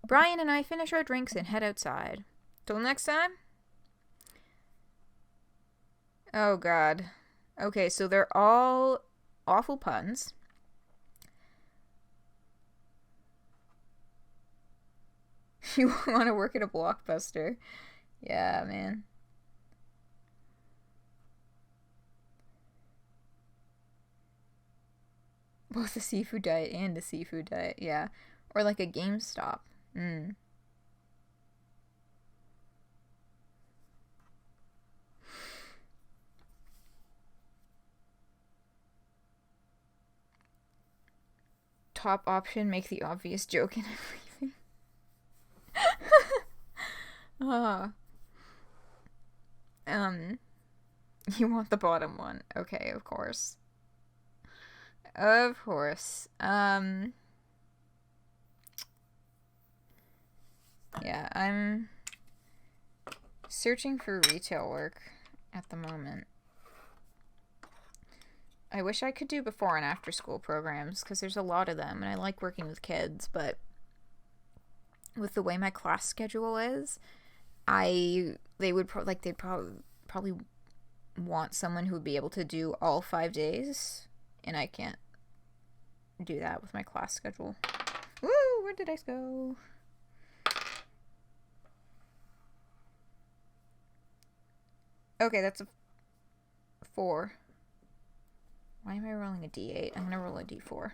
Brian and I finish our drinks and head outside. Till next time? Oh, God. Okay, so they're all awful puns. You want to work at a Blockbuster? Yeah, man. Both a seafood diet and a seafood diet, yeah. Or like a GameStop. Top option, make the obvious joke in everything. You want the bottom one. Okay, of course. Of course. Yeah, I'm searching for retail work at the moment. I wish I could do before and after school programs, because there's a lot of them, and I like working with kids, but with the way my class schedule is, they'd probably want someone who would be able to do all 5 days, and I can't do that with my class schedule. Woo! Where did I go? Okay, that's a 4. Why am I rolling a d8? I'm gonna roll a d4.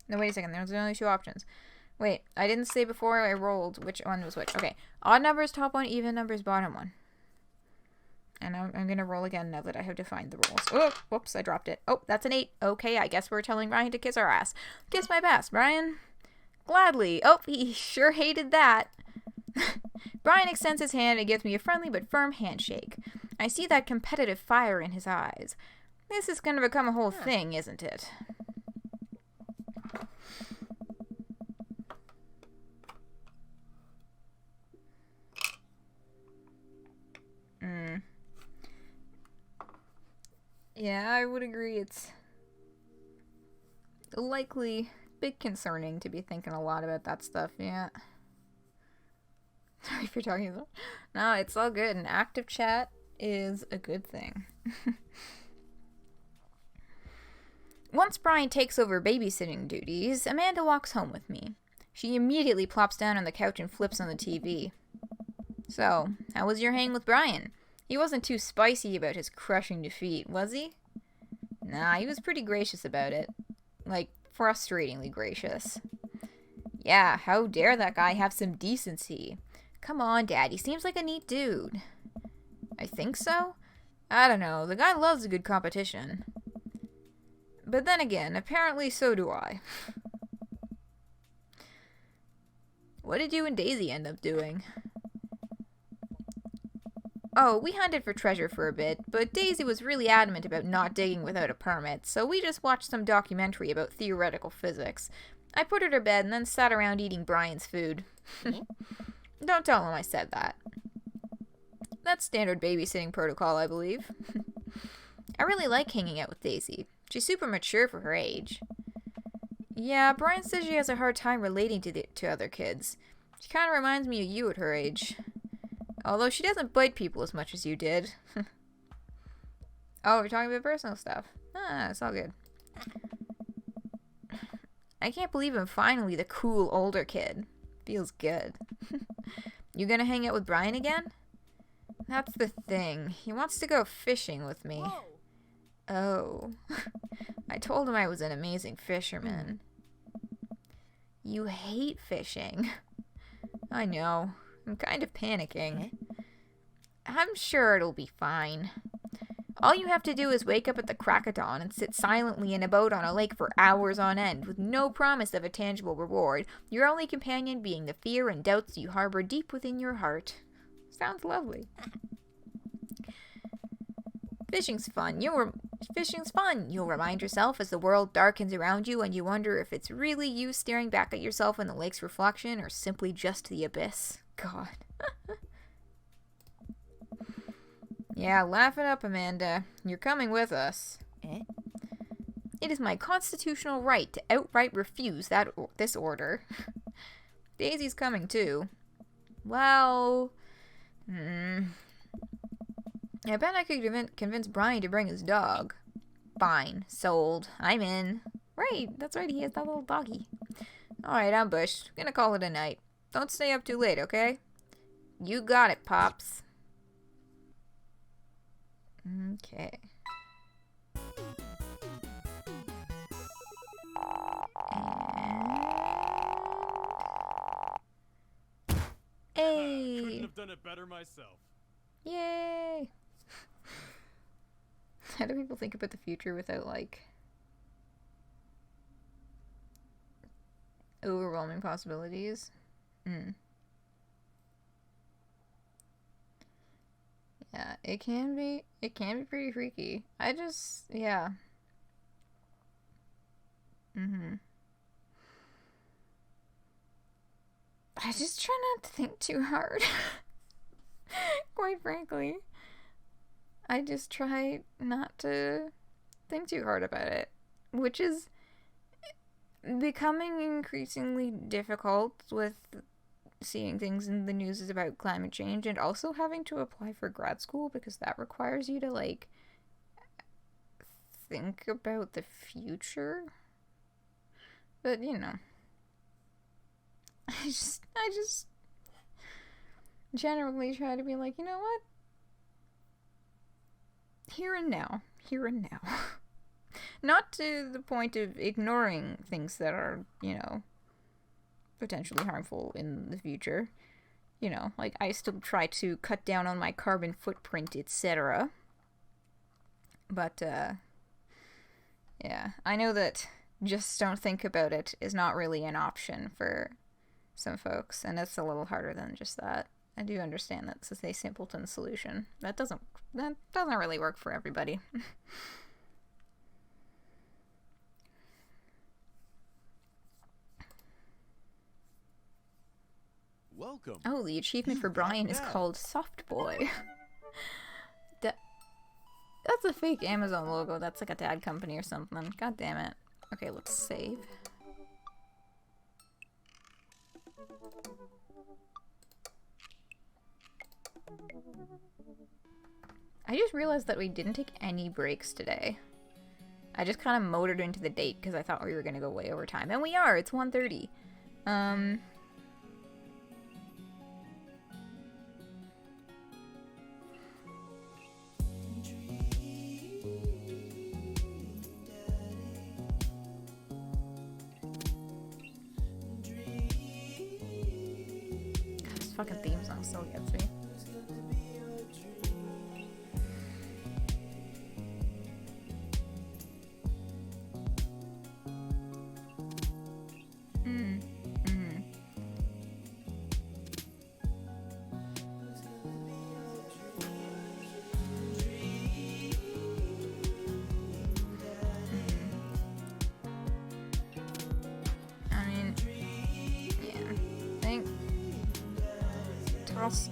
No, wait a second. There's only 2 options. Wait, I didn't say before I rolled which one was which. Okay, odd numbers top 1, even numbers bottom 1. And I'm gonna roll again now that I have defined the rules. Oh, whoops, I dropped it. Oh, that's an 8. Okay, I guess we're telling Brian to kiss our ass. Kiss my ass, Brian. Gladly. Oh, he sure hated that. Brian extends his hand and gives me a friendly but firm handshake. I see that competitive fire in his eyes. This is gonna become a whole thing, isn't it? Yeah, I would agree. It's likely bit concerning to be thinking a lot about that stuff, yeah. Sorry if you're talking about... No, it's all good. An active chat is a good thing. Once Brian takes over babysitting duties, Amanda walks home with me. She immediately plops down on the couch and flips on the TV. So, how was your hang with Brian? He wasn't too spicy about his crushing defeat, was he? Nah, he was pretty gracious about it. Like, frustratingly gracious. Yeah, how dare that guy have some decency? Come on, Dad, he seems like a neat dude. I think so? I don't know, the guy loves a good competition. But then again, apparently so do I. What did you and Daisy end up doing? Oh, we hunted for treasure for a bit, but Daisy was really adamant about not digging without a permit, so we just watched some documentary about theoretical physics. I put her to bed and then sat around eating Brian's food. Don't tell him I said that. That's standard babysitting protocol, I believe. I really like hanging out with Daisy. She's super mature for her age. Yeah, Brian says she has a hard time relating to other kids. She kind of reminds me of you at her age. Although she doesn't bite people as much as you did. Oh, we're talking about personal stuff. Ah, it's all good. I can't believe I'm finally the cool older kid. Feels good. You gonna hang out with Brian again? That's the thing. He wants to go fishing with me. Whoa. Oh. I told him I was an amazing fisherman. You hate fishing. I know. I'm kind of panicking. I'm sure it'll be fine. All you have to do is wake up at the crack of dawn and sit silently in a boat on a lake for hours on end, with no promise of a tangible reward, your only companion being the fear and doubts you harbor deep within your heart. Sounds lovely. Fishing's fun. Fishing's fun. You'll remind yourself as the world darkens around you and you wonder if it's really you staring back at yourself in the lake's reflection or simply just the abyss. God. Yeah, laugh it up, Amanda. You're coming with us. It is my constitutional right to outright refuse this order. Daisy's coming too. Well, I bet I could convince Brian to bring his dog. Fine, sold. I'm in. Right, that's right, he has that little doggy. Alright, I'm Bush. Gonna call it a night. Don't stay up too late, okay? You got it, Pops. Okay. Hey! Couldn't have done it better myself. Yay! How do people think about the future without, like, overwhelming possibilities? Yeah, it can be pretty freaky. Yeah. I just try not to think too hard. Quite frankly. I just try not to think too hard about it, which is becoming increasingly difficult with seeing things in the news about climate change and also having to apply for grad school because that requires you to, like, think about the future. But, you know, I just generally try to be like, you know what? Here and now. Not to the point of ignoring things that are, you know, potentially harmful in the future. You know, like, I still try to cut down on my carbon footprint, etc. But, yeah, I know that just don't think about it is not really an option for some folks, and it's a little harder than just that. I do understand that this is a simpleton solution. That doesn't really work for everybody. Welcome. Oh, the achievement for Brian is called Soft Boy. That's a fake Amazon logo. That's like a dad company or something. God damn it. Okay, let's save. I just realized that we didn't take any breaks today. I just kind of motored into the date because I thought we were going to go way over time. And we are! It's 1:30. This fucking theme song still gets me.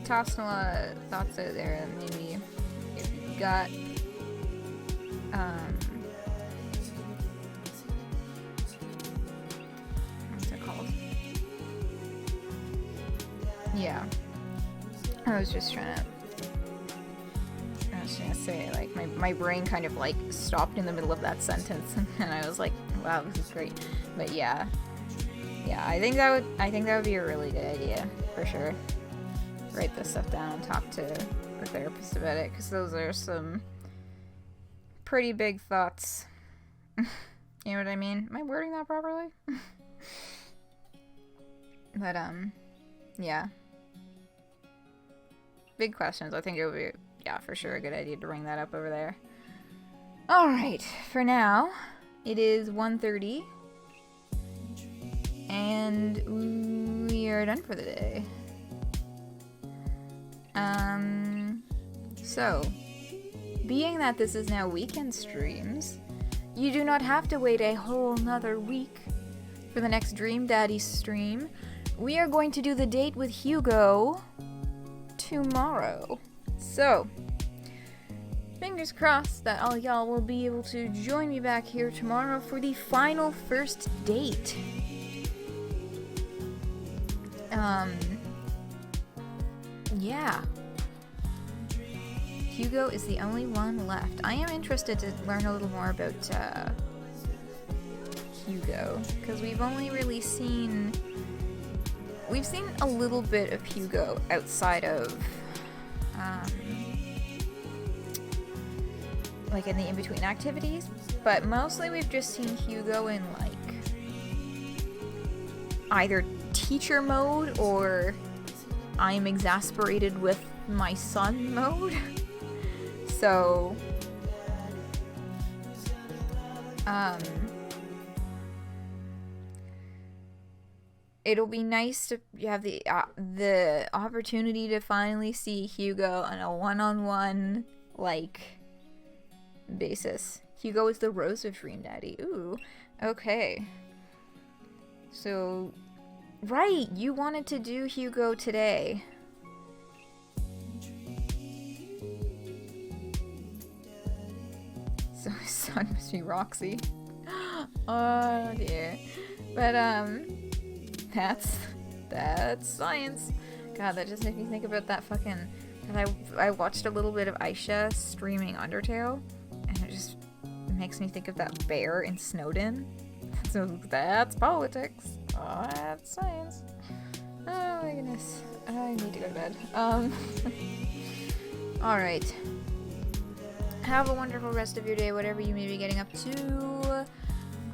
tossing a lot of thoughts out there. Maybe if you got what's it called? Yeah, I was just gonna say, like, my brain kind of like stopped in the middle of that sentence, and I was like, wow, this is great. But yeah, I think that would be a really good idea for sure. Write this stuff down and talk to the therapist about it, because those are some pretty big thoughts. You know what I mean? Am I wording that properly? But yeah, big questions. I think it would be, yeah, for sure a good idea to bring that up over there. All right, for now it is 1:30 and we are done for the day. So, being that this is now weekend streams, you do not have to wait a whole nother week for the next Dream Daddy stream. We are going to do the date with Hugo tomorrow. So, fingers crossed that all y'all will be able to join me back here tomorrow for the final first date. Yeah. Hugo is the only one left. I am interested to learn a little more about Hugo, because we've only really seen a little bit of Hugo outside of like in the in-between activities, but mostly we've just seen Hugo in like either teacher mode or I'm exasperated with my son mode. So it'll be nice to have the opportunity to finally see Hugo on a one-on-one like basis. Hugo is the Rose of Dream Daddy. Ooh, okay. So, right, you wanted to do Hugo today. So his son must be Roxy. Oh dear. But that's science. God, that just made me think about that fucking. And I watched a little bit of Aisha streaming Undertale, and it just makes me think of that bear in Snowden. So that's politics. Oh, that's science. Oh my goodness. I need to go to bed. Alright. Have a wonderful rest of your day, whatever you may be getting up to.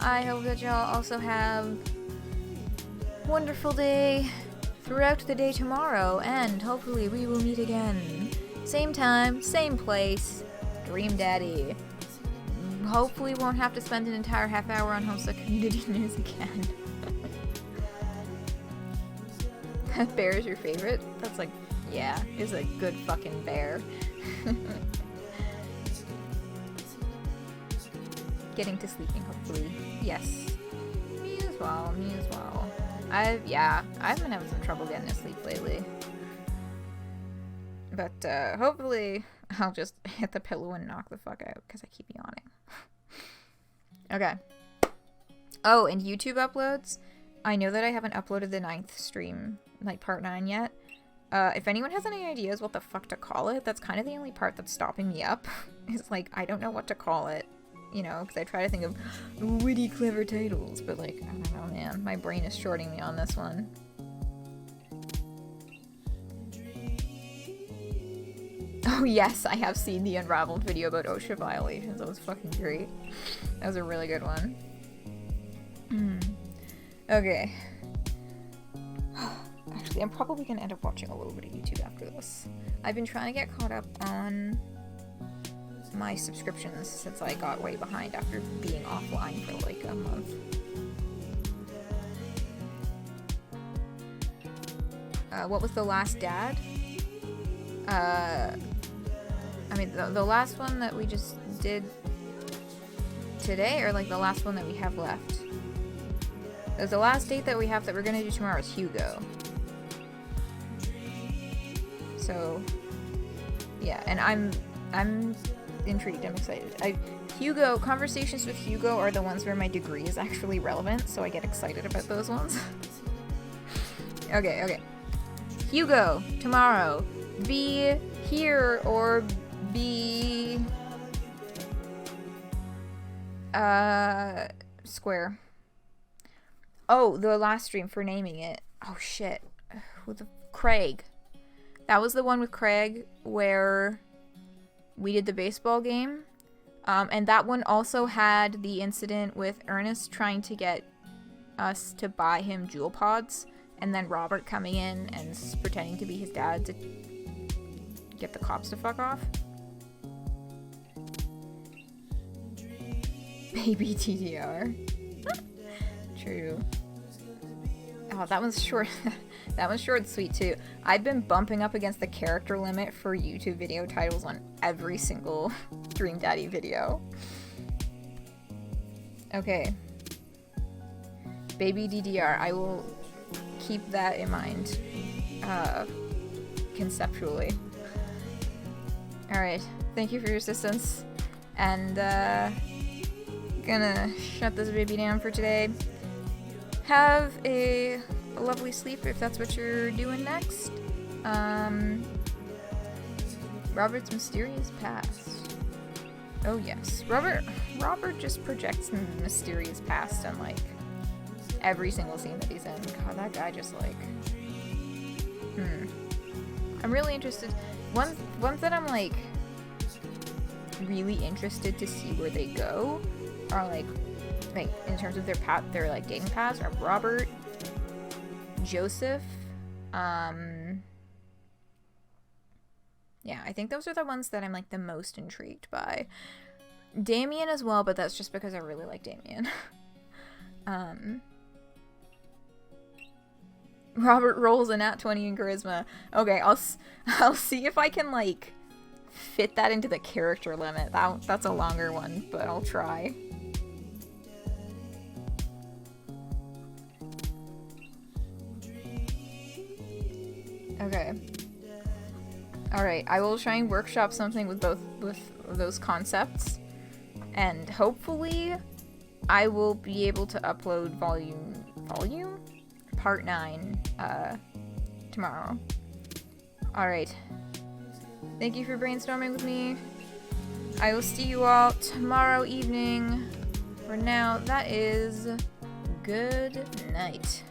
I hope that y'all also have a wonderful day throughout the day tomorrow, and hopefully we will meet again. Same time, same place. Dream Daddy. Hopefully won't have to spend an entire half hour on Hosa Community News again. That bear is your favorite? That's like, yeah, is a good fucking bear. Getting to sleeping, hopefully. Yes. Me as well, me as well. I've been having some trouble getting to sleep lately. But, hopefully I'll just hit the pillow and knock the fuck out, because I keep yawning. Okay. Oh, and YouTube uploads. I know that I haven't uploaded the 9th stream, like part 9 yet. If anyone has any ideas what the fuck to call it, that's kind of the only part that's stopping me up. It's like, I don't know what to call it. You know, because I try to think of witty, clever titles, but like, I don't know, man. My brain is shorting me on this one. Oh yes, I have seen the Unraveled video about OSHA violations. That was fucking great. That was a really good one. Okay. Actually, I'm probably gonna end up watching a little bit of YouTube after this. I've been trying to get caught up on my subscriptions since I got way behind after being offline for like a month. What was The Last Dad? I mean, the last one that we just did today, or like the last one that we have left? Because the last date that we have that we're gonna do tomorrow is Hugo. So yeah, and I'm intrigued. I'm excited. Hugo, conversations with Hugo are the ones where my degree is actually relevant, so I get excited about those ones. Okay. Hugo, tomorrow, be here or be square. Oh, the last stream for naming it. Oh shit. Craig. That was the one with Craig where we did the baseball game. And that one also had the incident with Ernest trying to get us to buy him jewel pods, and then Robert coming in and pretending to be his dad to get the cops to fuck off. Baby TDR. True. Oh, that one's short. That one's short and sweet too. I've been bumping up against the character limit for YouTube video titles on every single Dream Daddy video. Okay. Baby DDR. I will keep that in mind. Conceptually. Alright. Thank you for your assistance. And, gonna shut this baby down for today. Have a lovely sleep if that's what you're doing next. Robert's mysterious past. Oh yes, Robert just projects mysterious past on like every single scene that he's in. God, that guy just like. I'm really interested. Ones that I'm like really interested to see where they go are like in terms of their like dating paths are Robert, Joseph, yeah, I think those are the ones that I'm like the most intrigued by. Damien as well, but that's just because I really like Damien. Robert rolls a nat 20 in charisma. Okay, I'll see if I can like fit that into the character limit. That's a longer one, but I'll try. Okay. Alright, I will try and workshop something with both of those concepts. And hopefully I will be able to upload part 9 tomorrow. Alright. Thank you for brainstorming with me. I will see you all tomorrow evening. For now, that is good night.